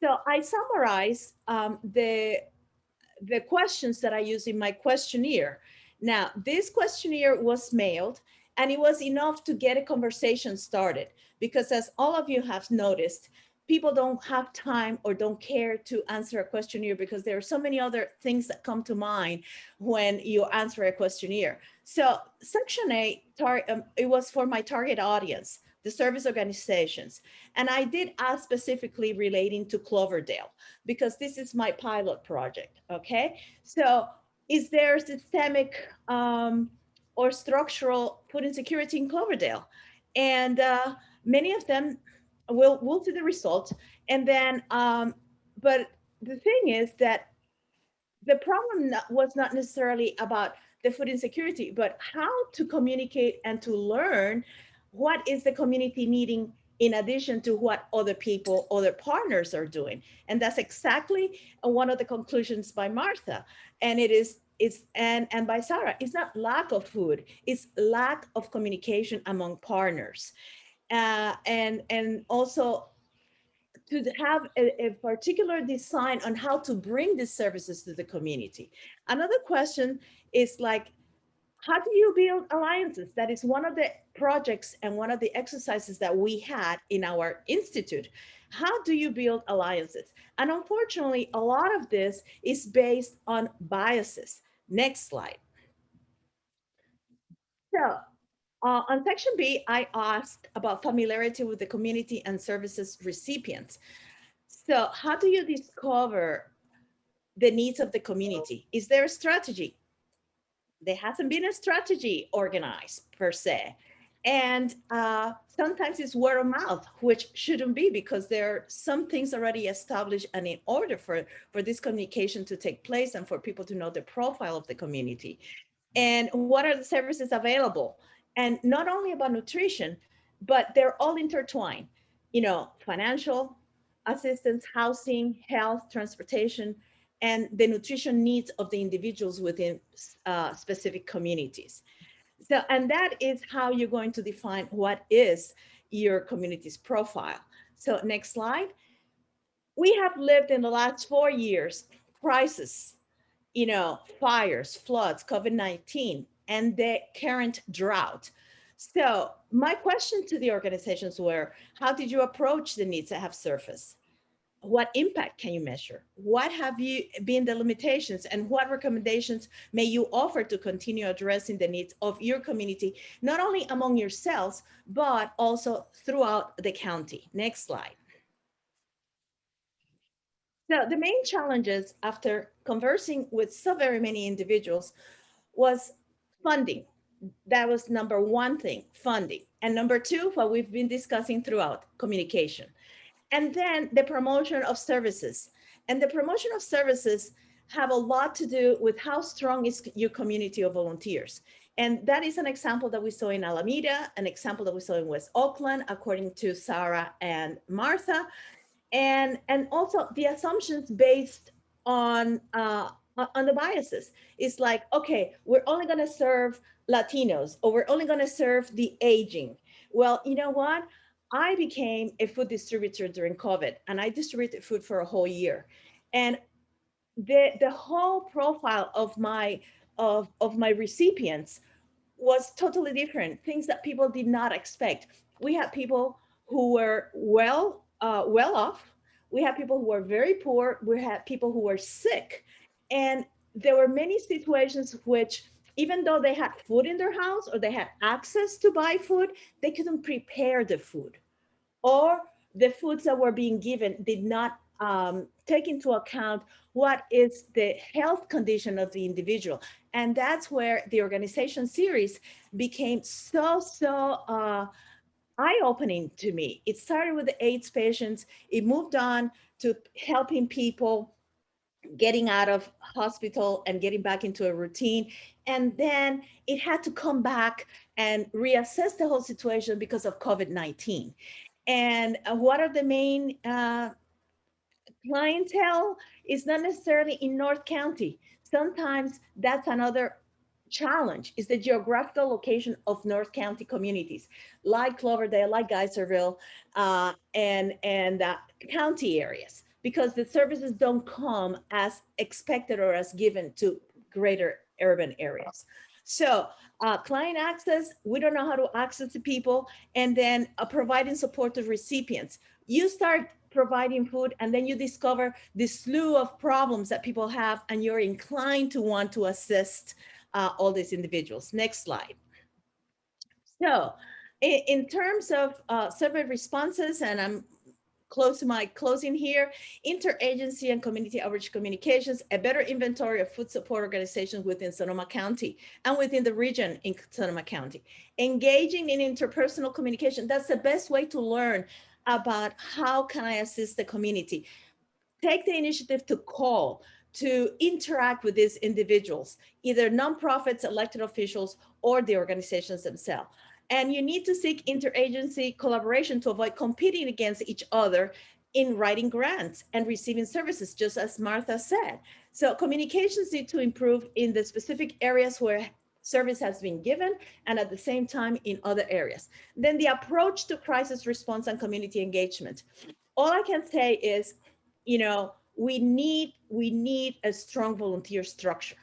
Speaker 10: So I summarize the questions that I use in my questionnaire. Now, this questionnaire was mailed and it was enough to get a conversation started because, as all of you have noticed, people don't have time or don't care to answer a questionnaire because there are so many other things that come to mind when you answer a questionnaire. So section A, it was for my target audience, the service organizations. And I did ask specifically relating to Cloverdale, because this is my pilot project, okay? So is there systemic or structural food insecurity in Cloverdale? And many of them we'll see the results. And then, but the thing is that the problem was not necessarily about the food insecurity, but how to communicate and to learn what is the community needing in addition to what other people, other partners are doing. And that's exactly one of the conclusions by Martha. And and by Sarah, it's not lack of food, it's lack of communication among partners. And also to have a particular design on how to bring these services to the community. Another question is like, how do you build alliances? That is one of the projects and one of the exercises that we had in our institute. How do you build alliances? And unfortunately, a lot of this is based on biases. Next slide. So on section B, I asked about familiarity with the community and services recipients. So how do you discover the needs of the community? Is there a strategy? There hasn't been a strategy organized per se. And sometimes it's word of mouth, which shouldn't be, because there are some things already established, and in order for this communication to take place and for people to know the profile of the community. And what are the services available? And not only about nutrition, but they're all intertwined. You know, financial assistance, housing, health, transportation, and the nutrition needs of the individuals within specific communities. So, and that is how you're going to define what is your community's profile. So next slide. We have lived in the last 4 years, crisis, you know, fires, floods, COVID-19, and the current drought. So my question to the organizations were, how did you approach the needs that have surfaced? What impact can you measure? What have been the limitations, and what recommendations may you offer to continue addressing the needs of your community, not only among yourselves, but also throughout the county? Next slide. So the main challenges after conversing with so very many individuals was funding. That was number one thing, funding. And number two, what we've been discussing throughout, communication. And then the promotion of services. And the promotion of services have a lot to do with how strong is your community of volunteers. And that is an example that we saw in Alameda, an example that we saw in West Oakland, according to Sarah and Martha. And also the assumptions based on the biases. It's like, okay, we're only gonna serve Latinos, or we're only gonna serve the aging. Well, you know what? I became a food distributor during COVID, and I distributed food for a whole year. And the whole profile of my recipients was totally different, things that people did not expect. We had people who were well off. We had people who were very poor. We had people who were sick. And there were many situations which, even though they had food in their house or they had access to buy food, they couldn't prepare the food, or the foods that were being given did not take into account what is the health condition of the individual. And that's where the organization series became so eye-opening to me. It started with the AIDS patients. It moved on to helping people getting out of hospital and getting back into a routine. And then it had to come back and reassess the whole situation because of COVID-19. And what are the main clientele is not necessarily in North County. Sometimes that's another challenge, is the geographical location of North County communities, like Cloverdale, like Geyserville, and county areas, because the services don't come as expected or as given to greater urban areas. So client access, we don't know how to access the people, and then providing support to recipients. You start providing food, and then you discover the slew of problems that people have, and you're inclined to want to assist all these individuals. Next slide. So In terms of survey responses, and I'm close to my closing here, interagency and community outreach communications, a better inventory of food support organizations within Sonoma County and within the region in Sonoma County. Engaging in interpersonal communication, that's the best way to learn about how can I assist the community. Take the initiative to call, to interact with these individuals, either nonprofits, elected officials, or the organizations themselves. And you need to seek interagency collaboration to avoid competing against each other in writing grants and receiving services, just as Martha said. So communications need to improve in the specific areas where service has been given, and at the same time in other areas. Then the approach to crisis response and community engagement. All I can say is, you know, we need a strong volunteer structure.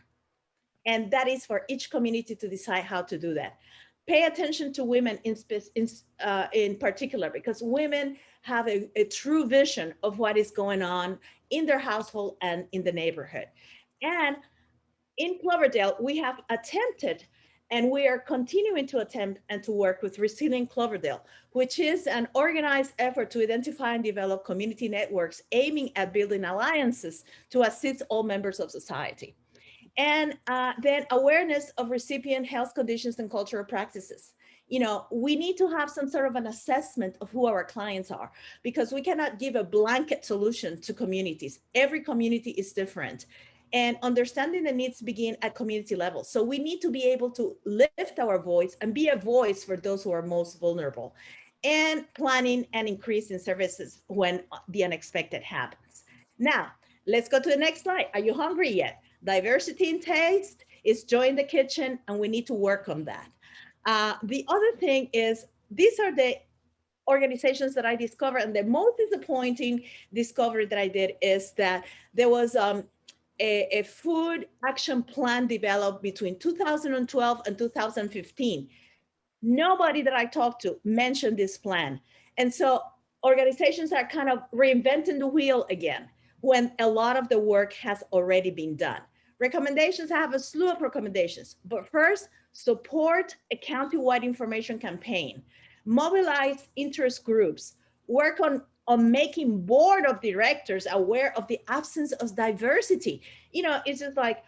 Speaker 10: And that is for each community to decide how to do that. Pay attention to women in particular, because women have a true vision of what is going on in their household and in the neighborhood. And in Cloverdale, we have attempted, and we are continuing to attempt and to work with Resilient Cloverdale, which is an organized effort to identify and develop community networks aiming at building alliances to assist all members of society. And then awareness of recipient health conditions and cultural practices. You know, we need to have some sort of an assessment of who our clients are, because we cannot give a blanket solution to communities. Every community is different. And understanding the needs begin at community level. So we need to be able to lift our voice and be a voice for those who are most vulnerable, and planning and increasing services when the unexpected happens. Now, let's go to the next slide. Are you hungry yet? Diversity in taste is joy in the kitchen, and we need to work on that. The other thing is, these are the organizations that I discovered, and the most disappointing discovery that I did is that there was a food action plan developed between 2012 and 2015. Nobody that I talked to mentioned this plan. And so organizations are kind of reinventing the wheel again when a lot of the work has already been done. Recommendations, I have a slew of recommendations, but first, support a countywide information campaign, mobilize interest groups, work on making board of directors aware of the absence of diversity. You know, it's just like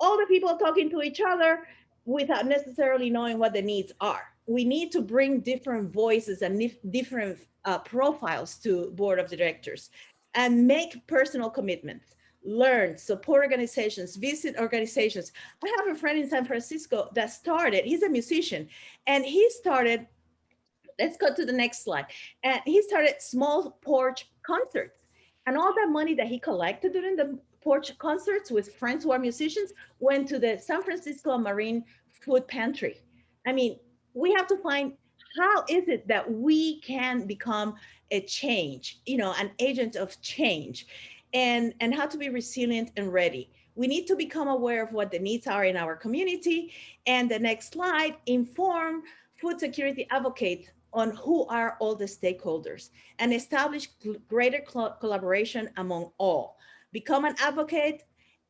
Speaker 10: all the people talking to each other without necessarily knowing what the needs are. We need to bring different voices and different profiles to board of directors, and make personal commitments. Learn, support organizations, visit organizations. I have a friend in San Francisco that started, he's a musician, and he started, let's go to the next slide. And he started small porch concerts. And all that money that he collected during the porch concerts with friends who are musicians went to the San Francisco Marine Food Pantry. I mean, we have to find, how is it that we can become a change, you know, an agent of change, and how to be resilient and ready. We need to become aware of what the needs are in our community. And the next slide, inform food security advocates on who are all the stakeholders, and establish greater collaboration among all. Become an advocate.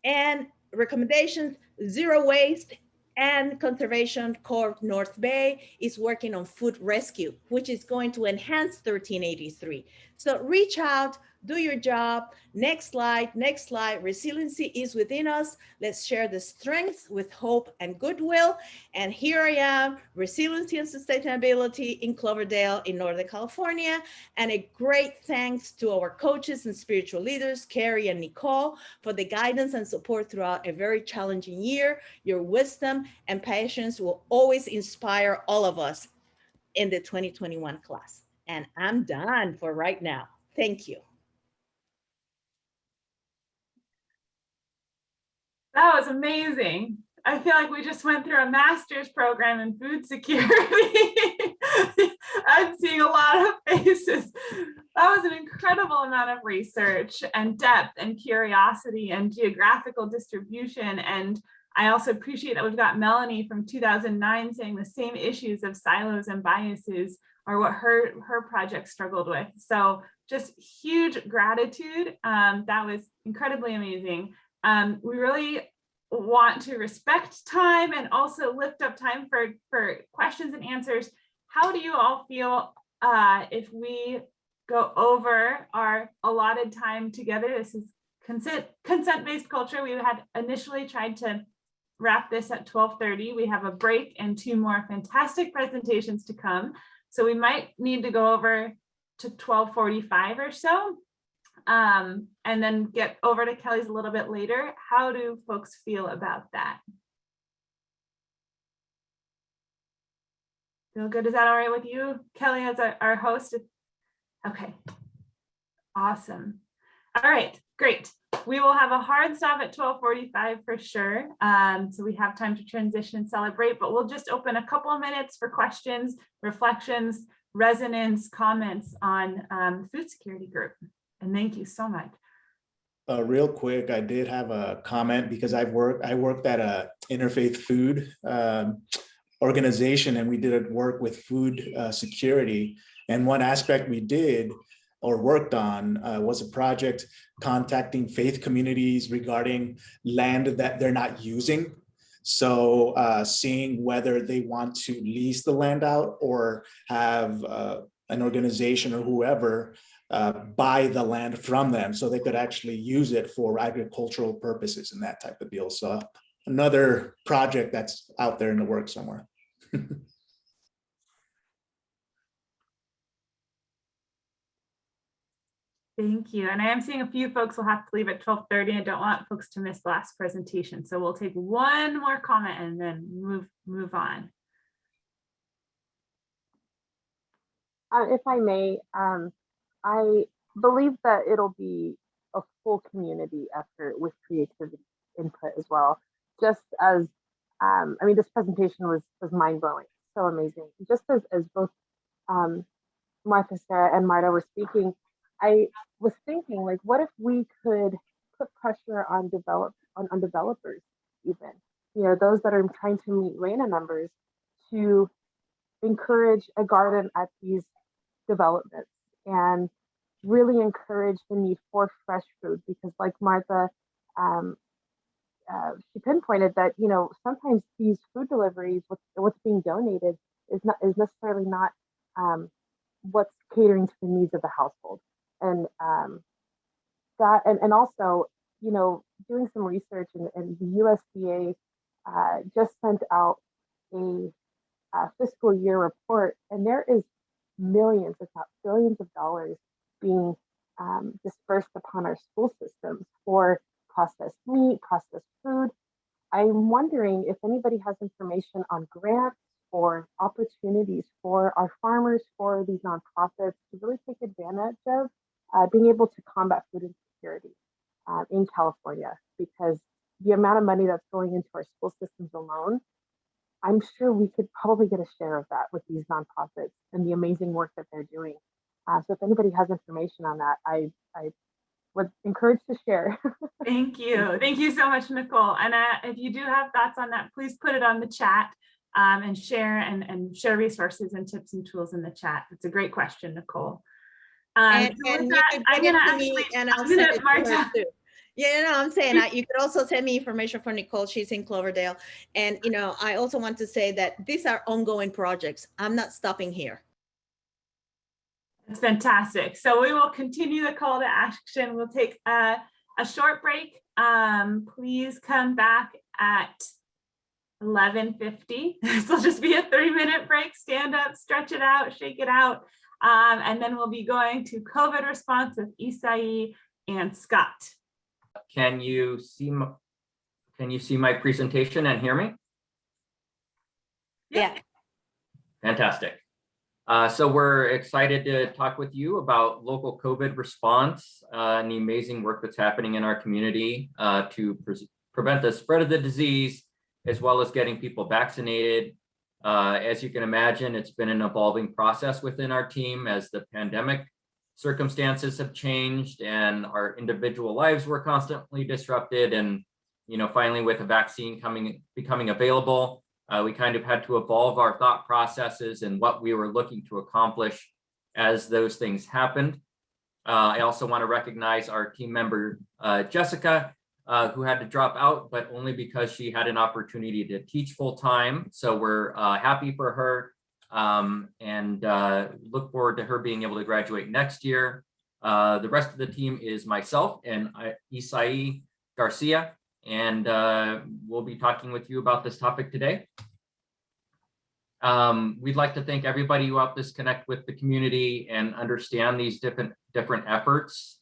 Speaker 10: And recommendations: zero waste and Conservation Corps North Bay is working on food rescue, which is going to enhance 1383. So reach out, do your job. Next slide, next slide. Resiliency is within us. Let's share the strengths with hope and goodwill. And here I am, resiliency and sustainability in Cloverdale in Northern California. And a great thanks to our coaches and spiritual leaders, Carrie and Nicole, for the guidance and support throughout a very challenging year. Your wisdom and patience will always inspire all of us in the 2021 class. And I'm done for right now. Thank you.
Speaker 1: That was amazing. I feel like we just went through a master's program in food security. I'm seeing a lot of faces. That was an incredible amount of research and depth and curiosity and geographical distribution. And I also appreciate that we've got Melanie from 2009 saying the same issues of silos and biases are what her project struggled with. So just huge gratitude. That was incredibly amazing. We really want to respect time and also lift up time for questions and answers. how do you all feel if we go over our allotted time together? This is consent-based culture. We had initially tried to wrap this at 12:30. We have a break and 2 more fantastic presentations to come. So we might need to go over to 12:45 or so, and then get over to Kelli's a little bit later. How do folks feel about that? Feel good? Is that all right with you, Kelli, as our host? Okay, awesome. All right, great. We will have a hard stop at 12:45 for sure. So we have time to transition and celebrate, but we'll just open a couple of minutes for questions, reflections, resonance, comments on food security group. And thank you so much.
Speaker 17: Real quick, I did have a comment because I worked at a interfaith food organization, and we did work with food security. And one aspect we did or worked on was a project contacting faith communities regarding land that they're not using. So seeing whether they want to lease the land out or have an organization or whoever buy the land from them so they could actually use it for agricultural purposes and that type of deal. So another project that's out there in the works somewhere.
Speaker 1: Thank you. And I am seeing a few folks will have to leave at 12:30. I don't want folks to miss the last presentation. So we'll take one more comment and then move on.
Speaker 5: If I may, I believe that it'll be a full community effort with creativity input as well. Just as, I mean, this presentation was mind-blowing, so amazing. Just as both Martha, Sarah, and Marta were speaking, I was thinking, like, what if we could put pressure on developers, even, you know, those that are trying to meet RENA numbers, to encourage a garden at these developments and really encourage the need for fresh food, because like Martha, she pinpointed that, you know, sometimes these food deliveries, what's being donated is necessarily not what's catering to the needs of the household. And that, and also, you know, doing some research, and the USDA just sent out a fiscal year report, and there is millions, if not billions of dollars being dispersed upon our school systems for processed meat, processed food. I'm wondering if anybody has information on grants or opportunities for our farmers, for these nonprofits to really take advantage of being able to combat food insecurity in California, because the amount of money that's going into our school systems alone, I'm sure we could probably get a share of that with these nonprofits and the amazing work that they're doing. So if anybody has information on that, I would encourage to share.
Speaker 1: Thank you. Thank you so much, Nicole. And if you do have thoughts on that, please put it on the chat and share resources and tips and tools in the chat. It's a great question, Nicole.
Speaker 10: And you could bring it to me and I'll send it to her too. Yeah, no, I'm saying that you could also send me information from Nicole. She's in Cloverdale. And, you know, I also want to say that these are ongoing projects. I'm not stopping here.
Speaker 1: That's fantastic. So we will continue the call to action. We'll take a short break. Please come back at 11:50. This will just be a 3-minute break. Stand up, stretch it out, shake it out. And then we'll be going to COVID response with Isai and Scott.
Speaker 20: Can you see my presentation and hear me?
Speaker 16: Yeah.
Speaker 20: Fantastic. So we're excited to talk with you about local COVID response and the amazing work that's happening in our community to prevent the spread of the disease, as well as getting people vaccinated. As you can imagine, it's been an evolving process within our team as the pandemic circumstances have changed and our individual lives were constantly disrupted. And, you know, finally with a vaccine becoming available, we kind of had to evolve our thought processes and what we were looking to accomplish as those things happened. I also want to recognize our team member, Jessica, who had to drop out, but only because she had an opportunity to teach full time. So we're happy for her. and look forward to her being able to graduate next year. The rest of the team is myself and Isai Garcia, and we'll be talking with you about this topic today. We'd like to thank everybody who helped us connect with the community and understand these different efforts.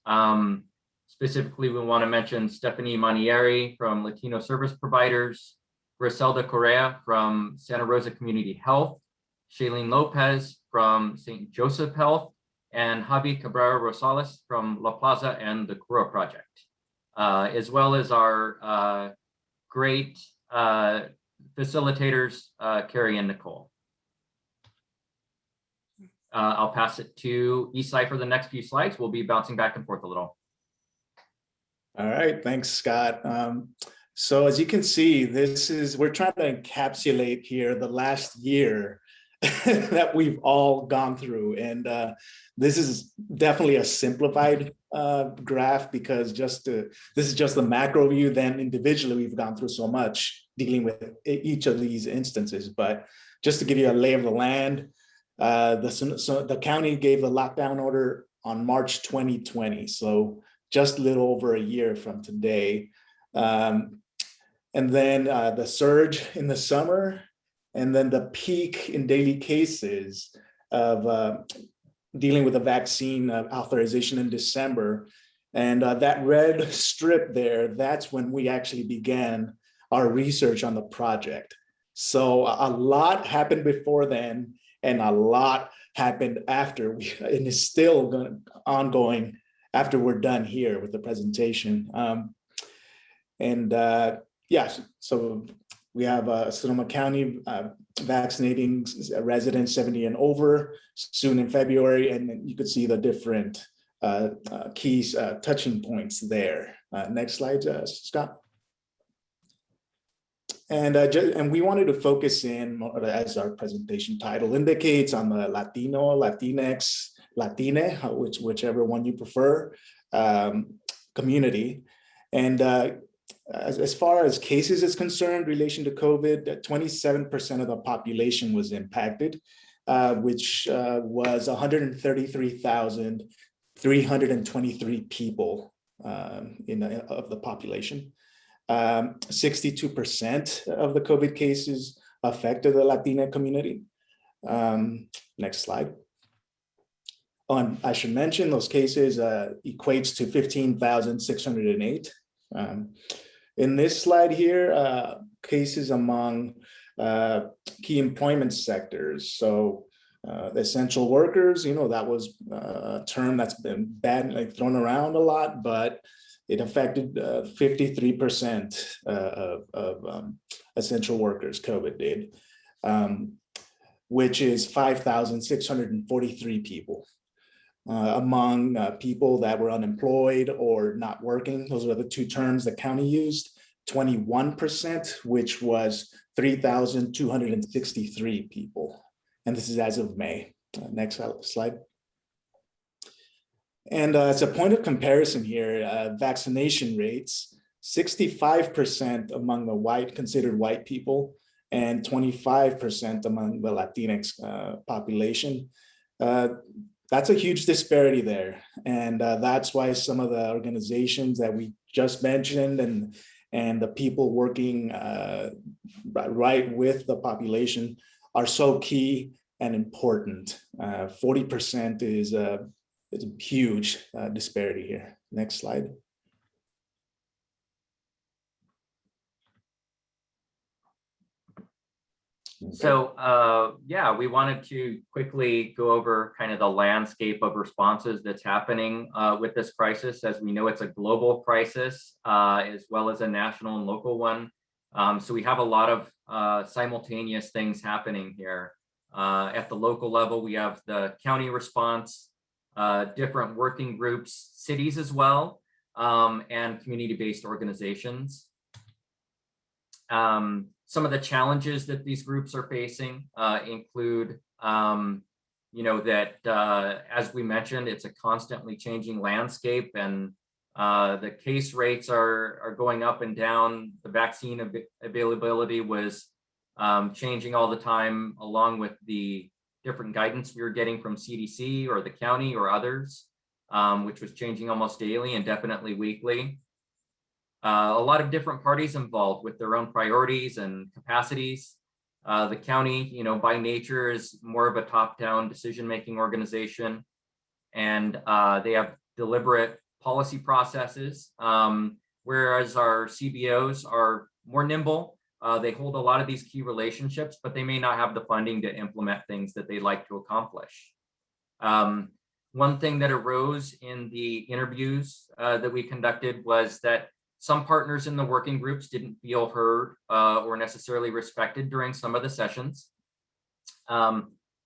Speaker 20: Specifically, we want to mention Stephanie Manieri from Latino Service Providers, Griselda Correa from Santa Rosa Community Health, Shailene Lopez from St. Joseph Health, and Javi Cabrera Rosales from La Plaza and the Cura Project, as well as our great facilitators, Carrie and Nicole. I'll pass it to Isai for the next few slides. We'll be bouncing back and forth a little.
Speaker 17: All right, thanks, Scott. So as you can see, we're trying to encapsulate here the last year that we've all gone through. And this is definitely a simplified graph because this is just the macro view. Then individually, we've gone through so much dealing with each of these instances. But just to give you a lay of the land, the county gave the lockdown order on March 2020. So just a little over a year from today. And then the surge in the summer, and then the peak in daily cases of dealing with the vaccine authorization in December. And that red strip there, that's when we actually began our research on the project. So a lot happened before then, and a lot happened after, and is still ongoing after we're done here with the presentation. Yeah, so we have Sonoma County vaccinating residents 70 and over soon in February, and you could see the different key touching points there. Next slide, Scott. And we wanted to focus in, as our presentation title indicates, on the Latino, Latinx, Latine, whichever one you prefer, community. And as far as cases is concerned, relation to COVID, 27% of the population was impacted, which was 133,323 people of the population. 62% of the COVID cases affected the Latina community. Next slide. And I should mention those cases equates to 15,608. In this slide here, cases among key employment sectors. So the essential workers, that was a term that's been thrown around a lot, but it affected 53% of essential workers, COVID did, which is 5,643 people. Among people that were unemployed or not working, those are the two terms the county used, 21%, which was 3,263 people. And this is as of May. Next slide. And as a point of comparison here, vaccination rates, 65% among the considered white people, and 25% among the Latinx population. That's a huge disparity there. And that's why some of the organizations that we just mentioned and the people working right with the population are so key and important. 40% is a huge disparity here. Next slide.
Speaker 20: So yeah, we wanted to quickly go over kind of the landscape of responses that's happening with this crisis. As we know, it's a global crisis as well as a national and local one. So we have a lot of simultaneous things happening here. At the local level, we have the county response, different working groups, cities as well, and community-based organizations. Some of the challenges that these groups are facing include, that as we mentioned, it's a constantly changing landscape, and the case rates are going up and down. The vaccine availability was changing all the time, along with the different guidance we were getting from CDC or the county or others, which was changing almost daily and definitely weekly. A lot of different parties involved with their own priorities and capacities. The county, you know, by nature is more of a top-down decision-making organization, and they have deliberate policy processes, whereas our CBOs are more nimble. They hold a lot of these key relationships, but they may not have the funding to implement things that they'd like to accomplish. One thing that arose in the interviews that we conducted was that some partners in the working groups didn't feel heard or necessarily respected during some of the sessions.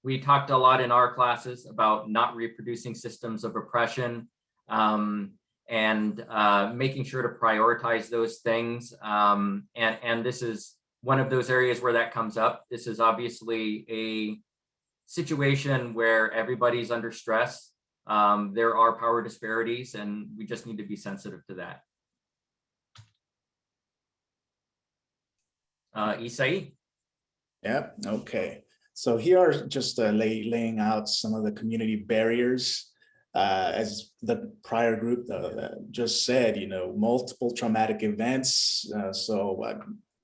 Speaker 20: We talked a lot in our classes about not reproducing systems of oppression and making sure to prioritize those things. And this is one of those areas where that comes up. This is obviously a situation where everybody's under stress. There are power disparities, and we just need to be sensitive to that. Isai?
Speaker 17: Yeah, okay. So here are just laying out some of the community barriers. As the prior group just said, you know, multiple traumatic events.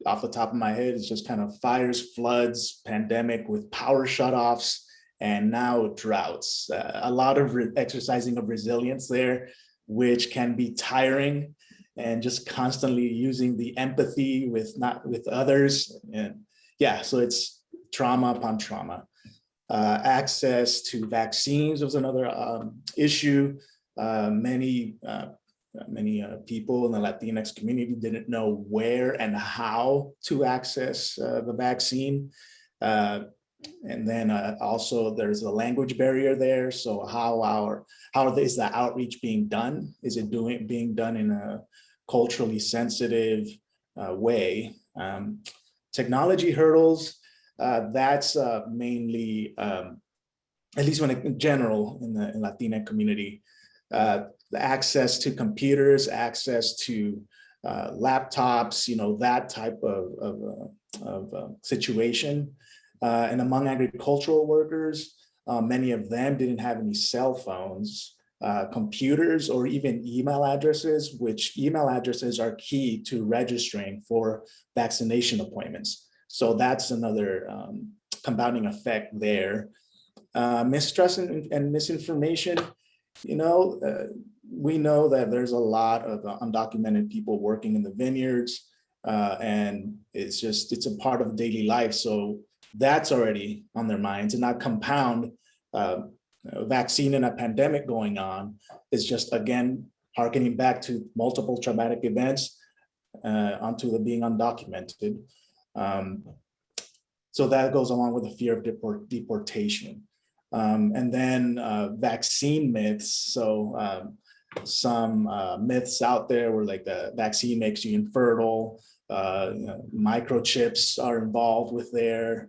Speaker 17: Off the top of my head, it's just kind of fires, floods, pandemic with power shutoffs, and now droughts. A lot of exercising of resilience there, which can be tiring, and just constantly using the empathy with others. And yeah, so it's trauma upon trauma. Access to vaccines was another issue. Many people in the Latinx community didn't know where and how to access the vaccine. And then also there's a language barrier there. So how is the outreach being done? Is it being done in a culturally sensitive way? Technology hurdles, that's mainly, at least when in general in the Latina community, the access to computers, access to laptops, you know, that type of situation. And among agricultural workers, many of them didn't have any cell phones, computers, or even email addresses, which email addresses are key to registering for vaccination appointments. So that's another compounding effect there. Mistrust and misinformation, you know, we know that there's a lot of undocumented people working in the vineyards, and it's a part of daily life. So that's already on their minds, and not compound vaccine and a pandemic going on is just, again, harkening back to multiple traumatic events onto the being undocumented. So that goes along with the fear of deportation. And then vaccine myths. So some myths out there were like the vaccine makes you infertile, microchips are involved with the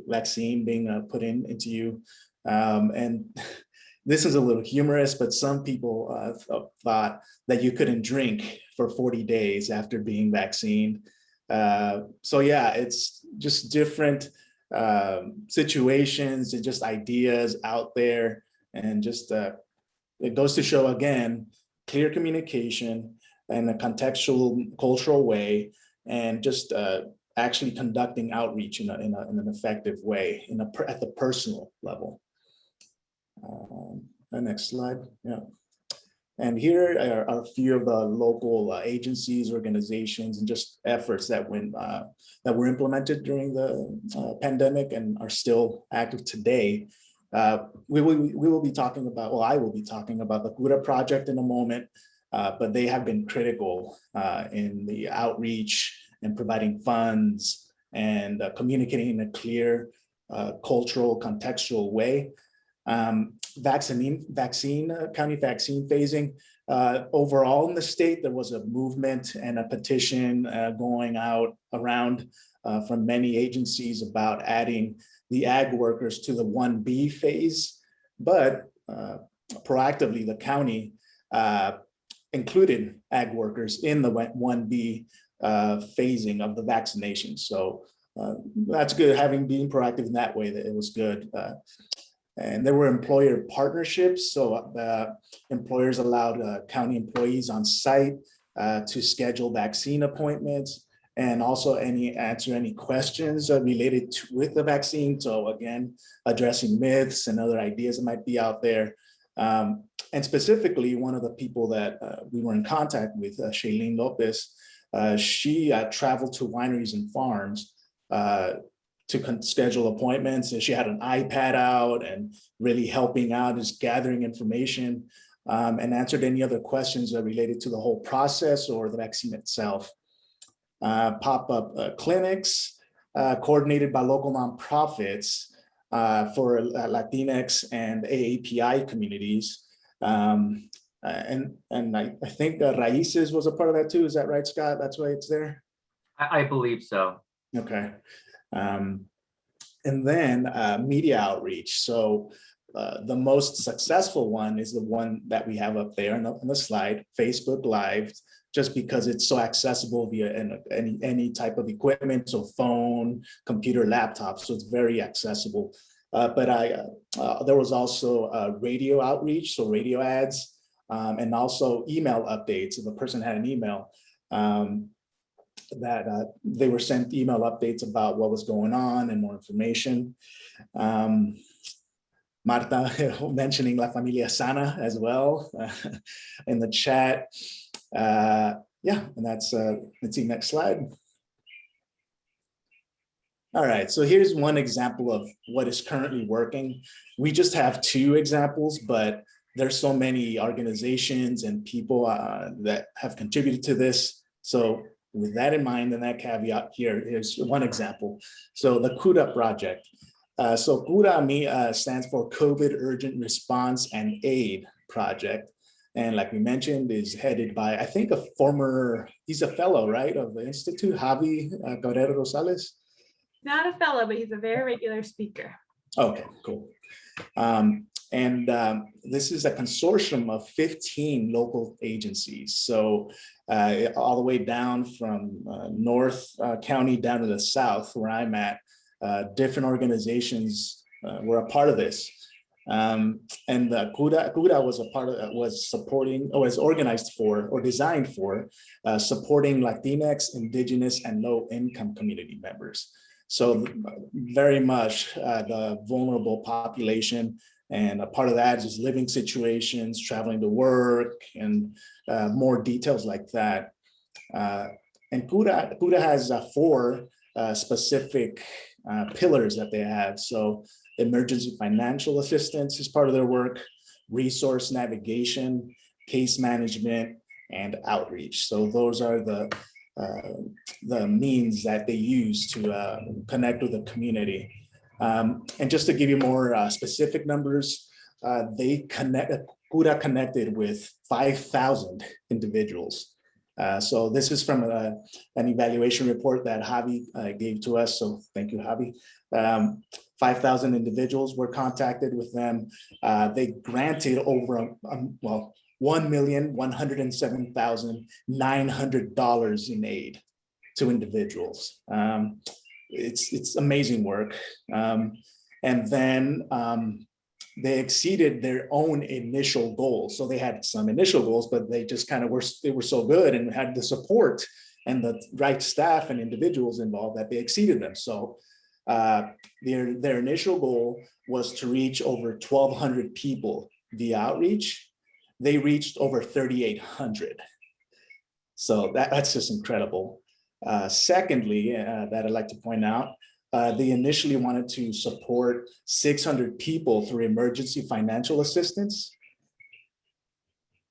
Speaker 17: vaccine being put into you. And this is a little humorous, but some people thought that you couldn't drink for 40 days after being vaccinated. So yeah, it's just different situations and just ideas out there. And just it goes to show, again, clear communication in a contextual, cultural way, and just actually conducting outreach in an effective way at the personal level. The next slide, yeah. And here are a few of the local agencies, organizations, and just efforts that were implemented during the pandemic and are still active today. We will be talking about, well, I will be talking about the Cura Project in a moment, but they have been critical in the outreach and providing funds and communicating in a clear cultural, contextual way. County vaccine phasing. Overall in the state, there was a movement and a petition going out around from many agencies about adding the ag workers to the 1B phase, but proactively the county included ag workers in the 1B phasing of the vaccination. So that's good. Having been proactive in that way, that it was good. And there were employer partnerships. So employers allowed county employees on site to schedule vaccine appointments and also answer any questions related with the vaccine. So again, addressing myths and other ideas that might be out there. And specifically, one of the people that we were in contact with, Shailene Lopez, she traveled to wineries and farms to schedule appointments, and she had an iPad out and really helping out, just gathering information, and answered any other questions related to the whole process or the vaccine itself. Pop-up clinics coordinated by local nonprofits for Latinx and AAPI communities. And I think Raíces was a part of that too. Is that right, Scott? That's why it's there?
Speaker 20: I believe so.
Speaker 17: Okay. And then media outreach. So the most successful one is the one that we have up there on the slide, Facebook Live, just because it's so accessible via any type of equipment, so phone, computer, laptop, so it's very accessible. But there was also radio outreach, so radio ads, and also email updates. If a person had an email, that they were sent email updates about what was going on and more information. Marta mentioning La Familia Sana as well in the chat. Yeah, and that's, let's see, next slide. All right, so here's one example of what is currently working. We just have 2 examples, but there's so many organizations and people that have contributed to this. So with that in mind and that caveat, here's one example. So the CURA project. So CURA stands for COVID Urgent Response and Aid Project. And like we mentioned, is headed by, I think, a former, he's a fellow, right, of the Institute, Javi Cabrera Rosales.
Speaker 1: Not a fellow, but he's a very regular speaker.
Speaker 17: Okay, cool. This is a consortium of 15 local agencies. So all the way down from North County down to the south where I'm at, different organizations were a part of this. And the CURA was a part of, was supporting, or was organized for, or designed for, supporting Latinx, Indigenous, and low-income community members. So very much the vulnerable population, and a part of that is living situations, traveling to work, and more details like that. And CURA has 4 specific pillars that they have. So emergency financial assistance is part of their work, resource navigation, case management, and outreach. So those are the means that they use to connect with the community. And just to give you more specific numbers, CURA connected with 5,000 individuals. So this is from an evaluation report that Javi gave to us. So thank you, Javi. 5,000 individuals were contacted with them. They granted over, $1,107,900 in aid to individuals. It's amazing work. And then they exceeded their own initial goals. So they had some initial goals, but they just kind of they were so good and had the support and the right staff and individuals involved that they exceeded them. So their initial goal was to reach over 1,200 people via outreach. They reached over 3,800. So that's just incredible. Secondly, that I'd like to point out, they initially wanted to support 600 people through emergency financial assistance.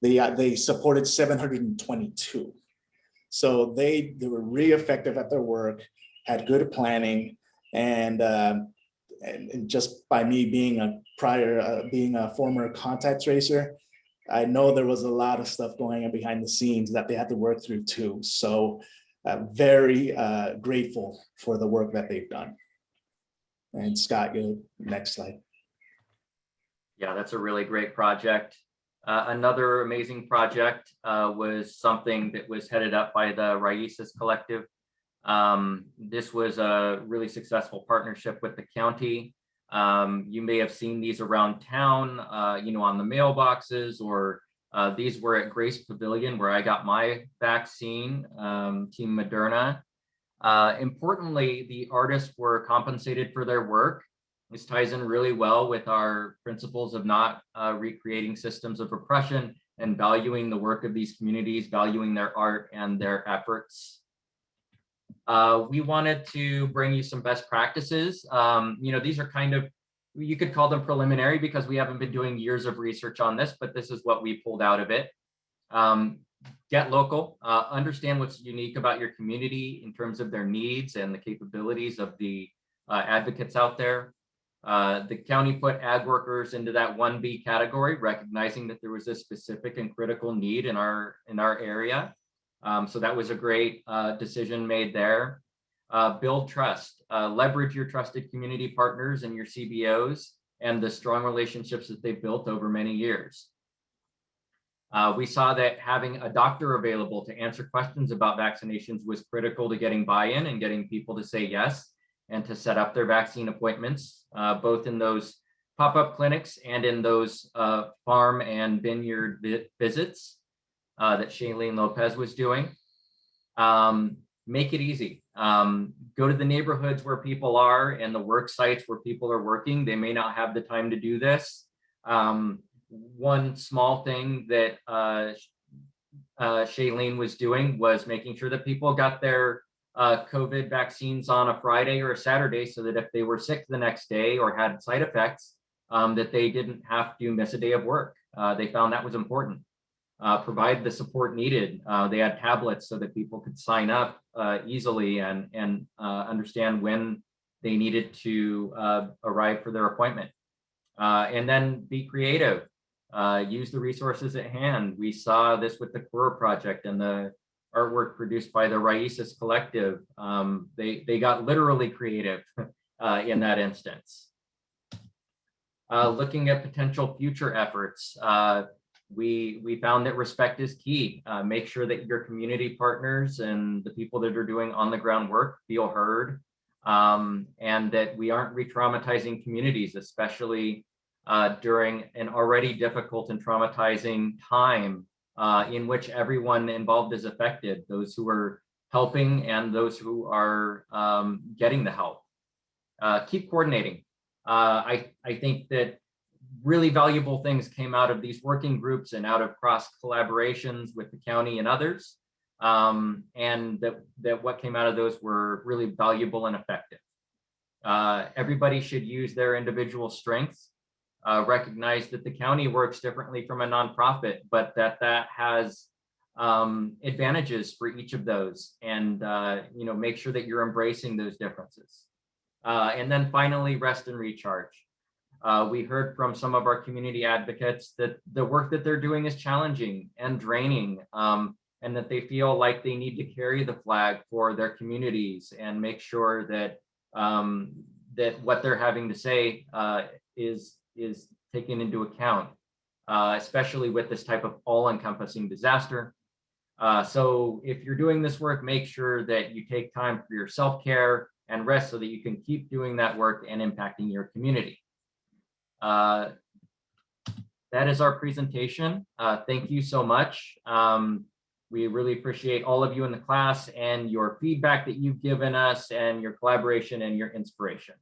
Speaker 17: They supported 722. So they were really effective at their work, had good planning, and just by me being a former contact tracer, I know there was a lot of stuff going on behind the scenes that they had to work through too. So very grateful for the work that they've done. And Scott, go next slide.
Speaker 20: Yeah, that's a really great project. Another amazing project was something that was headed up by the Raíces Collective. This was a really successful partnership with the county. You may have seen these around town, on the mailboxes, or these were at Grace Pavilion where I got my vaccine, Team Moderna. Importantly, the artists were compensated for their work. This ties in really well with our principles of not recreating systems of oppression and valuing the work of these communities, valuing their art and their efforts. We wanted to bring you some best practices. These are kind of, you could call them preliminary because we haven't been doing years of research on this, but this is what we pulled out of it. Get local, understand what's unique about your community in terms of their needs and the capabilities of the advocates out there. The county put ag workers into that 1B category, recognizing that there was a specific and critical need in our area. So that was a great decision made there. Build trust, leverage your trusted community partners and your CBOs and the strong relationships that they've built over many years. We saw that having a doctor available to answer questions about vaccinations was critical to getting buy-in and getting people to say yes and to set up their vaccine appointments, both in those pop-up clinics and in those farm and vineyard visits that Shailene Lopez was doing. Make it easy. Go to the neighborhoods where people are and the work sites where people are working. They may not have the time to do this. One small thing that Shailene was doing was making sure that people got their COVID vaccines on a Friday or a Saturday so that if they were sick the next day or had side effects, that they didn't have to miss a day of work. They found that was important. Provide the support needed. They had tablets so that people could sign up easily and understand when they needed to arrive for their appointment. And then be creative. Use the resources at hand. We saw this with the Quora project and the artwork produced by the Raices Collective. They got literally creative in that instance. Looking at potential future efforts, we found that respect is key. Make sure that your community partners and the people that are doing on the ground work feel heard, and that we aren't re-traumatizing communities, especially during an already difficult and traumatizing time in which everyone involved is affected, those who are helping and those who are getting the help. Keep coordinating. I think that really valuable things came out of these working groups and out of cross collaborations with the county and others, and that what came out of those were really valuable and effective. Everybody should use their individual strengths. Recognize that the county works differently from a nonprofit, but that has advantages for each of those, and make sure that you're embracing those differences. And then finally, rest and recharge. We heard from some of our community advocates that the work that they're doing is challenging and draining, and that they feel like they need to carry the flag for their communities and make sure that that what they're having to say is taken into account, especially with this type of all-encompassing disaster. So if you're doing this work, make sure that you take time for your self-care and rest so that you can keep doing that work and impacting your community. That is our presentation. Thank you so much. We really appreciate all of you in the class and your feedback that you've given us and your collaboration and your inspiration.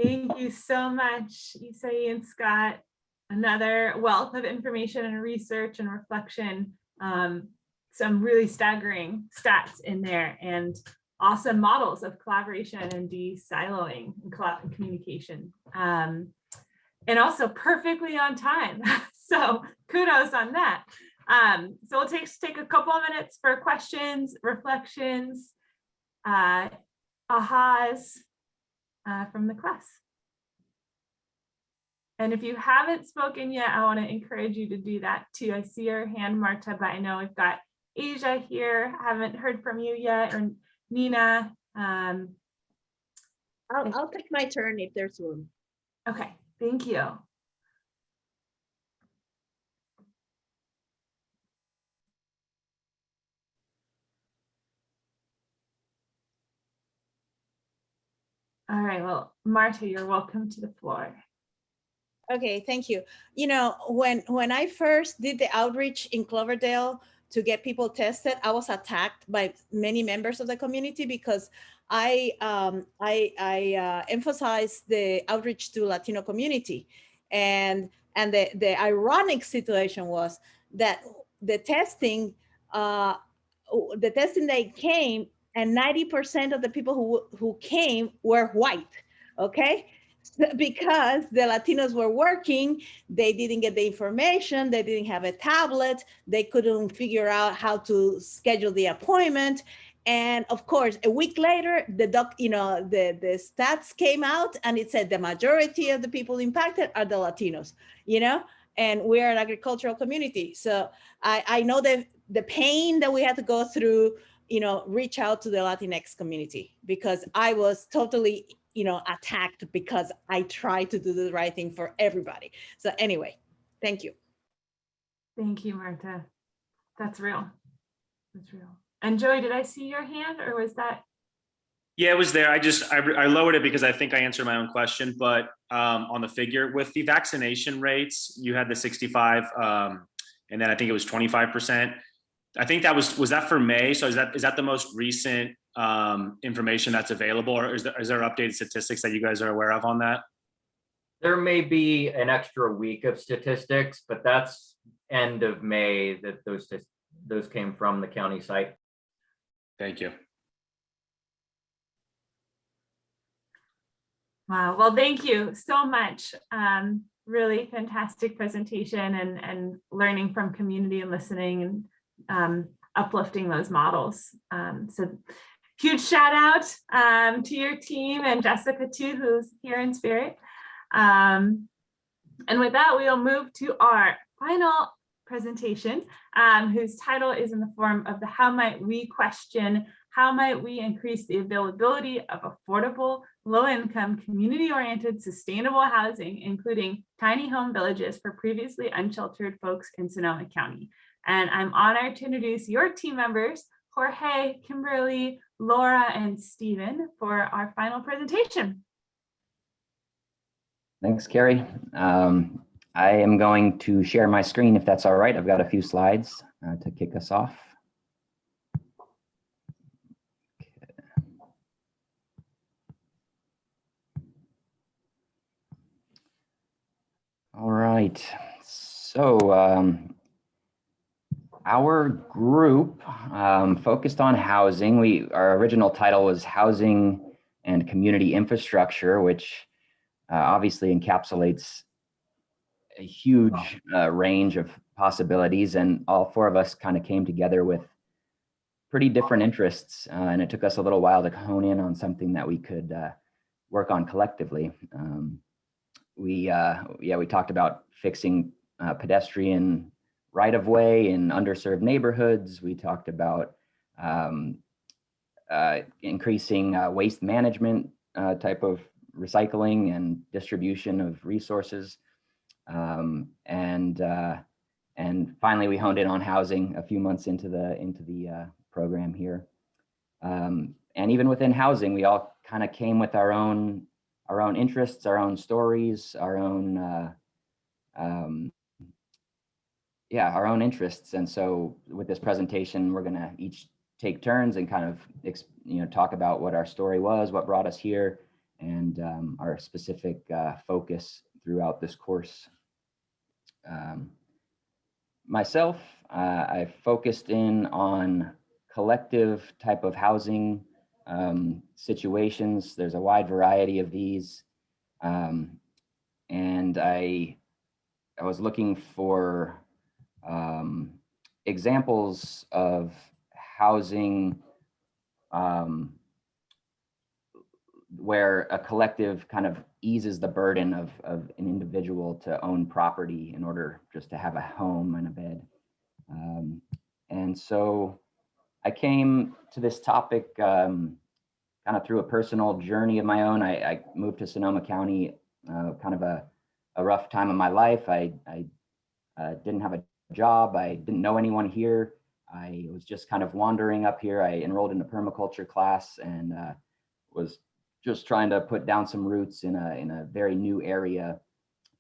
Speaker 1: Thank you so much, Isai and Scott. Another wealth of information and research and reflection. Some really staggering stats in there and awesome models of collaboration and de-siloing and communication. And also perfectly on time. So kudos on that. So we'll take a couple of minutes for questions, reflections, ahas from the class. And if you haven't spoken yet, I want to encourage you to do that too. I see your hand, Marta, but I know we've got Asia here. I haven't heard from you yet, or Nina.
Speaker 10: I'll take my turn if there's room.
Speaker 1: Okay, thank you. All right, well, Marta, you're welcome to the floor.
Speaker 10: Okay, thank you. You know, when I first did the outreach in Cloverdale to get people tested, I was attacked by many members of the community because I emphasized the outreach to Latino community, and the ironic situation was that the testing they came, and 90% of the people who came were white. Okay. Because the Latinos were working, they didn't get the information, they didn't have a tablet, they couldn't figure out how to schedule the appointment. And of course, a week later, the stats came out and it said the majority of the people impacted are the Latinos, and we're an agricultural community. So I know the pain that we had to go through, reach out to the Latinx community, because I was totally attacked because I try to do the right thing for everybody. So anyway, thank you.
Speaker 1: Thank you, Marta. That's real. That's real. And Joey, did I see your hand, or was that?
Speaker 13: Yeah, it was there. I lowered it because I think I answered my own question, but on the figure with the vaccination rates, you had the 65, and then I think it was 25%. I think that was that for May? So is that the most recent information that's available, or is there updated statistics that you guys are aware of on that?
Speaker 20: There may be an extra week of statistics, but that's end of May that those came from the county site.
Speaker 13: Thank you.
Speaker 1: Wow. Well, thank you so much. Really fantastic presentation and learning from community and listening and uplifting those models. So huge shout out to your team and Jessica too, who's here in spirit. And with that, we'll move to our final presentation, whose title is in the form of the How Might We question. How might we increase the availability of affordable, low-income, community-oriented, sustainable housing, including tiny home villages for previously unsheltered folks in Sonoma County? And I'm honored to introduce your team members, Jorge, Kimberly, Laura, and Stephen, for our final presentation.
Speaker 21: Thanks, Carrie. I am going to share my screen if that's all right. I've got a few slides to kick us off. All right, so our group focused on housing. Our original title was Housing and Community Infrastructure, which obviously encapsulates a huge range of possibilities, and all four of us kind of came together with pretty different interests, and it took us a little while to hone in on something that we could work on collectively. We talked about fixing pedestrian right-of-way in underserved neighborhoods. We talked about increasing waste management type of recycling and distribution of resources. And finally, we honed in on housing a few months into the program here. And even within housing, we all kind of came with our own interests, our own stories, our own interests. And so with this presentation, we're gonna each take turns and kind of talk about what our story was, what brought us here, and our specific focus throughout this course. Myself, I focused in on collective type of housing situations. There's a wide variety of these. And I was looking for examples of housing where a collective kind of eases the burden of an individual to own property in order just to have a home and a bed. And so I came to this topic kind of through a personal journey of my own. I moved to Sonoma County, kind of a rough time of my life. I didn't have a job. I didn't know anyone here. I was just kind of wandering up here. I enrolled in a permaculture class and was just trying to put down some roots in a very new area.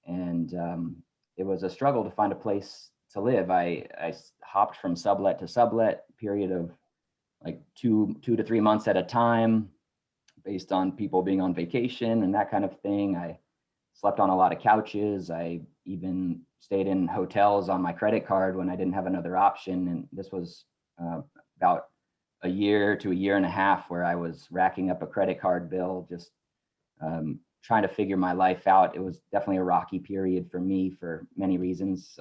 Speaker 21: And it was a struggle to find a place to live. I hopped from sublet to sublet, period of like two to 3 months at a time, based on people being on vacation and that kind of thing. I slept on a lot of couches. I even stayed in hotels on my credit card when I didn't have another option. And this was about a year to a year and a half where I was racking up a credit card bill, just trying to figure my life out. It was definitely a rocky period for me for many reasons.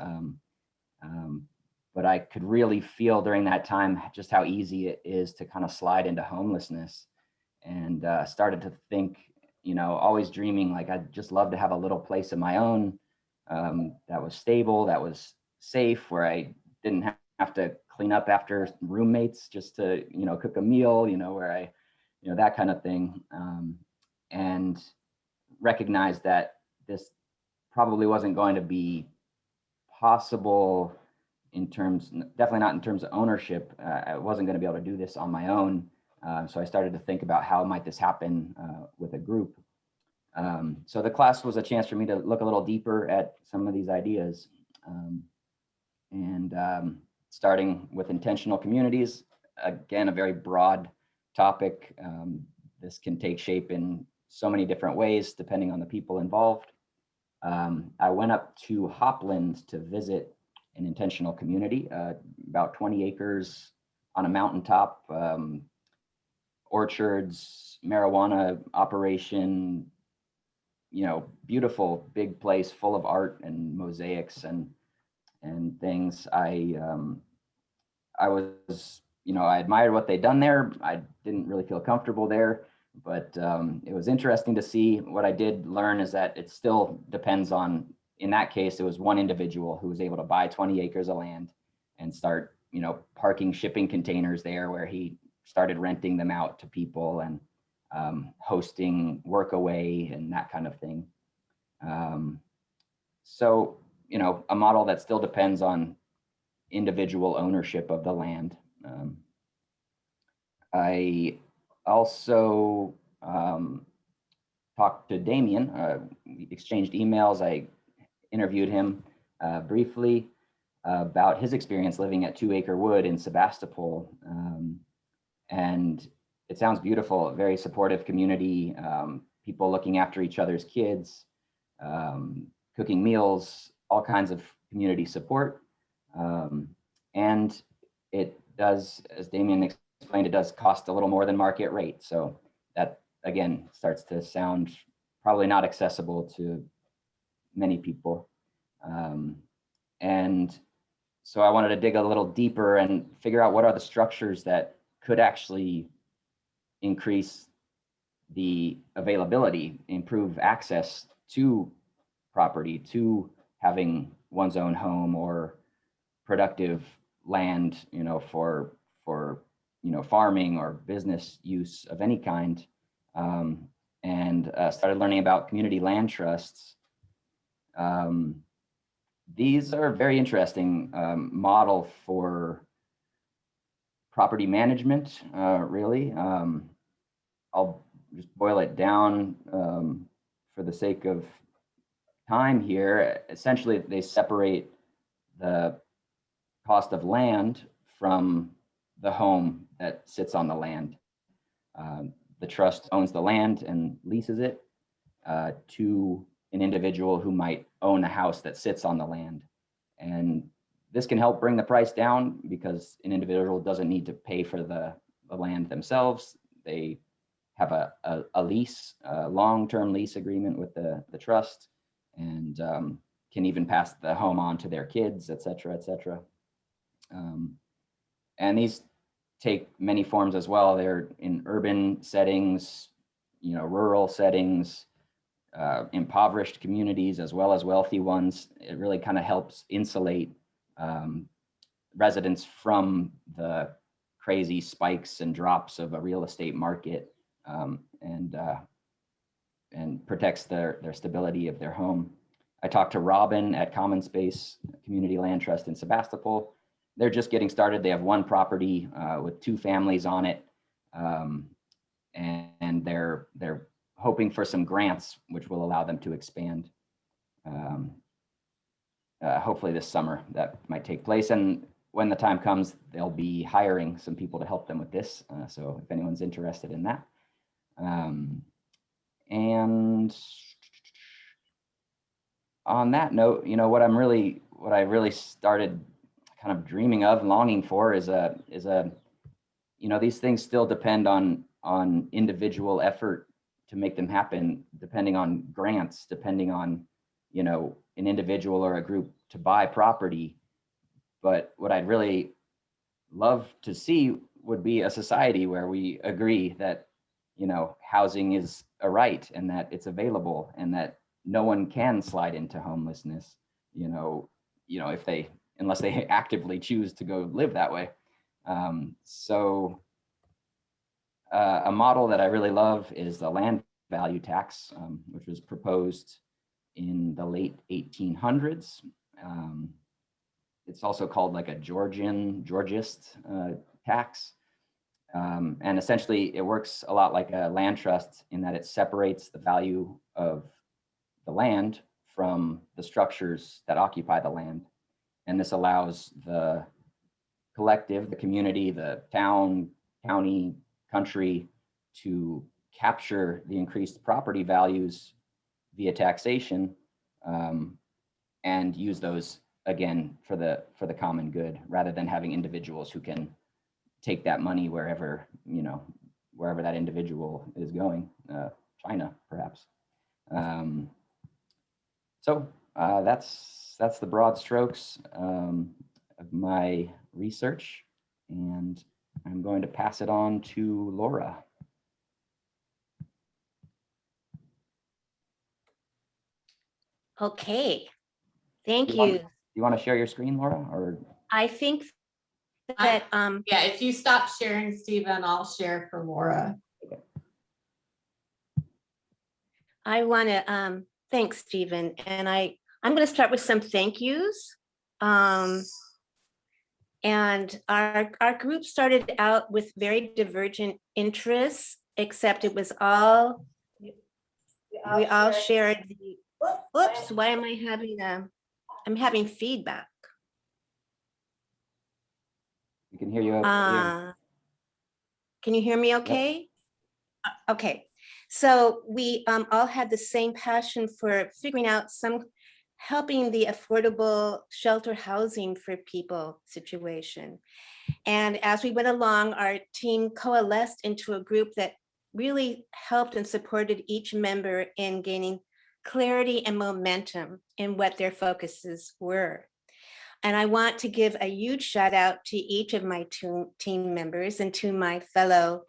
Speaker 21: But I could really feel during that time just how easy it is to kind of slide into homelessness, and started to think, you know, always dreaming like I'd just love to have a little place of my own that was stable, that was safe, where I didn't have to clean up after roommates just to, you know, cook a meal, you know, where I, you know, that kind of thing. And recognized that this probably wasn't going to be possible in terms, definitely not in terms of ownership. I wasn't going to be able to do this on my own. So I started to think about how might this happen with a group. So the class was a chance for me to look a little deeper at some of these ideas. Starting with intentional communities, again, a very broad topic. This can take shape in so many different ways depending on the people involved. I went up to Hopland to visit an intentional community, about 20 acres on a mountaintop, orchards, marijuana operation, you know, beautiful big place full of art and mosaics and things. I was, you know, I admired what they'd done there. I didn't really feel comfortable there, but it was interesting to see. What I did learn is that it still depends on, in that case, it was one individual who was able to buy 20 acres of land and start, you know, parking shipping containers there, where he started renting them out to people and hosting workaway and that kind of thing. So, you know, a model that still depends on individual ownership of the land. I also talked to Damien, we exchanged emails. I interviewed him briefly about his experience living at 2 Acre Wood in Sebastopol. And it sounds beautiful, a very supportive community, people looking after each other's kids, cooking meals, all kinds of community support. And it does, as Damien explained, it does cost a little more than market rate. So that, again, starts to sound probably not accessible to many people. And so I wanted to dig a little deeper and figure out what are the structures that could actually increase the availability, improve access to property, to having one's own home or productive land, you know, for you know, farming or business use of any kind. And started learning about community land trusts. These are a very interesting model for property management, really. I'll just boil it down for the sake of time here. Essentially, they separate the cost of land from the home that sits on the land. The trust owns the land and leases it to an individual who might own a house that sits on the land. And this can help bring the price down because an individual doesn't need to pay for the land themselves. They have a lease, a long-term lease agreement with the trust, and can even pass the home on to their kids, et cetera, et cetera. And these take many forms as well. They're in urban settings, you know, rural settings, impoverished communities, as well as wealthy ones. It really kind of helps insulate residents from the crazy spikes and drops of a real estate market, and protects their stability of their home. I talked to Robin at Common Space Community Land Trust in Sebastopol. They're just getting started. They have one property with 2 families on it, and they're hoping for some grants, which will allow them to expand. Hopefully this summer that might take place. And when the time comes, they'll be hiring some people to help them with this. So if anyone's interested in that. And on that note, you know, what I really started kind of dreaming of, longing for is a, you know, these things still depend on individual effort to make them happen, depending on grants, depending on, you know, an individual or a group to buy property. But what I'd really love to see would be a society where we agree that, you know, housing is a right and that it's available and that no one can slide into homelessness, if they, unless they actively choose to go live that way. So a model that I really love is the land value tax, which was proposed in the late 1800s. It's also called like a Georgist tax. And essentially it works a lot like a land trust in that it separates the value of the land from the structures that occupy the land. And this allows the collective, the community, the town, county, country to capture the increased property values via taxation and use those again for the common good, rather than having individuals who can take that money wherever that individual is going, China perhaps. So that's the broad strokes of my research, and I'm going to pass it on to Laura.
Speaker 16: Okay, thank
Speaker 21: Do
Speaker 16: you.
Speaker 21: you want to share your screen, Laura? Or
Speaker 16: I think that
Speaker 6: yeah, if you stop sharing, Stephen, I'll share for Laura.
Speaker 16: I want to thank Stephen, and I'm going to start with some thank yous. And our group started out with very divergent interests, except it was all, we all shared the, oops, why am I having I'm having feedback.
Speaker 21: We can hear you.
Speaker 16: Can you hear me okay? Yep. Okay, so we all had the same passion for figuring out helping the affordable shelter housing for people situation. And as we went along, our team coalesced into a group that really helped and supported each member in gaining clarity and momentum in what their focuses were. And I want to give a huge shout out to each of my team members and to my fellow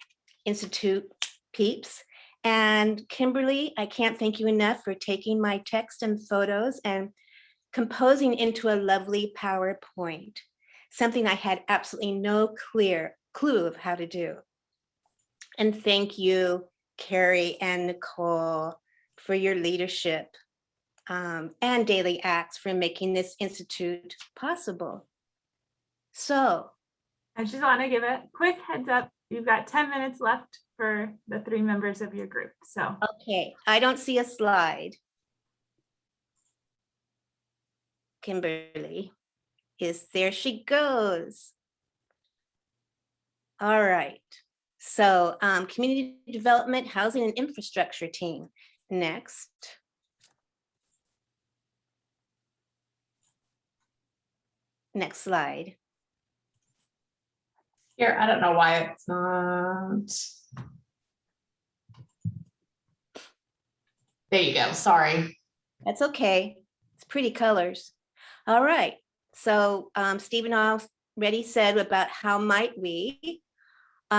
Speaker 16: Institute peeps. And Kimberly, I can't thank you enough for taking my text and photos and composing into a lovely PowerPoint, something I had absolutely no clue of how to do. And thank you, Carrie and Nicole, for your leadership and Daily Acts for making this institute possible. So
Speaker 1: I just want to give a quick heads up. You've got 10 minutes left for the 3 members of your group. So
Speaker 16: okay, I don't see a slide. Kimberly there she goes. All right, so community development, housing and infrastructure team next. Next slide.
Speaker 6: Here, I don't know why it's not. There you go, sorry.
Speaker 16: That's okay, it's pretty colors. All right, so Stephen already said about how might we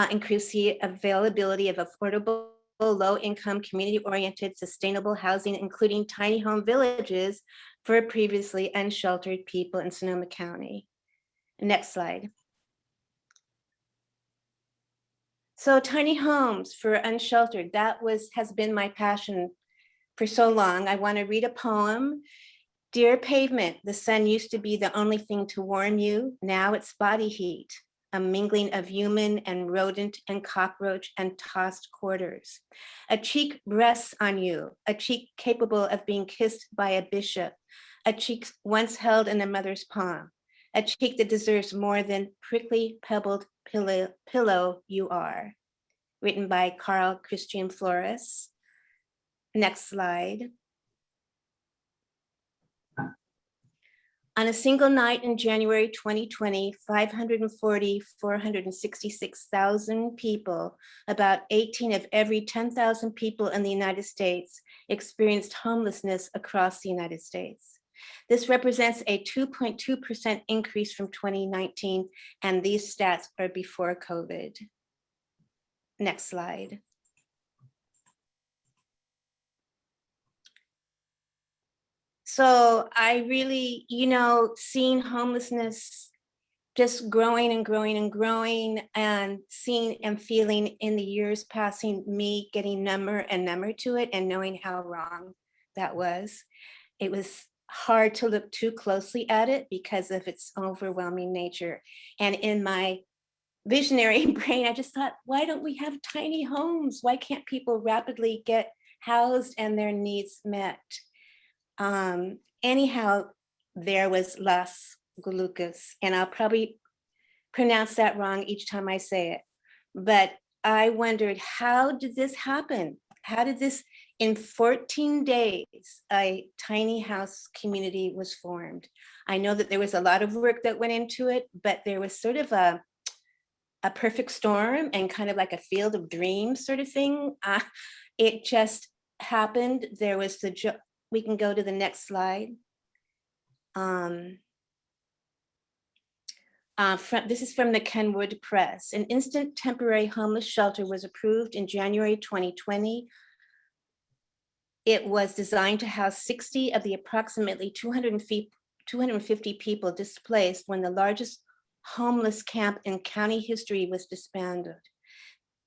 Speaker 16: increase the availability of affordable, low-income, community-oriented, sustainable housing, including tiny home villages for previously unsheltered people in Sonoma County. Next slide. So tiny homes for unsheltered, that has been my passion for so long. I want to read a poem. Dear pavement, the sun used to be the only thing to warm you. Now it's body heat. a mingling of human and rodent and cockroach and tossed quarters. A cheek rests on you, a cheek capable of being kissed by a bishop, a cheek once held in a mother's palm, a cheek that deserves more than prickly pebbled pillow you are. Written by Carl Christian Flores. Next slide. On a single night in January 2020, 466,000 people, about 18 of every 10,000 people in the United States, experienced homelessness across the United States. This represents a 2.2% increase from 2019, and these stats are before COVID. Next slide. So I really, seeing homelessness just growing and growing and growing, and seeing and feeling in the years passing, me getting number and number to it and knowing how wrong that was. It was hard to look too closely at it because of its overwhelming nature. And in my visionary brain, I just thought, why don't we have tiny homes? Why can't people rapidly get housed and their needs met? Anyhow, there was Las Golucas, and I'll probably pronounce that wrong each time I say it, but I wondered, how did this happen? How did this, in 14 days, a tiny house community was formed? I know that there was a lot of work that went into it, but there was sort of a perfect storm and kind of like a field of dreams sort of thing. It just happened. There was we can go to the next slide. This is from the Kenwood Press. An instant temporary homeless shelter was approved in January 2020. It was designed to house 60 of the approximately 250 people displaced when the largest homeless camp in county history was disbanded.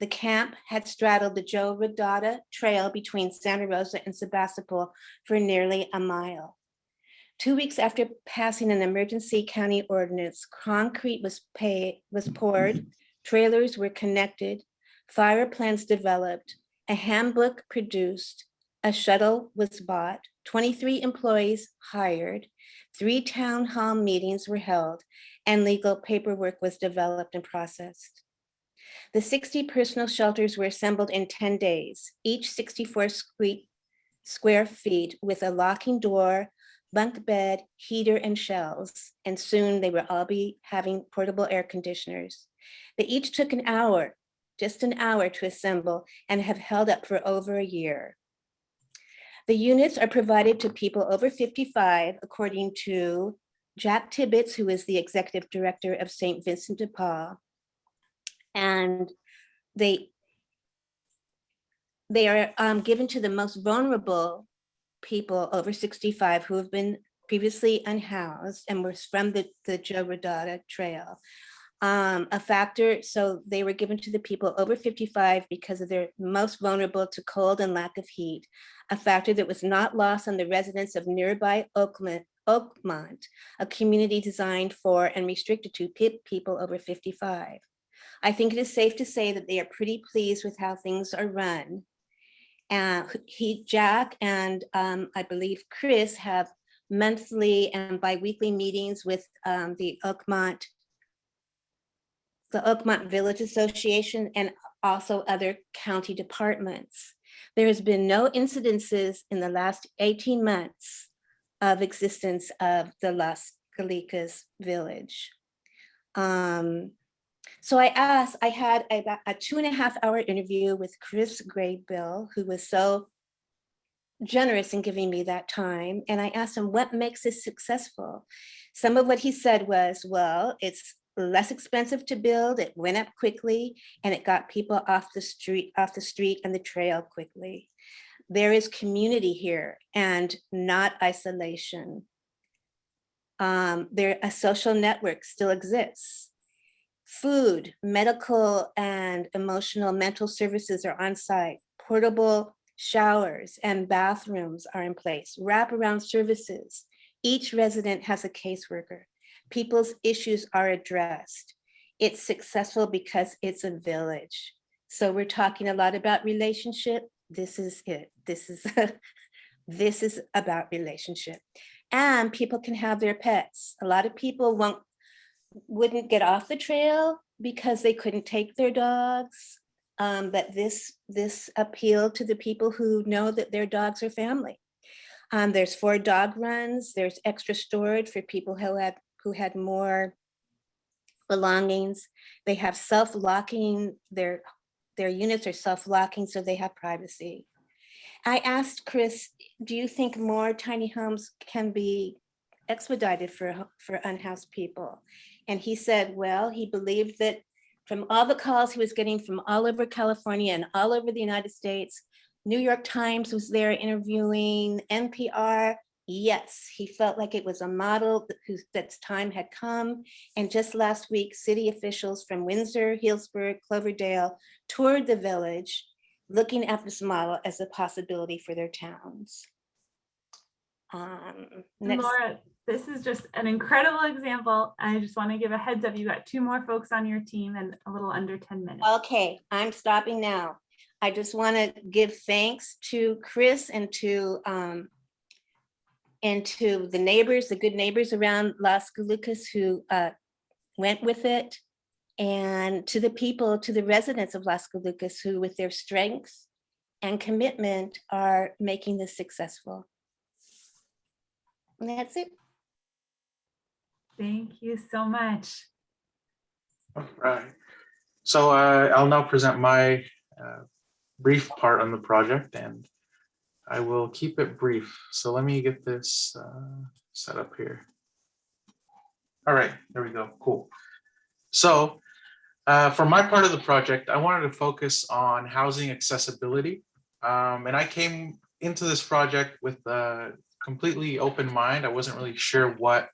Speaker 16: The camp had straddled the Joe Rodata Trail between Santa Rosa and Sebastopol for nearly a mile. 2 weeks after passing an emergency county ordinance, concrete was poured, trailers were connected, fire plans developed, a handbook produced, a shuttle was bought, 23 employees hired, 3 town hall meetings were held, and legal paperwork was developed and processed. The 60 personal shelters were assembled in 10 days, each 64 square feet with a locking door, bunk bed, heater, and shelves, and soon they will all be having portable air conditioners. They each took an hour, just an hour to assemble, and have held up for over a year. The units are provided to people over 55, according to Jack Tibbetts, who is the executive director of St. Vincent de Paul. And they are given to the most vulnerable people over 65 who have been previously unhoused and were from the Joe Rodata Trail. A factor, so they were given to the people over 55 because of their most vulnerable to cold and lack of heat, a factor that was not lost on the residents of nearby Oakmont, a community designed for and restricted to people over 55. I think it is safe to say that they are pretty pleased with how things are run. Jack and I believe Chris have monthly and bi-weekly meetings with the Oakmont Village Association and also other county departments. There has been no incidences in the last 18 months of existence of the Las Golucas village. So I had a 2.5-hour interview with Chris Graybill, who was so generous in giving me that time. And I asked him, what makes this successful? Some of what he said was, well, it's less expensive to build, it went up quickly, and it got people off the street and the trail quickly. There is community here and not isolation. A social network still exists. Food, medical, and emotional mental services are on site. Portable showers and bathrooms are in place. Wraparound services. Each resident has a caseworker. People's issues are addressed. It's successful because it's a village. So we're talking a lot about relationship. This is it. This is this is about relationship. And people can have their pets. A lot of people wouldn't get off the trail because they couldn't take their dogs. But this appealed to the people who know that their dogs are family. There's 4 dog runs. There's extra storage for people who had more belongings. They have self-locking. Their units are self-locking, so they have privacy. I asked Chris, do you think more tiny homes can be expedited for unhoused people? And he said, well, he believed that from all the calls he was getting from all over California and all over the United States, New York Times was there interviewing, NPR. Yes, he felt like it was a model that's time had come. And just last week, city officials from Windsor, Healdsburg, Cloverdale toured the village, looking at this model as a possibility for their towns.
Speaker 1: Laura, this is just an incredible example. I just want to give a heads up. You got 2 more folks on your team and a little under 10 minutes.
Speaker 16: Okay, I'm stopping now. I just want to give thanks to Chris and to the neighbors, the good neighbors around Las Colucas who went with it, and to the people, to the residents of Las Colucas who with their strength and commitment are making this successful. And that's it.
Speaker 1: Thank you so much.
Speaker 3: All right. So I'll now present my brief part on the project, and I will keep it brief. So let me get this set up here. All right, there we go. Cool. So for my part of the project, I wanted to focus on housing accessibility. And I came into this project with a completely open mind. I wasn't really sure what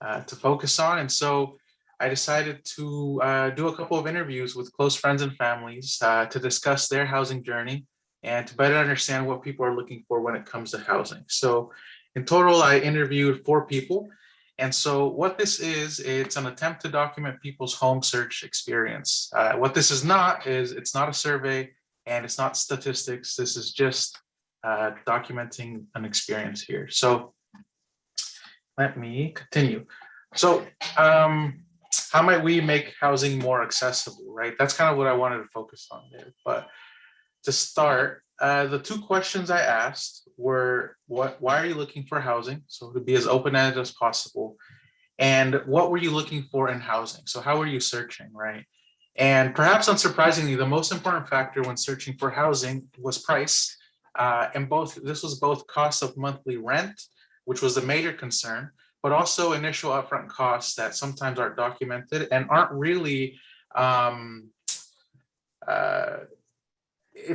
Speaker 3: to focus on. And so I decided to do a couple of interviews with close friends and families to discuss their housing journey and to better understand what people are looking for when it comes to housing. So in total, I interviewed 4 people. And so what this is, it's an attempt to document people's home search experience. What this is not is, it's not a survey and it's not statistics. This is just documenting an experience here. So let me continue. So how might we make housing more accessible, right? That's kind of what I wanted to focus on there. But to start, the 2 questions I asked were, why are you looking for housing? So to be as open-ended as possible. And what were you looking for in housing? So how were you searching, right? And perhaps unsurprisingly, the most important factor when searching for housing was price. And this was both cost of monthly rent, which was a major concern, but also initial upfront costs that sometimes aren't documented and aren't really,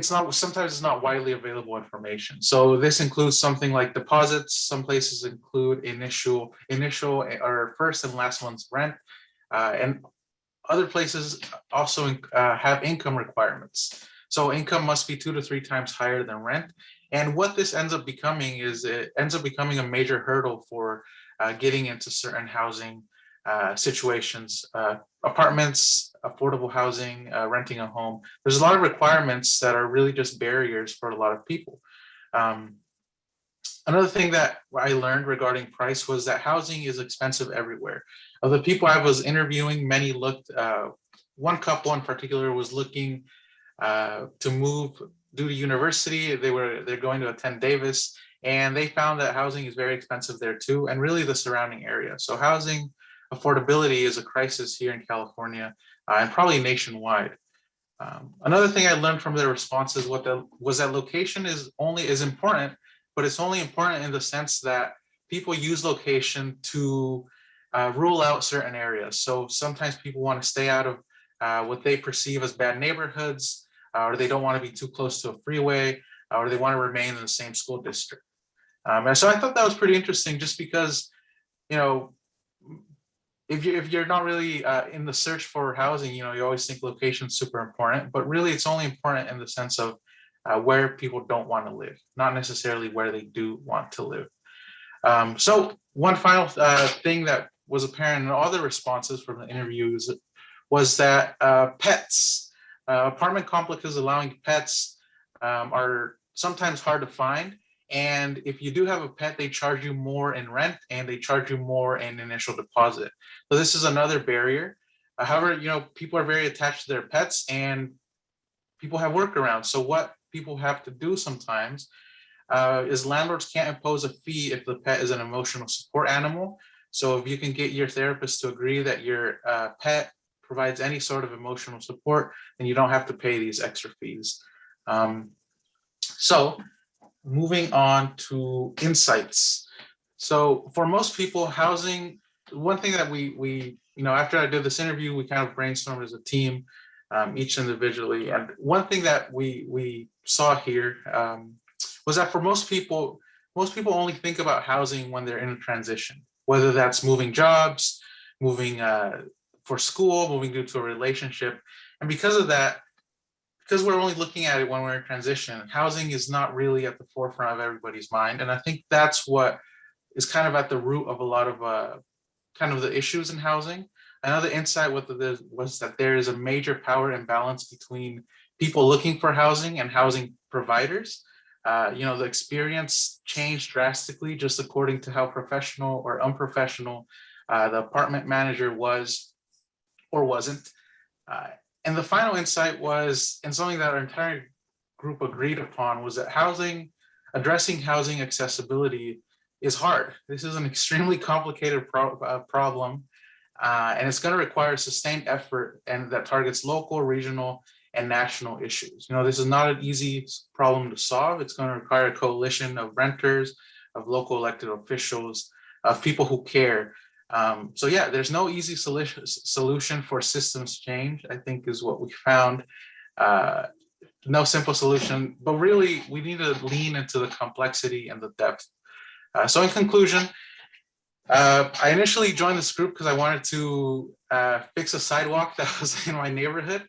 Speaker 3: sometimes it's not widely available information. So this includes something like deposits. Some places include initial or first and last month's rent. And other places also have income requirements. So income must be 2 to 3 times higher than rent. And what this ends up becoming is it ends up becoming a major hurdle for getting into certain housing situations, apartments, affordable housing, renting a home. There's a lot of requirements that are really just barriers for a lot of people. Another thing that I learned regarding price was that housing is expensive everywhere. Of the people I was interviewing, many looked, one couple in particular was looking to move due to university. They're going to attend Davis, and they found that housing is very expensive there too, and really the surrounding area. So housing affordability is a crisis here in California and probably nationwide. Another thing I learned from their responses was that location is important, but it's only important in the sense that people use location to rule out certain areas. So sometimes people want to stay out of what they perceive as bad neighborhoods, or they don't want to be too close to a freeway, or they want to remain in the same school district. And so I thought that was pretty interesting, just because, you know, if you're not really in the search for housing, you know, you always think location's super important, but really it's only important in the sense of where people don't want to live, not necessarily where they do want to live. So one final thing that was apparent in all the responses from the interviews was that pets, apartment complexes allowing pets are sometimes hard to find. And if you do have a pet, they charge you more in rent and they charge you more in initial deposit. So this is another barrier. However, people are very attached to their pets and people have workarounds. So what people have to do sometimes is landlords can't impose a fee if the pet is an emotional support animal. So if you can get your therapist to agree that your pet provides any sort of emotional support, then you don't have to pay these extra fees. So moving on to insights. So for most people, housing, one thing that we after I did this interview, we kind of brainstormed as a team, each individually. And one thing that we saw here was that for most people only think about housing when they're in a transition, whether that's moving jobs, moving for school, moving due to a relationship. And because of that, because we're only looking at it when we're in transition, housing is not really at the forefront of everybody's mind. And I think that's what is kind of at the root of a lot of kind of the issues in housing. Another insight was that there is a major power imbalance between people looking for housing and housing providers. The experience changed drastically just according to how professional or unprofessional the apartment manager was or wasn't. And the final insight was, and something that our entire group agreed upon, was that addressing housing accessibility is hard. This is an extremely complicated problem, and it's going to require sustained effort and that targets local, regional, and national issues. This is not an easy problem to solve. It's going to require a coalition of renters, of local elected officials, of people who care. So yeah, there's no easy solution for systems change, I think is what we found. No simple solution, but really we need to lean into the complexity and the depth. So in conclusion, I initially joined this group because I wanted to fix a sidewalk that was in my neighborhood.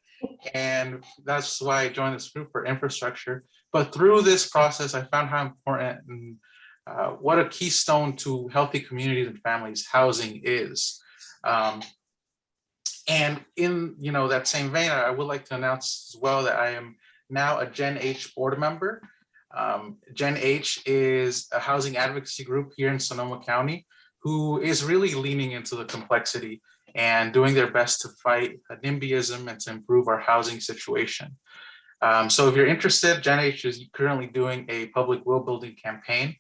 Speaker 3: And that's why I joined this group for infrastructure. But through this process, I found how important and what a keystone to healthy communities and families housing is. And in that same vein, I would like to announce as well that I am now a Gen H board member. Gen H is a housing advocacy group here in Sonoma County who is really leaning into the complexity and doing their best to fight NIMBYism and to improve our housing situation. So if you're interested, Gen H is currently doing a public will building campaign.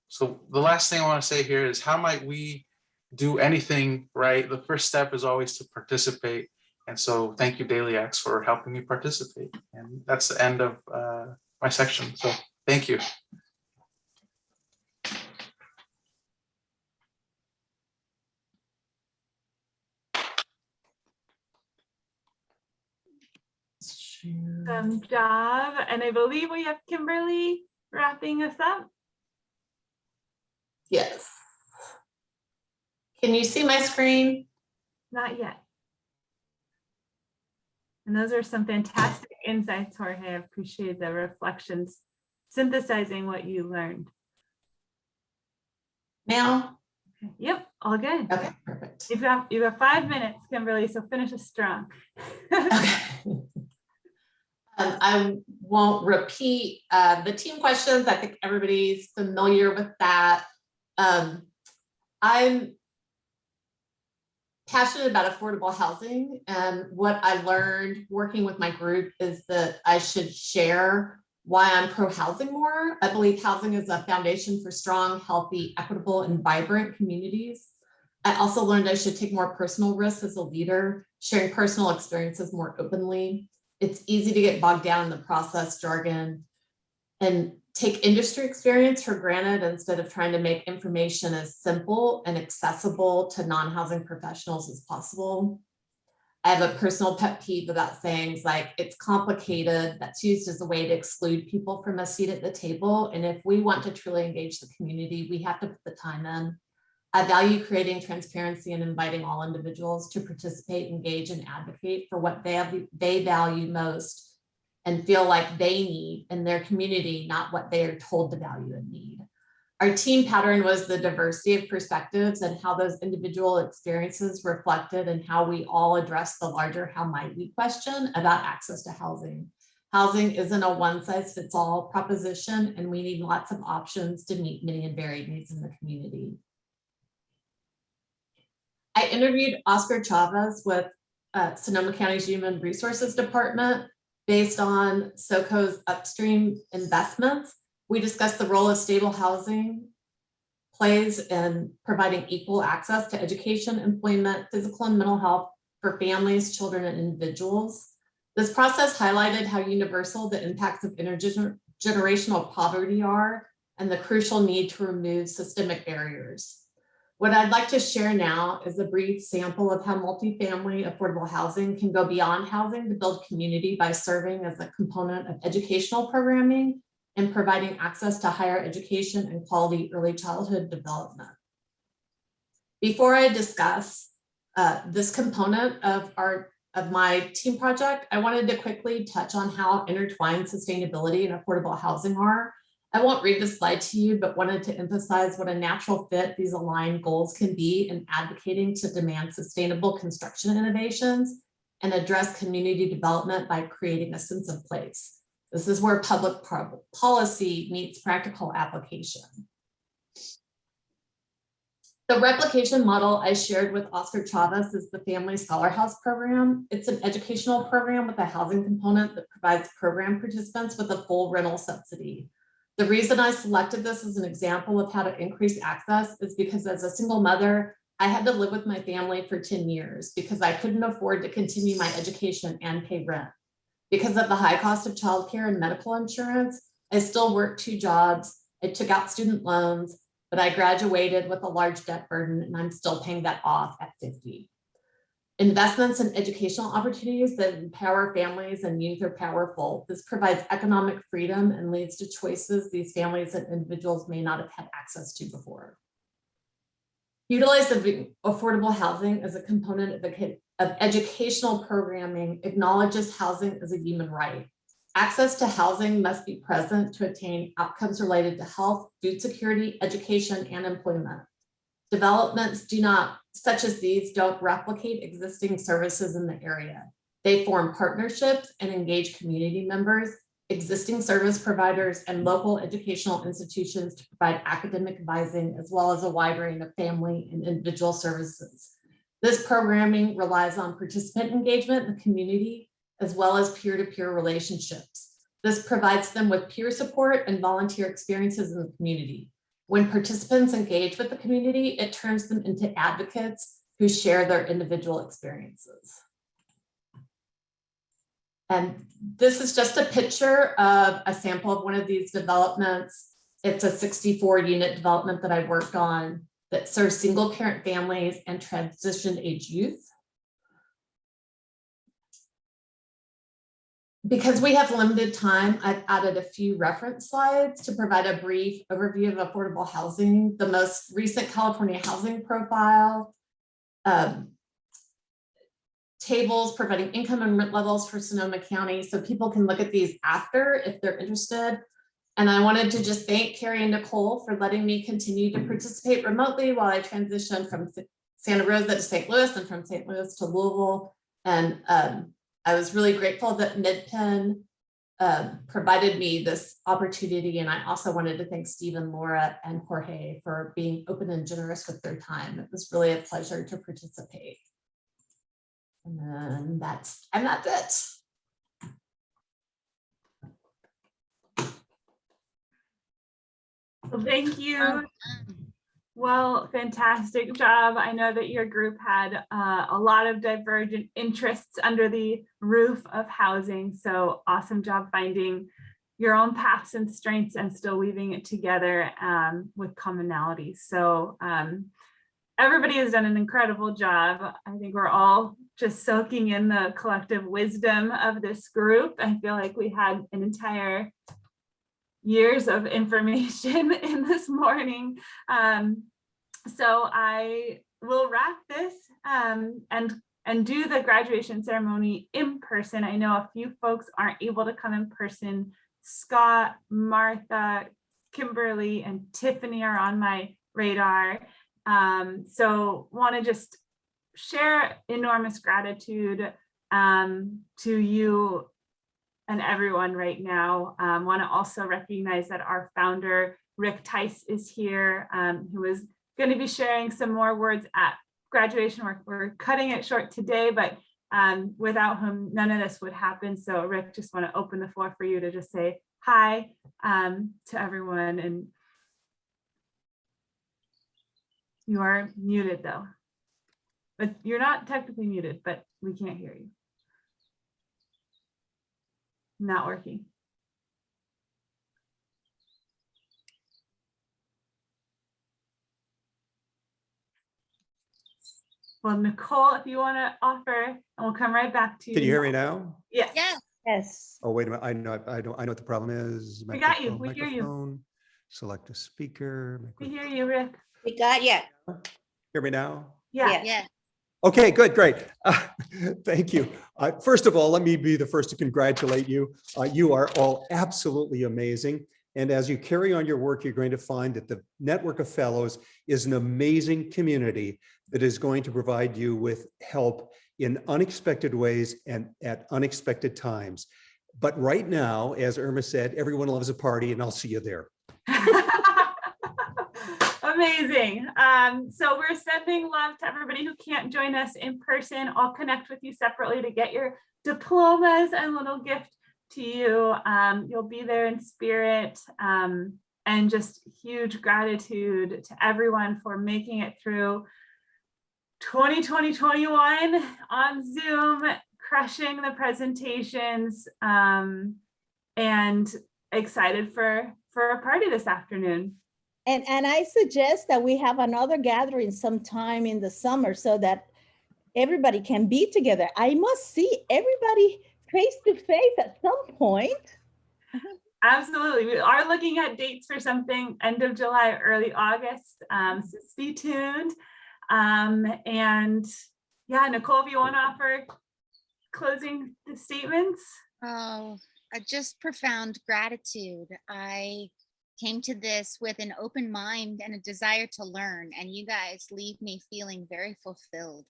Speaker 3: So the last thing I want to say here is, how might we do anything right? The first step is always to participate. And so thank you, DailyX, for helping me participate. And that's the end of my section. So thank you.
Speaker 1: Awesome job. And I believe we have Kimberly wrapping us up.
Speaker 6: Yes. Can you see my screen?
Speaker 1: Not yet. And those are some fantastic insights, Jorge. I appreciate the reflections, synthesizing what you learned.
Speaker 6: Now?
Speaker 1: Okay. Yep, all good.
Speaker 6: Okay, perfect.
Speaker 1: You've got 5 minutes, Kimberly, so finish us strong.
Speaker 6: I won't repeat the team questions. I think everybody's familiar with that. I'm passionate about affordable housing, and what I learned working with my group is that I should share why I'm pro-housing more. I believe housing is a foundation for strong, healthy, equitable, and vibrant communities. I also learned I should take more personal risks as a leader, sharing personal experiences more openly. It's easy to get bogged down in the process jargon and take industry experience for granted instead of trying to make information as simple and accessible to non-housing professionals as possible. I have a personal pet peeve about sayings like "it's complicated" that's used as a way to exclude people from a seat at the table. And if we want to truly engage the community, we have to put the time in. I value creating transparency and inviting all individuals to participate, engage, and advocate for what they value most and feel like they need in their community, not what they are told to value and need. Our team pattern was the diversity of perspectives and how those individual experiences reflected and how we all address the larger how might we question about access to housing. Housing isn't a one-size-fits-all proposition, and we need lots of options to meet many and varied needs in the community. I interviewed Oscar Chavez with Sonoma County's Human Resources Department based on SoCo's upstream investments. We discussed the role of stable housing plays in providing equal access to education, employment, physical and mental health for families, children, and individuals. This process highlighted how universal the impacts of intergenerational poverty are and the crucial need to remove systemic barriers. What I'd like to share now is a brief sample of how multifamily affordable housing can go beyond housing to build community by serving as a component of educational programming and providing access to higher education and quality early childhood development. Before I discuss this component of my team project, I wanted to quickly touch on how intertwined sustainability and affordable housing are. I won't read this slide to you, but wanted to emphasize what a natural fit these aligned goals can be in advocating to demand sustainable construction innovations and address community development by creating a sense of place. This is where public policy meets practical application. The replication model I shared with Oscar Chavez is the Family Scholar House program. It's an educational program with a housing component that provides program participants with a full rental subsidy. The reason I selected this as an example of how to increase access is because as a single mother, I had to live with my family for 10 years because I couldn't afford to continue my education and pay rent. Because of the high cost of childcare and medical insurance, I still worked 2 jobs. I took out student loans, but I graduated with a large debt burden and I'm still paying that off at 50. Investments in educational opportunities that empower families and youth are powerful. This provides economic freedom and leads to choices these families and individuals may not have had access to before. Utilizing affordable housing as a component of educational programming acknowledges housing as a human right. Access to housing must be present to attain outcomes related to health, food security, education, and employment. Developments such as these don't replicate existing services in the area. They form partnerships and engage community members, existing service providers, and local educational institutions to provide academic advising, as well as a wide range of family and individual services. This programming relies on participant engagement in the community, as well as peer-to-peer relationships. This provides them with peer support and volunteer experiences in the community. When participants engage with the community, it turns them into advocates who share their individual experiences. And this is just a picture of a sample of one of these developments. It's a 64-unit development that I worked on that serves single parent families and transition age youth. Because we have limited time, I've added a few reference slides to provide a brief overview of affordable housing, the most recent California housing profile, tables providing income and rent levels for Sonoma County, so people can look at these after if they're interested. And I wanted to just thank Carrie and Nicole for letting me continue to participate remotely while I transitioned from Santa Rosa to St. Louis and from St. Louis to Louisville. And I was really grateful that MidPenn provided me this opportunity. And I also wanted to thank Stephen, Laura, and Jorge for being open and generous with their time. It was really a pleasure to participate. And then that's it.
Speaker 1: Well, thank you. Well, fantastic job. I know that your group had a lot of divergent interests under the roof of housing. So awesome job finding your own paths and strengths and still weaving it together with commonalities. So everybody has done an incredible job. I think we're all just soaking in the collective wisdom of this group. I feel like we had an entire years of information in this morning. So I will wrap this and do the graduation ceremony in person. I know a few folks aren't able to come in person. Scott, Martha, Kimberly and Tiffany are on my radar. So want to just share enormous gratitude to you and everyone right now. Want to also recognize that our founder, Rick Tice, is here, who is going to be sharing some more words at graduation. We're cutting it short today, but without whom none of this would happen. So Rick, just want to open the floor for you to just say hi to everyone. And you are muted though, but you're not technically muted, but we can't hear you. Not working. Well, Nicole, if you want to offer, and we'll come right back to you.
Speaker 4: Can you hear me now?
Speaker 1: Yes.
Speaker 10: Yes.
Speaker 4: Oh, wait a minute. I know what the problem is.
Speaker 1: We got you.
Speaker 4: Microphone,
Speaker 1: We hear you.
Speaker 4: microphone. Select a speaker.
Speaker 1: We hear you, Rick.
Speaker 16: We got you.
Speaker 4: Hear me now?
Speaker 1: Yeah.
Speaker 15: Yeah.
Speaker 4: Okay, good, great. Thank you. First of all, let me be the first to congratulate you. You are all absolutely amazing. And as you carry on your work, you're going to find that the Network of Fellows is an amazing community that is going to provide you with help in unexpected ways and at unexpected times. But right now, as Irma said, everyone loves a party, and I'll see you there.
Speaker 1: Amazing. So we're sending love to everybody who can't join us in person. I'll connect with you separately to get your diplomas and little gift to you. You'll be there in spirit. And just huge gratitude to everyone for making it through 2020-21 on Zoom, crushing the presentations, and excited for a party this afternoon.
Speaker 10: And I suggest that we have another gathering sometime in the summer so that everybody can be together. I must see everybody face to face at some point.
Speaker 1: Absolutely. We are looking at dates for something end of July, early August. So stay tuned. And yeah, Nicole, if you want to offer closing statements.
Speaker 2: Oh, just profound gratitude. I came to this with an open mind and a desire to learn, and you guys leave me feeling very fulfilled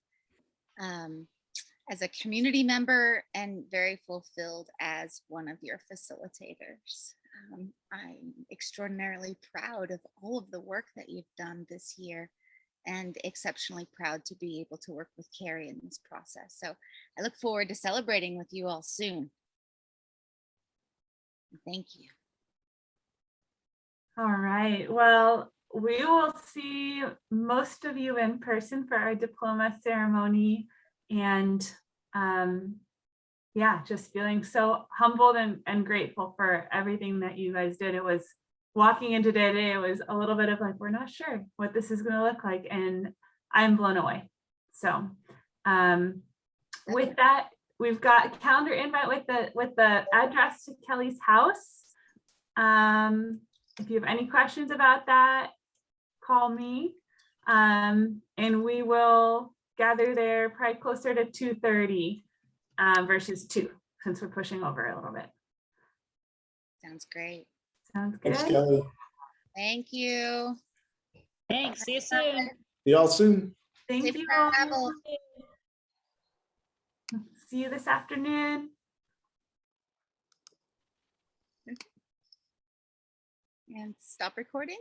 Speaker 2: as a community member and very fulfilled as one of your facilitators. I'm extraordinarily proud of all of the work that you've done this year, and exceptionally proud to be able to work with Carrie in this process. So I look forward to celebrating with you all soon. Thank you.
Speaker 1: All right. Well, we will see most of you in person for our diploma ceremony. And yeah, just feeling so humbled and grateful for everything that you guys did. It was walking into today, it was a little bit of like, we're not sure what this is going to look like. And I'm blown away. So with that, we've got a calendar invite with the address to Kelly's house. If you have any questions about that, call me. And we will gather there probably closer to 2:30 versus 2, since we're pushing over a little bit.
Speaker 2: Sounds great.
Speaker 1: Sounds good.
Speaker 17: Thanks, Kelly.
Speaker 2: Thank you.
Speaker 8: Thanks. See you soon.
Speaker 17: See y'all soon.
Speaker 1: Thank
Speaker 2: Safe
Speaker 1: you.
Speaker 2: travel.
Speaker 1: See you this afternoon.
Speaker 2: And stop recording.